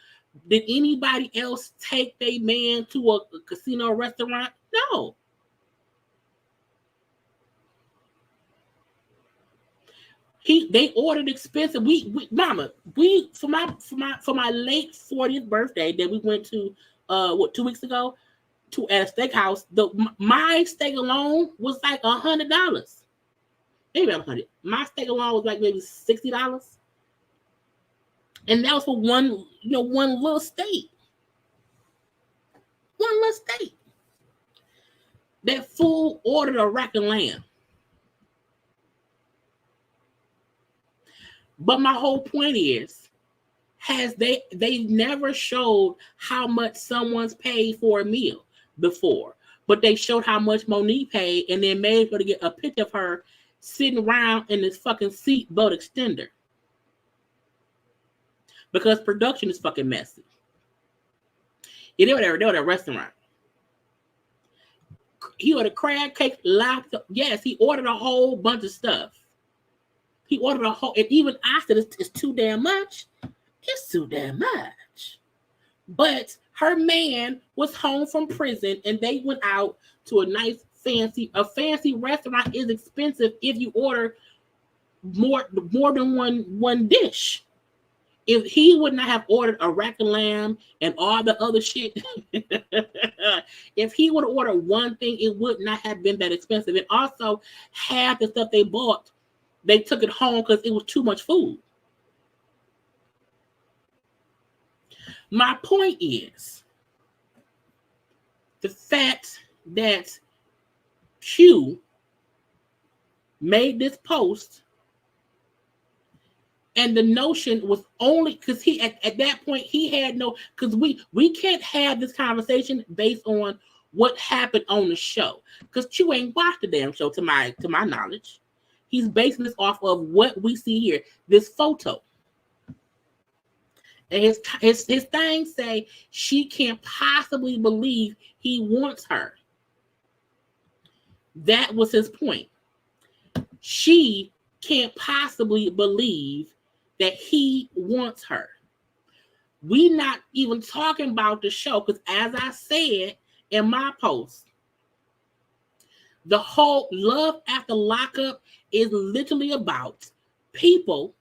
Did anybody else take their man to a casino or restaurant? No. They ordered expensive. We for my late 40th birthday that we went to 2 weeks ago at a steakhouse. My steak alone was like $100. Maybe $100. My steak alone was like maybe $60. And that was for one little steak. One little steak. That fool ordered a rack of lamb. But my whole point is, they never showed how much someone's paid for a meal before, but they showed how much Monique paid, and then made her to get a picture of her sitting around in this fucking seatbelt extender. Because production is fucking messy. Yeah, they were at a restaurant. crab cake, lobster. Yes, he ordered a whole bunch of stuff. He ordered a whole, and even I said it's too damn much. It's too damn much. But her man was home from prison, and they went out to a fancy restaurant. Is expensive if you order more than one dish. If he would not have ordered a rack of lamb and all the other shit, if he would have ordered one thing, it would not have been that expensive. And also, half the stuff they bought, they took it home because it was too much food. My point is the fact that Q made this post, and the notion was only because he at that point he had no, because we can't have this conversation based on what happened on the show, because Q ain't watched the damn show to my knowledge. He's basing this off of what we see here, this photo. And his thing say she can't possibly believe he wants her. That was his point. She can't possibly believe that he wants her. We not even talking about the show, because as I said in my post, the whole Love After Lockup is literally about people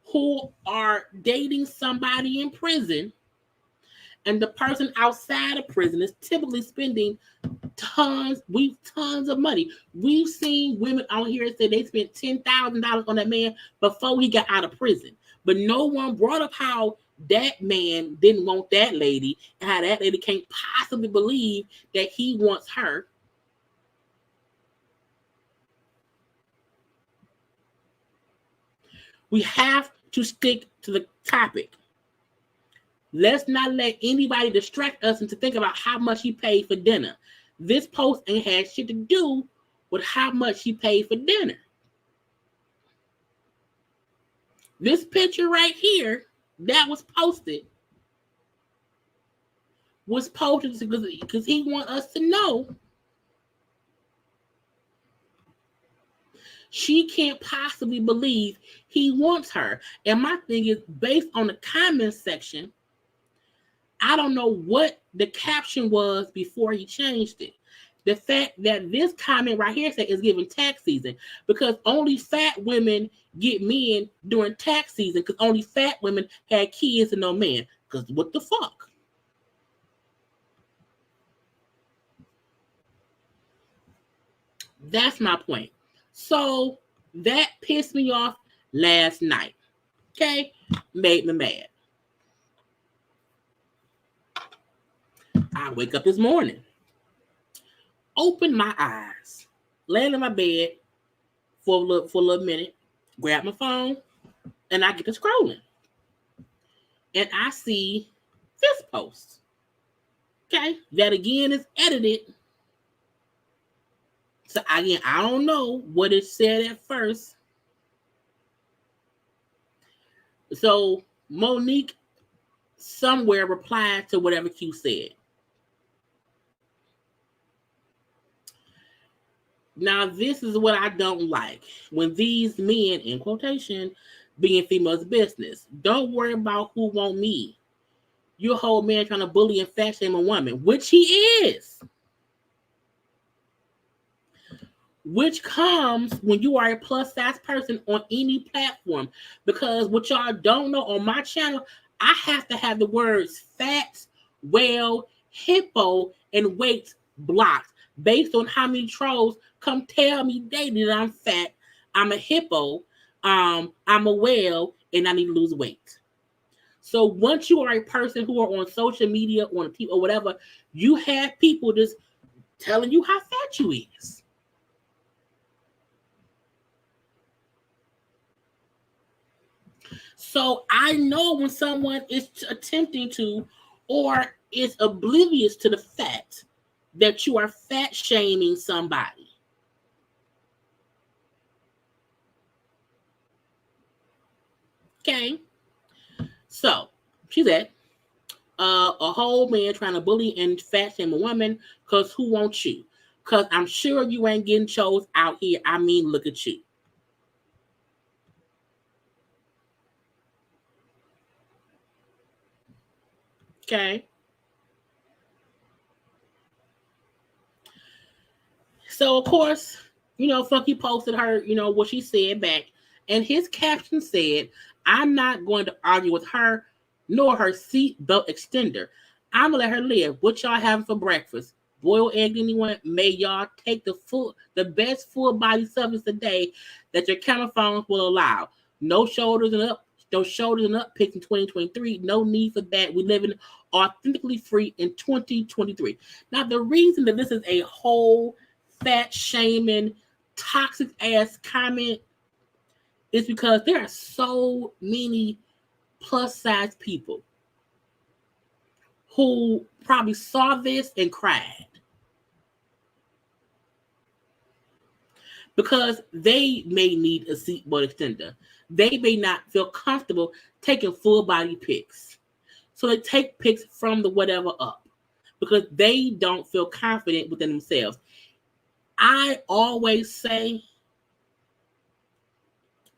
who are dating somebody in prison, and the person outside of prison is typically spending tons of money. We've seen women out here say they spent $10,000 on that man before he got out of prison, but no one brought up how that man didn't want that lady, and how that lady can't possibly believe that he wants her. We have to stick to the topic. Let's not let anybody distract us into thinking about how much he paid for dinner. This post ain't had shit to do with how much he paid for dinner. This picture right here that was posted because he wants us to know she can't possibly believe he wants her. And my thing is, based on the comments section, I don't know what the caption was before he changed it. The fact that this comment right here says is giving tax season, because only fat women get men during tax season, because only fat women had kids and no man. Because what the fuck? That's my point. So that pissed me off last night. Okay? Made me mad. I wake up this morning, open my eyes, land in my bed for a little minute, grab my phone, and I get to scrolling. And I see this post. Okay? That again is edited. So again, I don't know what it said at first. So Monique somewhere replied to whatever Q said. Now, this is what I don't like. When these men, in quotation, being females' business. Don't worry about who want me. You're a whole man trying to bully and fat shame a woman, which he is. Which comes when you are a plus size person on any platform. Because what y'all don't know, on my channel, I have to have the words fat, well, hippo, and weight blocked based on how many trolls come tell me daily that I'm fat, I'm a hippo, I'm a whale, and I need to lose weight. So once you are a person who are on social media, on TV or whatever, you have people just telling you how fat you is. So I know when someone is attempting to or is oblivious to the fact that you are fat shaming somebody. Okay. So she said, a whole man trying to bully and fat shame a woman because who wants you? Because I'm sure you ain't getting chose out here. I mean, look at you. Okay. So, of course, Funky posted her, what she said back. And his caption said, I'm not going to argue with her nor her seat belt extender. I'm going to let her live. What y'all having for breakfast? Boiled egg, anyone? May y'all take the best full body service today that your camera phones will allow. No shoulders and up. No shoulders and up pics in 2023. No need for that. We live in authentically free in 2023. Now, the reason that this is a whole fat shaming, toxic ass comment is because there are so many plus size people who probably saw this and cried because they may need a seatbelt extender. They may not feel comfortable taking full body pics. So they take pics from the whatever up because they don't feel confident within themselves. I always say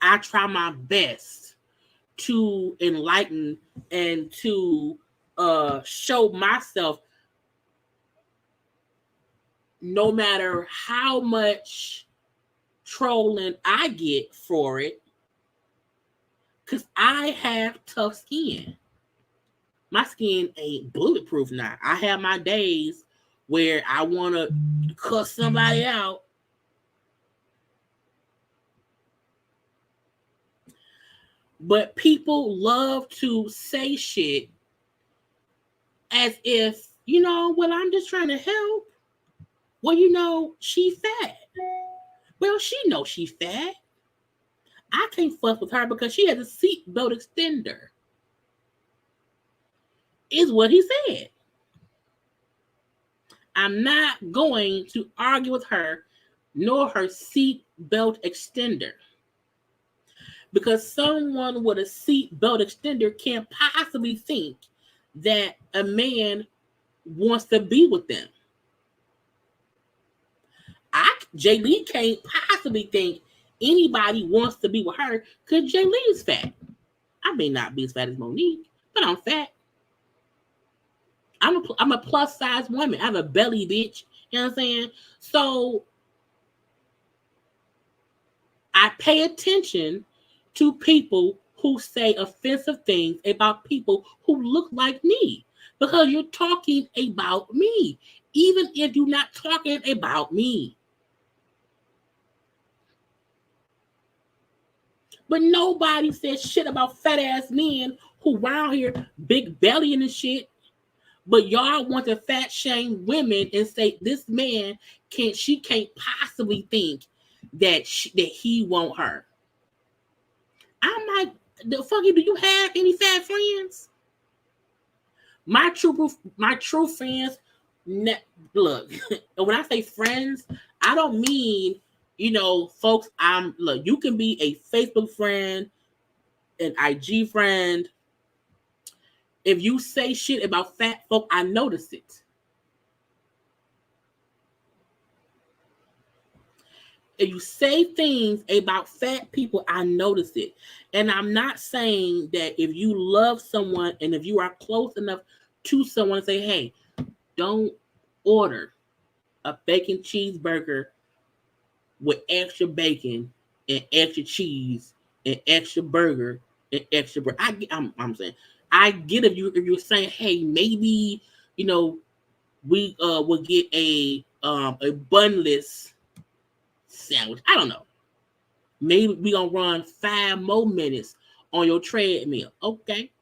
I try my best to enlighten and to show myself, no matter how much trolling I get for it, because I have tough skin. My skin ain't bulletproof now. I have my days where I want to cuss somebody out. But people love to say shit as if, well, I'm just trying to help. Well, she fat. Well, she knows she's fat. I can't fuss with her because she has a seatbelt extender. Is what he said. I'm not going to argue with her nor her seatbelt extender. Because someone with a seatbelt extender can't possibly think that a man wants to be with them. Jaylee can't possibly think anybody wants to be with her because Jaylee is fat. I may not be as fat as Monique, but I'm fat. I'm a plus size woman. I have a belly, bitch. You know what I'm saying? So I pay attention to people who say offensive things about people who look like me because you're talking about me, even if you're not talking about me. But nobody says shit about fat ass men who around here big belly and shit. But y'all want to fat shame women and say this man can't possibly think that he want her. I'm like, the fuck you, do you have any fat friends? My true friends, look, when I say friends, I don't mean, folks, look, you can be a Facebook friend, an IG friend. If you say shit about fat folk, I notice it. If you say things about fat people, I notice it. And I'm not saying that if you love someone and if you are close enough to someone, say, hey, don't order a bacon cheeseburger with extra bacon and extra cheese and extra burger and extra bread. I'm saying, I get if you're saying, hey, maybe we will get a bunless sandwich. I don't know. Maybe we gonna run 5 more minutes on your treadmill. Okay.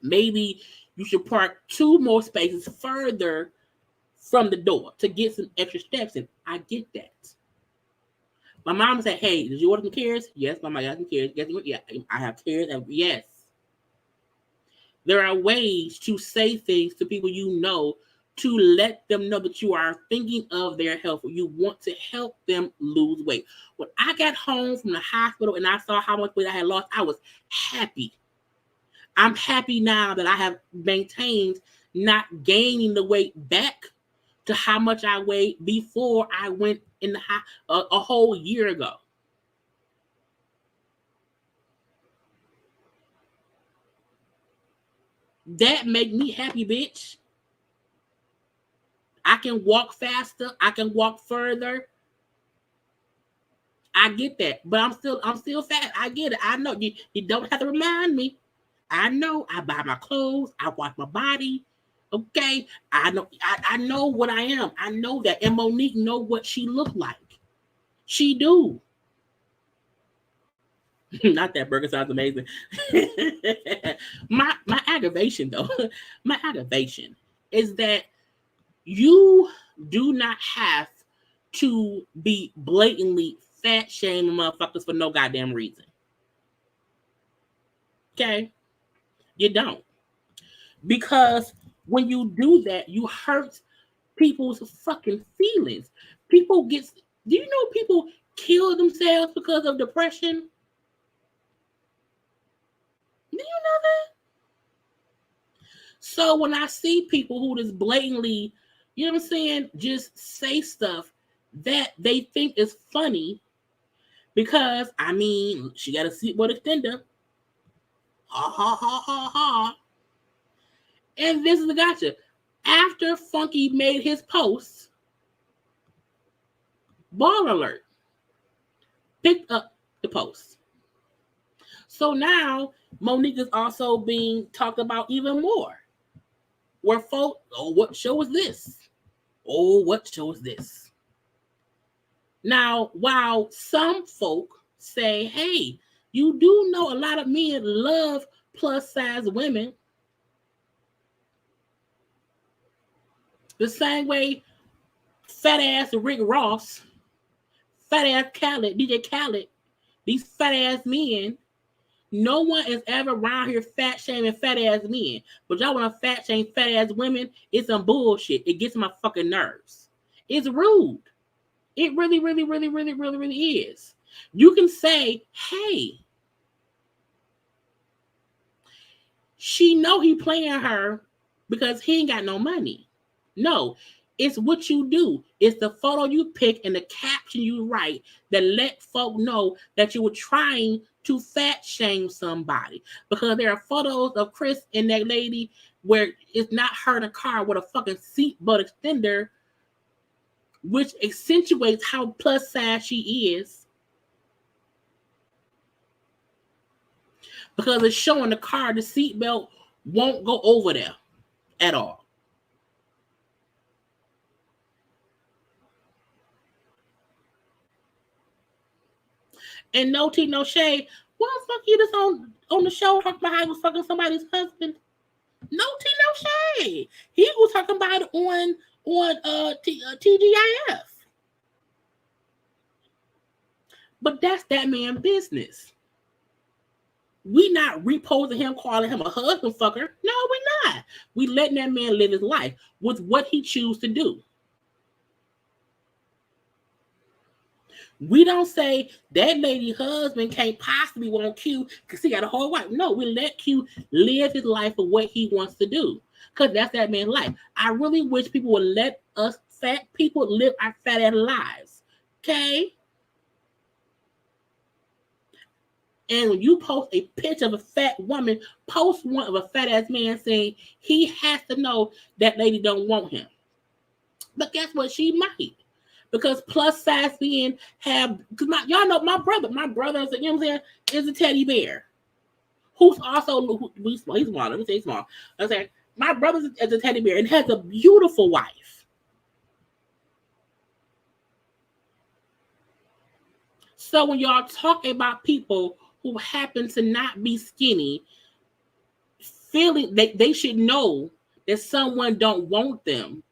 Maybe you should park 2 more spaces further from the door to get some extra steps in. I get that. My mom said, hey, did you order some carrots? Yes, Mama, I got some carrots. Guess what? Yeah, I have carrots. Yes. There are ways to say things to people to let them know that you are thinking of their health. You want to help them lose weight. When I got home from the hospital and I saw how much weight I had lost, I was happy. I'm happy now that I have maintained not gaining the weight back to how much I weighed before I went in the a whole year ago. That make me happy, bitch. I can walk faster. I can walk further. I get that, but I'm still fat. I get it. I know you don't have to remind me. I know. I buy my clothes. I wash my body. Okay, I know. I know what I am. I know that. And Monique know what she look like. She do. Not that burger sounds amazing. my aggravation though, my aggravation is that you do not have to be blatantly fat shaming motherfuckers for no goddamn reason. Okay? You don't. Because when you do that, you hurt people's fucking feelings. People get, do you know people kill themselves because of depression? Do you know that? So when I see people who just blatantly, you know what I'm saying, just say stuff that they think is funny because, I mean, she got a seatbelt extender. Ha, ha, ha, ha, ha. And this is the gotcha. After Funky made his post, Ball Alert picked up the post. So now Monique is also being talked about even more. Where folk, oh, what show is this? Oh, what show is this? Now, while some folk say, hey, you do know a lot of men love plus size women. The same way fat ass Rick Ross, fat ass Khaled, DJ Khaled, these fat ass men, no one is ever around here fat shaming fat ass men. But y'all want to fat shame fat ass women? It's some bullshit. It gets my fucking nerves. It's rude. It really, really, really, really, really, really is. You can say, hey, she know he playing her because he ain't got no money. No, it's what you do. It's the photo you pick and the caption you write that let folk know that you were trying to fat shame somebody. Because there are photos of Chris and that lady where it's not her in a car with a fucking seatbelt extender, which accentuates how plus size she is. Because it's showing the car, the seatbelt won't go over there at all. And no tea, no shade. Why the fuck you just on the show talking about how he was fucking somebody's husband? No tea, no shade. He was talking about it on TGIF. But that's that man's business. We not reposing him, calling him a husband fucker. No, we're not. We letting that man live his life with what he chooses to do. We don't say that lady husband can't possibly want Q because he got a whole wife. No, we let Q live his life for what he wants to do because that's that man's life. I really wish people would let us fat people live our fat ass lives. Okay? And when you post a picture of a fat woman, post one of a fat ass man saying he has to know that lady don't want him. But guess what? She might. Because plus size men have, because y'all know my brother is, you know what I'm saying, is a teddy bear. Who's also, he's small, let me say small. I'm saying, my brother is a teddy bear and has a beautiful wife. So when y'all talk about people who happen to not be skinny, feeling that they should know that someone don't want them,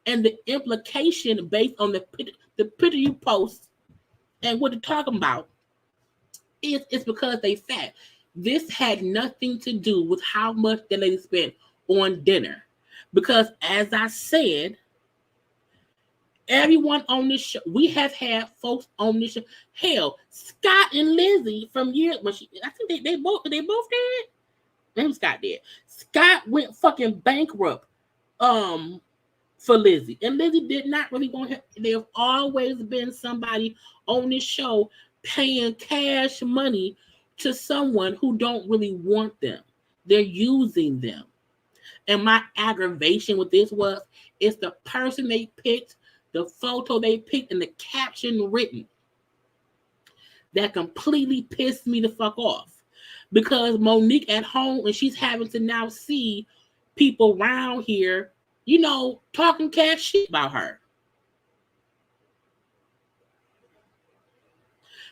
and the implication based on the picture you post and what they're talking about is it's because they fat. This had nothing to do with how much the lady spent on dinner. Because as I said, everyone on this show, we have had folks on this show. Hell, Scott and Lizzie from years, I think they both did. Maybe Scott did. Scott went fucking bankrupt for Lizzie. And Lizzie did not really want him. There's always been somebody on this show paying cash money to someone who don't really want them. They're using them. And my aggravation with this was, it's the person they picked, the photo they picked, and the caption written that completely pissed me the fuck off. Because Monique at home, and she's having to now see people around here, you know, talking cash shit about her.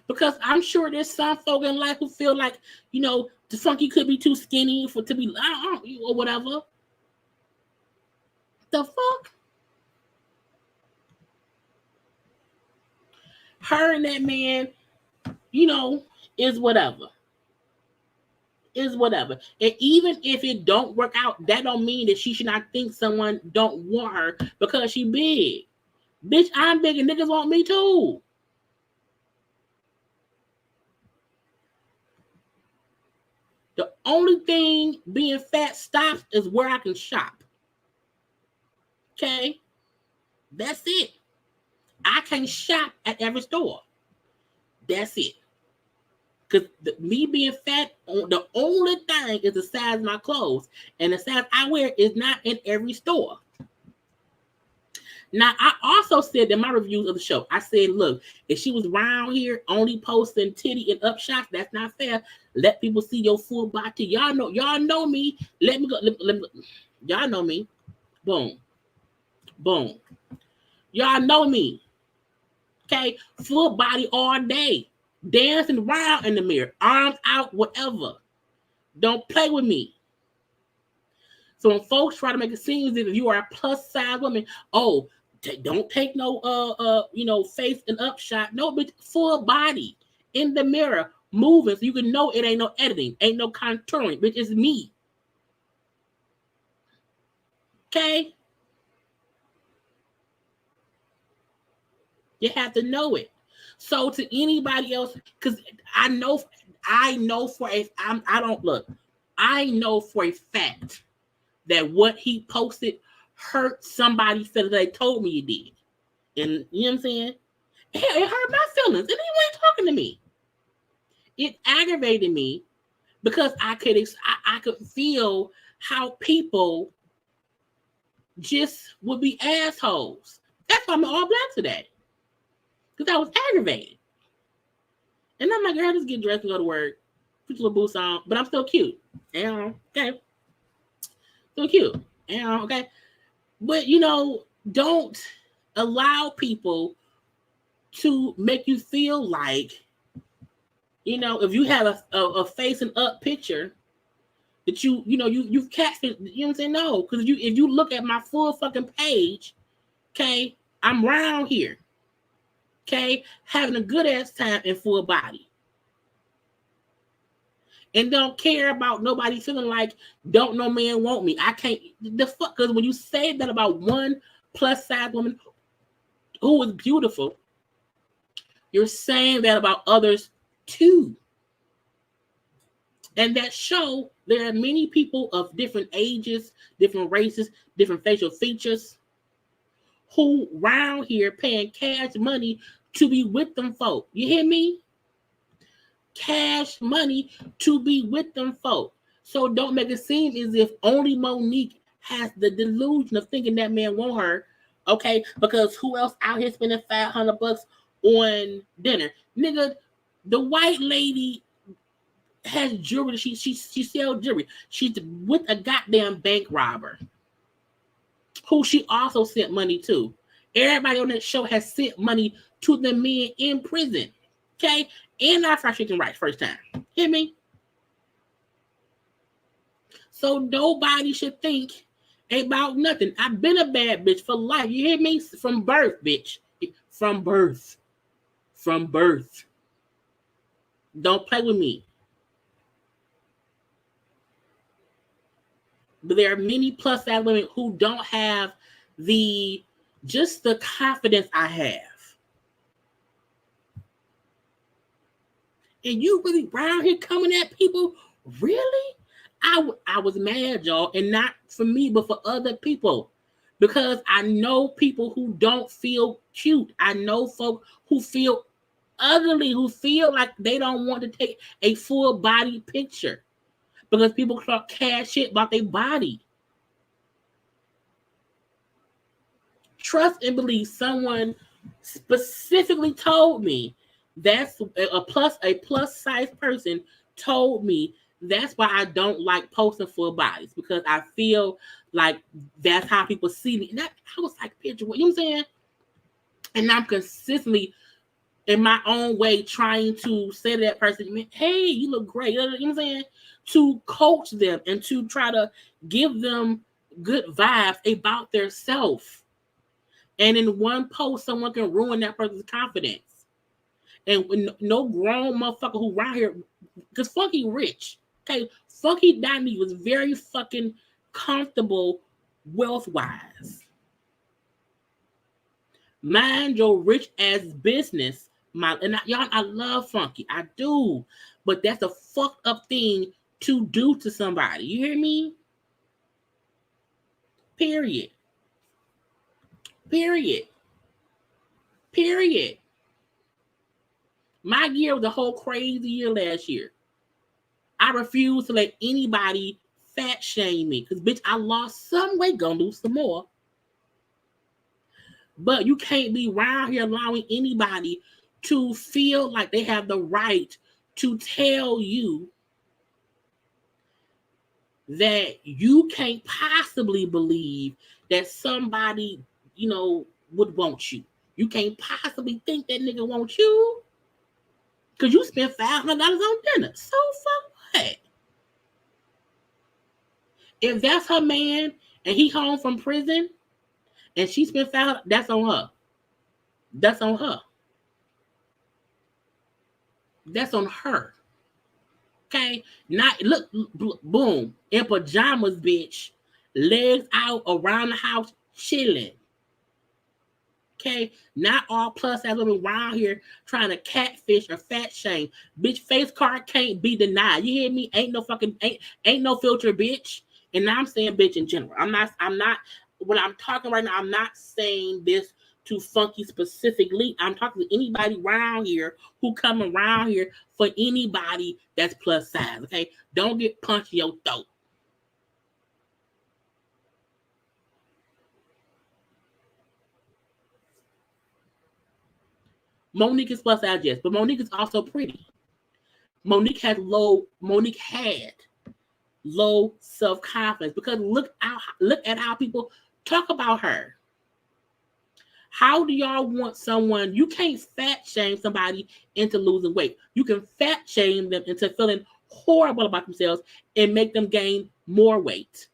Because I'm sure there's some folk in life who feel like, you know, the Funky could be too skinny to be, or whatever. The fuck? Her and that man, you know, is whatever. Is whatever. And even if it don't work out, that don't mean that she should not think someone don't want her because she big. Bitch, I'm big and niggas want me too. The only thing being fat stops is where I can shop. Okay? That's it. I can't shop at every store. That's it. Because me being fat, the only thing is the size of my clothes. And the size I wear is not in every store. Now, I also said in my reviews of the show, I said, look, if she was around here only posting titty and up shots, that's not fair. Let people see your full body. Y'all know me. Let me go. Y'all know me. Boom. Boom. Y'all know me. Okay? Full body all day. Dancing around in the mirror. Arms out, whatever. Don't play with me. So when folks try to make it seem as if you are a plus size woman, oh, don't take no face and up shot. No, bitch, full body in the mirror, moving so you can know it ain't no editing, ain't no contouring, bitch, it's me. Okay? You have to know it. So to anybody else, because I know for a fact that what he posted hurt somebody's feelings. They told me he did. And you know what I'm saying? Hell, it hurt my feelings. And he wasn't talking to me. It aggravated me because I could feel how people just would be assholes. That's why I'm all black today. Because I was aggravated. And I'm like, girl, just get dressed and go to work. Put your little boots on. But I'm still cute. Okay. Still cute. Okay. But, don't allow people to make you feel like, if you have a facing up picture that you've catfished, you know what I'm saying? No, because if you look at my full fucking page, okay, I'm round here, okay, having a good ass time in full body. And don't care about nobody feeling like don't no man want me. I can't, the fuck, because when you say that about one plus size woman who is beautiful, you're saying that about others too. And that show, there are many people of different ages, different races, different facial features who round here paying cash money to be with them folk. You hear me? Cash money to be with them folk. So don't make it seem as if only Monique has the delusion of thinking that man want her, okay? Because who else out here spending $500 on dinner? Nigga, the white lady has jewelry. She sells jewelry. She's with a goddamn bank robber who she also sent money to. Everybody on that show has sent money to the men in prison, okay? And our fried chicken rice first time. Hear me? So nobody should think about nothing. I've been a bad bitch for life. You hear me? From birth, bitch. From birth. From birth. Don't play with me. But there are many plus size women who don't have the confidence I have. And you really around here coming at people? Really? I was mad, y'all, and not for me, but for other people. Because I know people who don't feel cute. I know folk who feel ugly, who feel like they don't want to take a full body picture. Because people talk cash shit about their body. Trust and believe someone specifically told me that's a plus size person told me that's why I don't like posting full bodies, because I feel like that's how people see me. And that, I was like, picture what you know what I'm saying? And I'm consistently in my own way trying to say to that person, hey, you look great. You know what I'm saying? To coach them and to try to give them good vibes about their self. And in one post, someone can ruin that person's confidence. And no grown motherfucker who around here, because Funky rich, okay? Funky Danny was very fucking comfortable wealth-wise. Mind your rich ass business, y'all. I love Funky, I do, but that's a fucked up thing to do to somebody. You hear me? Period. Period. Period. My year was a whole crazy year last year. I refuse to let anybody fat shame me, because bitch, I lost some weight, gonna lose some more. But you can't be around here allowing anybody to feel like they have the right to tell you that you can't possibly believe that somebody, would want you. You can't possibly think that nigga wants you because you spent $500 on dinner. So fuck what? If that's her man and he home from prison and she spent $500, that's on her. That's on her. That's on her. Okay? Not look, boom, in pajamas, bitch, legs out around the house, chilling. Okay, not all plus size women around here trying to catfish or fat shame. Bitch, face card can't be denied. You hear me? Ain't no filter, bitch. And now I'm saying bitch in general. I'm not when I'm talking right now, I'm not saying this to Funky specifically. I'm talking to anybody around here who come around here for anybody that's plus size. Okay, don't get punched in your throat. Monique is plus size, yes, but Monique is also pretty. Monique had low self-confidence because look at how people talk about her. How do y'all want someone? You can't fat shame somebody into losing weight. You can fat shame them into feeling horrible about themselves and make them gain more weight.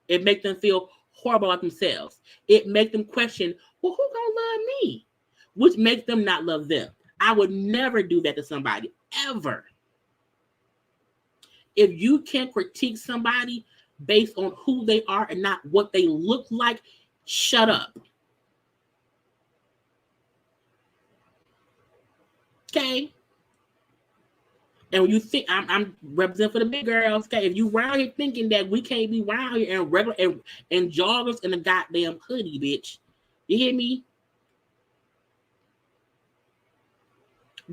It make them feel horrible about themselves. It make them question, well, who gonna love me? Which makes them not love them. I would never do that to somebody, ever. If you can't critique somebody based on who they are and not what they look like, shut up. Okay? And when you think, I'm representing for the big girls, okay? If you around here thinking that we can't be around here in regular and joggers and a goddamn hoodie, bitch. You hear me?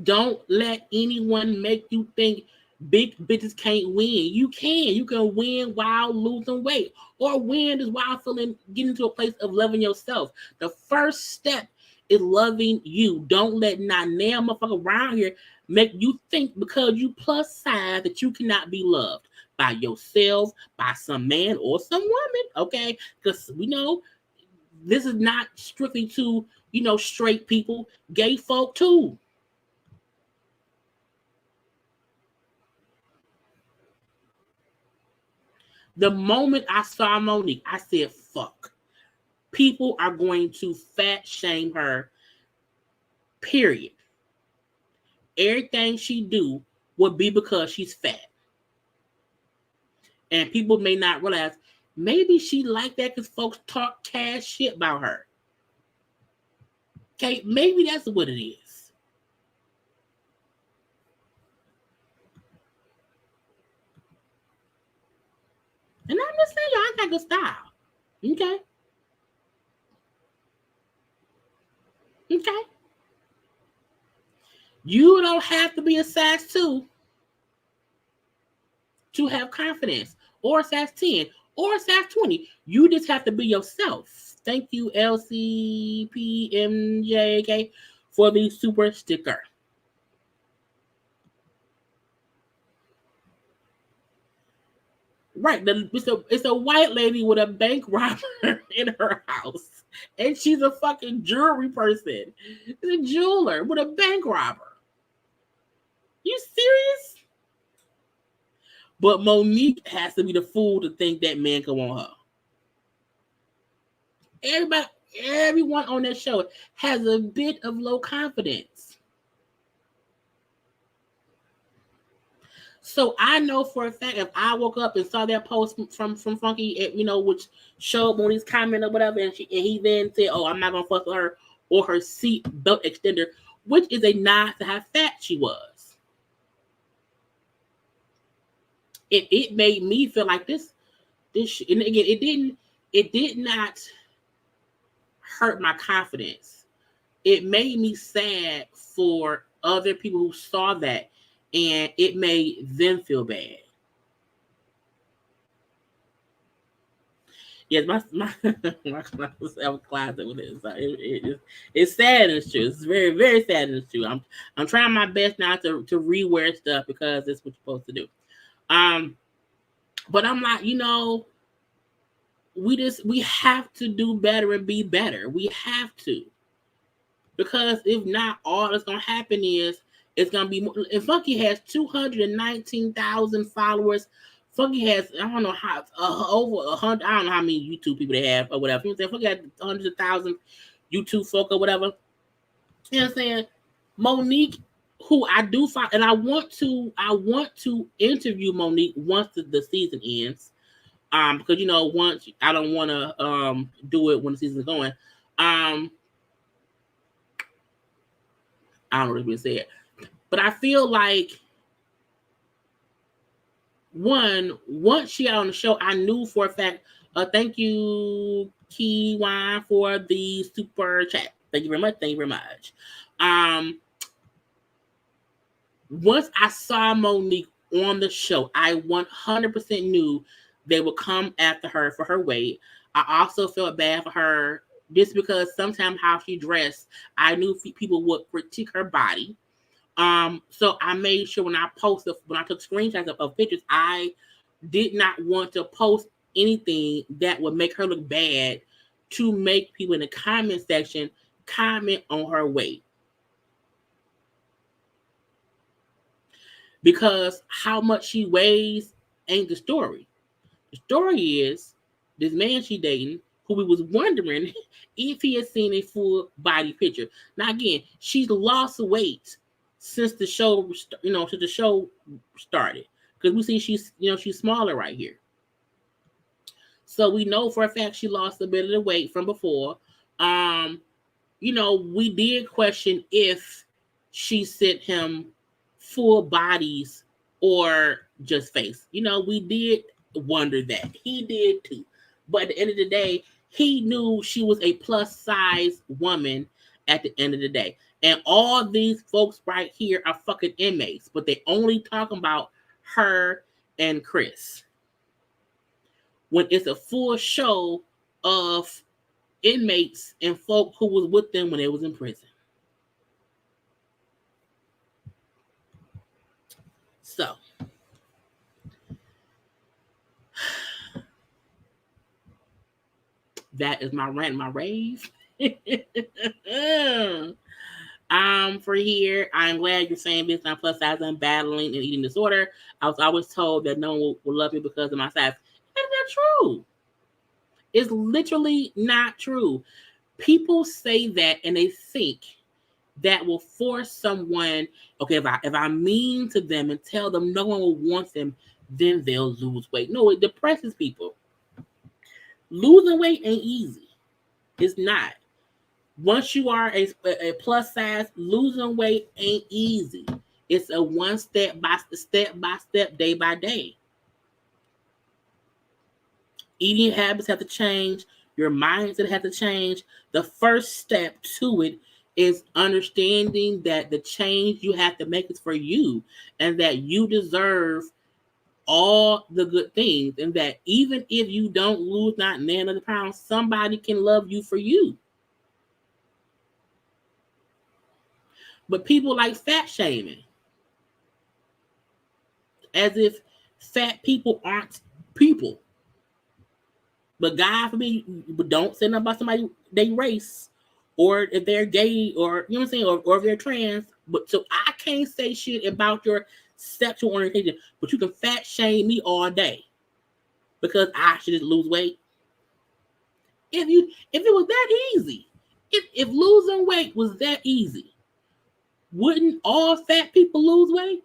Don't let anyone make you think big bitches can't win. You can. You can win while losing weight, or win is while getting to a place of loving yourself. The first step is loving you. Don't let not damn motherfucker around here make you think because you plus size that you cannot be loved by yourself, by some man or some woman. Okay, because we know this is not strictly to straight people, gay folk too. The moment I saw Monique, I said, fuck. People are going to fat shame her, period. Everything she do will be because she's fat. And people may not realize, maybe she like that because folks talk cash shit about her. Okay, maybe that's what it is. And I'm just saying, y'all got good style. Okay. Okay. You don't have to be a size 2 to have confidence, or a size 10, or a size 20. You just have to be yourself. Thank you, LCPMJK, for the super sticker. Right, it's a white lady with a bank robber in her house, and she's a fucking jewelry person. It's a jeweler with a bank robber. You serious? But Monique has to be the fool to think that man can want her. Everyone on that show has a bit of low confidence. So I know for a fact, if I woke up and saw that post from Funky, which showed Monique's comment or whatever, and he then said, "Oh, I'm not gonna fuck with her," or her seat belt extender, which is a nod to how fat she was. It made me feel like this, and again, it did not hurt my confidence. It made me sad for other people who saw that, and it made them feel bad. Yes, my closet with it. So it's sad and it's true. It's very, very sad and it's true. I'm trying my best now to rewear stuff because that's what you're supposed to do. But I'm like, we have to do better and be better. We have to. Because if not, all that's gonna happen is it's gonna be more. If Funky has 219,000 followers, Funky has, I don't know how, over 100. I don't know how many YouTube people they have or whatever. You know what I'm saying? Funky has hundreds of thousands YouTube folk or whatever. You know what I'm saying? Monique, who I do find, and I want to interview Monique once the season ends. Because once I don't want to do it when the season's going. I don't know what to say it. But I feel like once she got on the show, I knew for a fact. Thank you, Key Wine, for the super chat. Thank you very much. Thank you very much. Once I saw Monique on the show, I 100% knew they would come after her for her weight. I also felt bad for her just because sometimes how she dressed, I knew people would critique her body. So I made sure when I took screenshots of pictures, I did not want to post anything that would make her look bad to make people in the comment section comment on her weight. Because how much she weighs ain't the story. The story is this man she dating, who we was wondering if he had seen a full body picture. Now again, she's lost weight since the show, started. Because we see she's smaller right here. So we know for a fact she lost a bit of the weight from before. We did question if she sent him full bodies or just face. We did wonder that. He did too. But at the end of the day, he knew she was a plus size woman at the end of the day. And all these folks right here are fucking inmates, but they only talking about her and Chris. When it's a full show of inmates and folk who was with them when they was in prison. So, that is my rant, my rave. For here, I'm glad you're saying this. I'm plus size and battling and eating disorder. I was always told that no one will love me because of my size. That's not true. It's literally not true. People say that and they think that will force someone, okay, if I'm mean to them and tell them no one will want them, then they'll lose weight. No, it depresses people. Losing weight ain't easy. It's not. Once you are a plus size, losing weight ain't easy. It's a one step by step, day by day. Eating habits have to change. Your mindset has to change. The first step to it is understanding that the change you have to make is for you and that you deserve all the good things, and that even if you don't lose not 900 pounds, somebody can love you for you. But people like fat shaming, as if fat people aren't people. But God forbid, but don't say nothing about somebody they race, or if they're gay, or you know what I'm saying, or if they're trans. But so I can't say shit about your sexual orientation, but you can fat shame me all day because I should just lose weight. If it was that easy, if losing weight was that easy, wouldn't all fat people lose weight?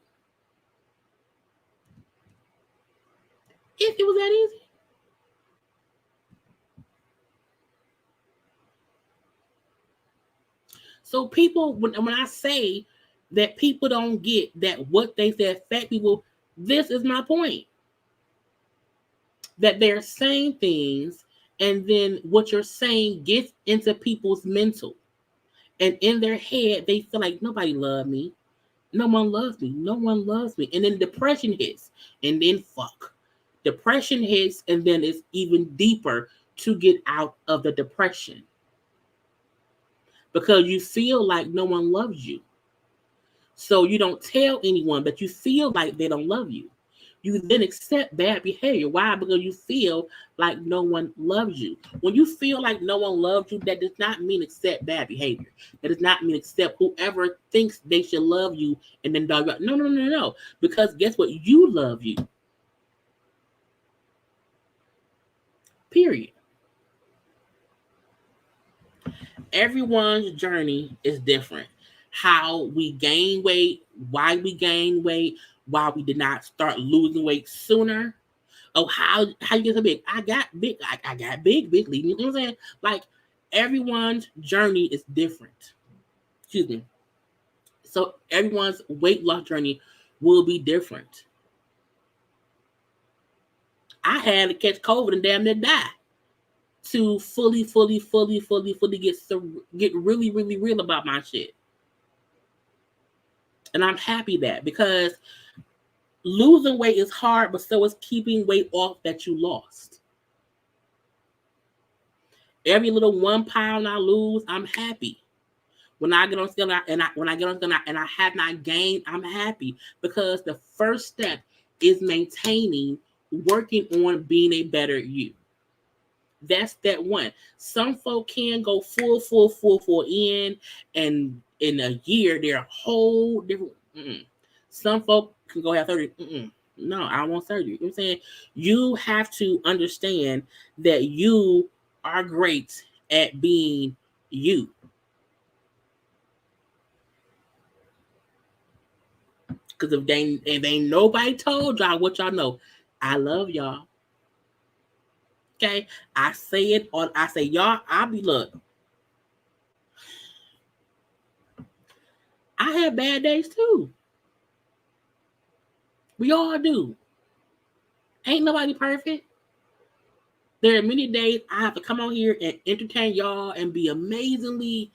If it was that easy. So people, when I say that people don't get that what they said fat people, this is my point. That they're saying things, and then what you're saying gets into people's mental. And in their head, they feel like nobody loves me. No one loves me. No one loves me. And then depression hits. And then depression hits, and then it's even deeper to get out of the depression. Because you feel like no one loves you. So you don't tell anyone, but you feel like they don't love you. You then accept bad behavior. Why? Because you feel like no one loves you. When you feel like no one loves you, that does not mean accept bad behavior. That does not mean accept whoever thinks they should love you and then dog you out. No. Because guess what? You love you. Period. Everyone's journey is different. How we gain weight, why we gain weight, why we did not start losing weight sooner. Oh, how you get so big? I got big. I got big. You know what I'm saying? Like, everyone's journey is different. Excuse me. So everyone's weight loss journey will be different. I had to catch COVID and damn near die to fully get really real about my shit. And I'm happy that, because losing weight is hard, but so is keeping weight off that you lost. Every little 1 pound I lose, I'm happy. When I get on scale and I have not gained, I'm happy, because the first step is maintaining, working on being a better you. That's step one. Some folk can go full in, and in a year they're a whole different. Some folk can go have surgery. No, I don't want surgery. You know what I'm saying? You have to understand that you are great at being you. Because if ain't nobody told y'all what y'all know, I love y'all. Okay, I say it, or I say y'all. Look. I have bad days too. We all do. Ain't nobody perfect. There are many days I have to come on here and entertain y'all and be amazingly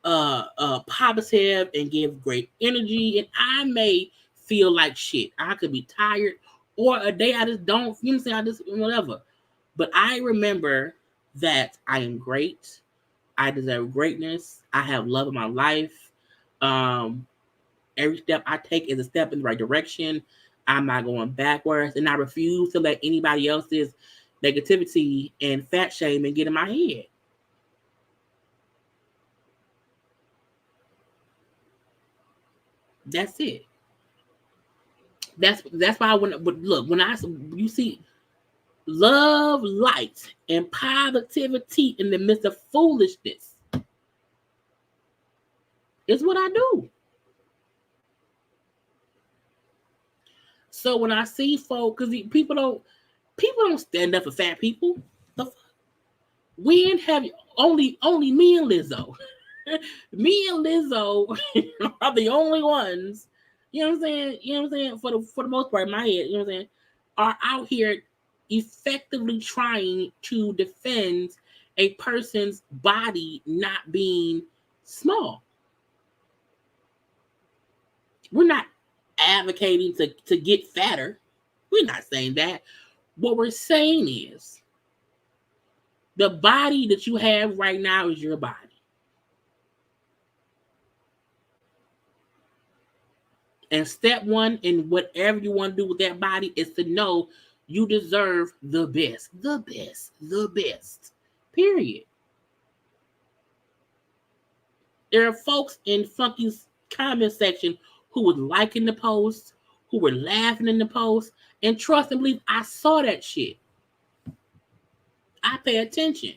positive and give great energy. And I may feel like shit. I could be tired, or a day I just don't. You know what I'm saying? I just whatever. But I remember that I am great. I deserve greatness. I have love in my life. Every step I take is a step in the right direction. I'm not going backwards, and I refuse to let anybody else's negativity and fat shaming get in my head. That's it. That's why you see love, light, and positivity in the midst of foolishness, is what I do. So when I see folk, because people don't stand up for fat people. When have you, only me and Lizzo. Me and Lizzo are the only ones, you know what I'm saying? You know what I'm saying? For the most part, in my head, you know what I'm saying, are out here effectively trying to defend a person's body not being small. We're not advocating to get fatter. We're not saying that. What we're saying is the body that you have right now is your body. And step one in whatever you want to do with that body is to know you deserve the best. The best. The best. Period. There are folks in Funky's comment section who were liking the post, who were laughing in the post, and trust and believe I saw that shit. I pay attention.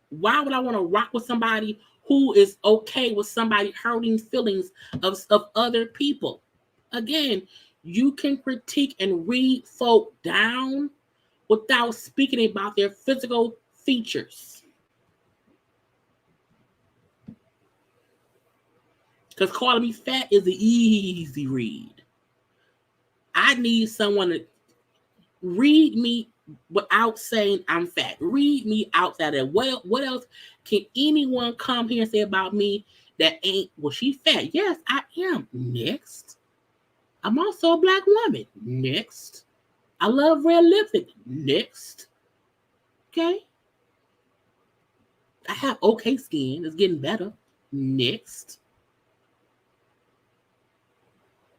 Why would I want to rock with somebody who is okay with somebody hurting feelings of other people? Again, you can critique and read folk down without speaking about their physical features. Because calling me fat is an easy read. I need someone to read me without saying I'm fat. Read me outside of that. What else can anyone come here and say about me that ain't, well, she fat? Yes, I am. Next. I'm also a black woman. Next. I love red lipstick. Next. Okay. I have okay skin. It's getting better. Next.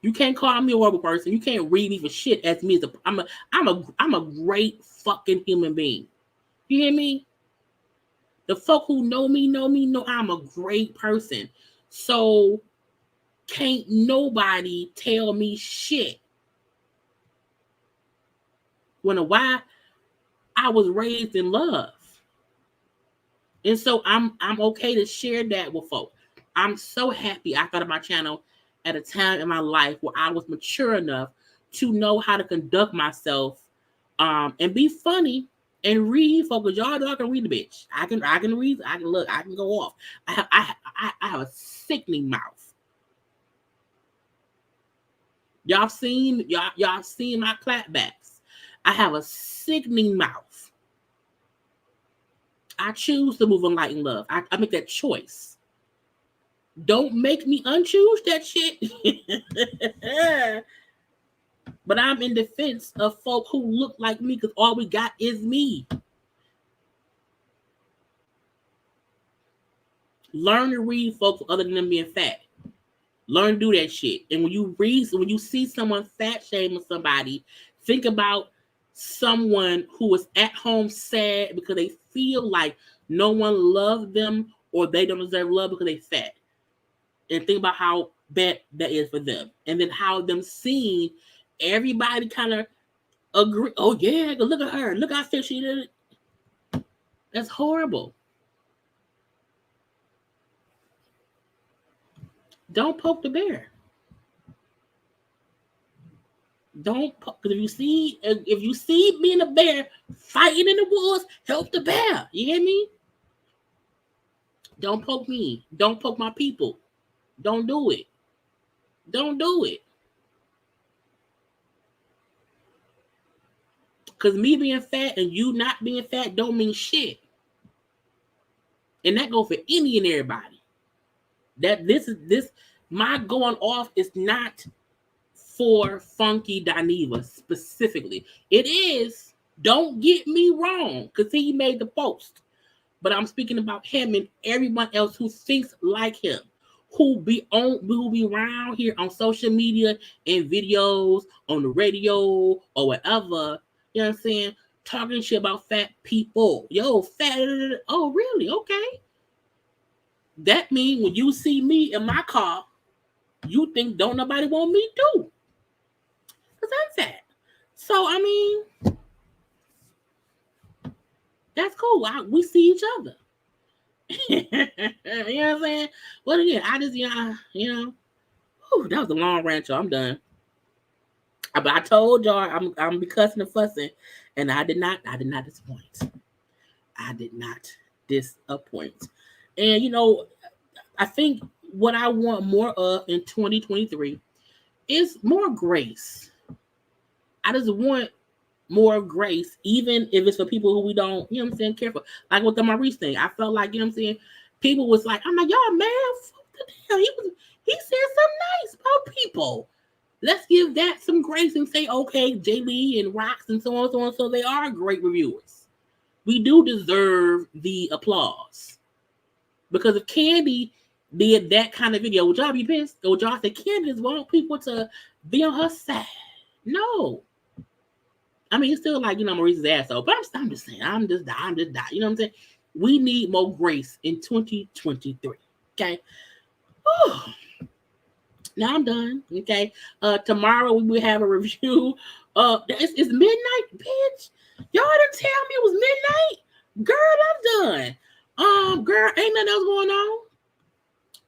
You can't call me a horrible person. You can't read me for shit as me. I'm a great fucking human being. You hear me? The folk who know me know I'm a great person. So can't nobody tell me shit. Why I was raised in love. And so I'm okay to share that with folk. I'm so happy I thought of my channel at a time in my life where I was mature enough to know how to conduct myself and be funny and read, folks. Y'all know I can read the bitch. I can read. I can look. I can go off. I have a sickening mouth. Y'all seen my clapbacks. I have a sickening mouth. I choose to move in light and love. I make that choice. Don't make me unchoose that shit. But I'm in defense of folk who look like me because all we got is me. Learn to read folks other than them being fat. Learn to do that shit. And when you see someone fat shaming somebody, think about someone who is at home sad because they feel like no one loves them or they don't deserve love because they fat. And think about how bad that is for them. And then how them seeing everybody kind of agree. Oh, yeah, look at her. Look how fit she did it. That's horrible. Don't poke the bear. Don't poke. Because if you see being a bear fighting in the woods, help the bear. You hear me? Don't poke me. Don't poke my people. Don't do it. Don't do it. Because me being fat and you not being fat don't mean shit. And that goes for any and everybody. My going off is not for Funky Dineva specifically. It is, don't get me wrong, because he made the post. But I'm speaking about him and everyone else who thinks like him. Who be around here on social media and videos, on the radio or whatever, you know what I'm saying? Talking shit about fat people. Yo, fat. Oh, really? Okay. That means when you see me in my car, you think don't nobody want me too. Because I'm fat. So, I mean, that's cool. We see each other. You know what I'm saying? But again, I just, whew, that was a long rant, y'all. I'm done. But I told y'all I'm be cussing and fussing, and I did not disappoint. I did not disappoint. And I think what I want more of in 2023 is more grace. I just want more grace, even if it's for people who we don't, you know what I'm saying, care for. Like with the Maurice thing, I felt like, you know what I'm saying, people was like, I'm like, y'all mad? What the hell? He said something nice about people. Let's give that some grace and say, okay, Jaylee and Rocks and so on, so on. So they are great reviewers. We do deserve the applause. Because if Candy did that kind of video, would y'all be pissed? Or would y'all say Candy just want people to be on her side? No. I mean, it's still like, you know, Maurice's asshole. But I'm just saying, I'm just dying. You know what I'm saying? We need more grace in 2023. Okay? Whew. Now I'm done. Okay. Tomorrow we will have a review. It's midnight, bitch. Y'all didn't tell me it was midnight. Girl, I'm done. Girl, ain't nothing else going on.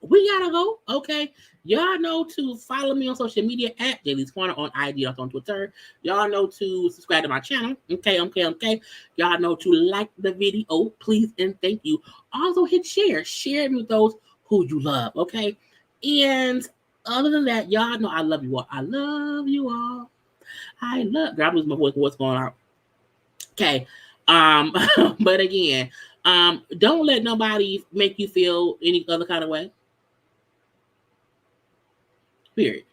We gotta go. Okay. Y'all know to follow me on social media at JayLeesCorner on IG, also on Twitter. Y'all know to subscribe to my channel. Okay. Y'all know to like the video, please and thank you. Also hit share. Share it with those who you love. Okay. And other than that, y'all know I love you all. I love you all. Girl, I lose my voice. What's going on? Okay. But again, don't let nobody make you feel any other kind of way. Period.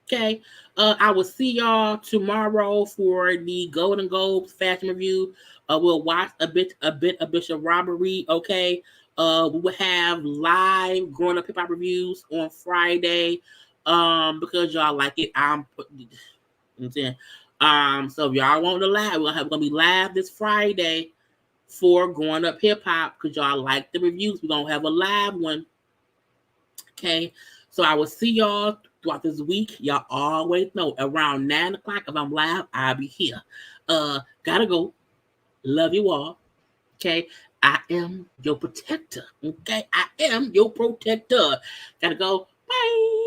Okay. I will see y'all tomorrow for the Golden Globes fashion review. We'll watch a bit of Bishop Robbery. Okay. We will have live Growing Up Hip Hop reviews on Friday. Because y'all like it. So if y'all want to live, we're gonna be live this Friday for Growing Up Hip Hop because y'all like the reviews. We're gonna have a live one. Okay. So I will see y'all throughout this week. Y'all always know around 9 o'clock if I'm live, I'll be here. Gotta go. Love you all. Okay. I am your protector. Okay. I am your protector. Gotta go. Bye.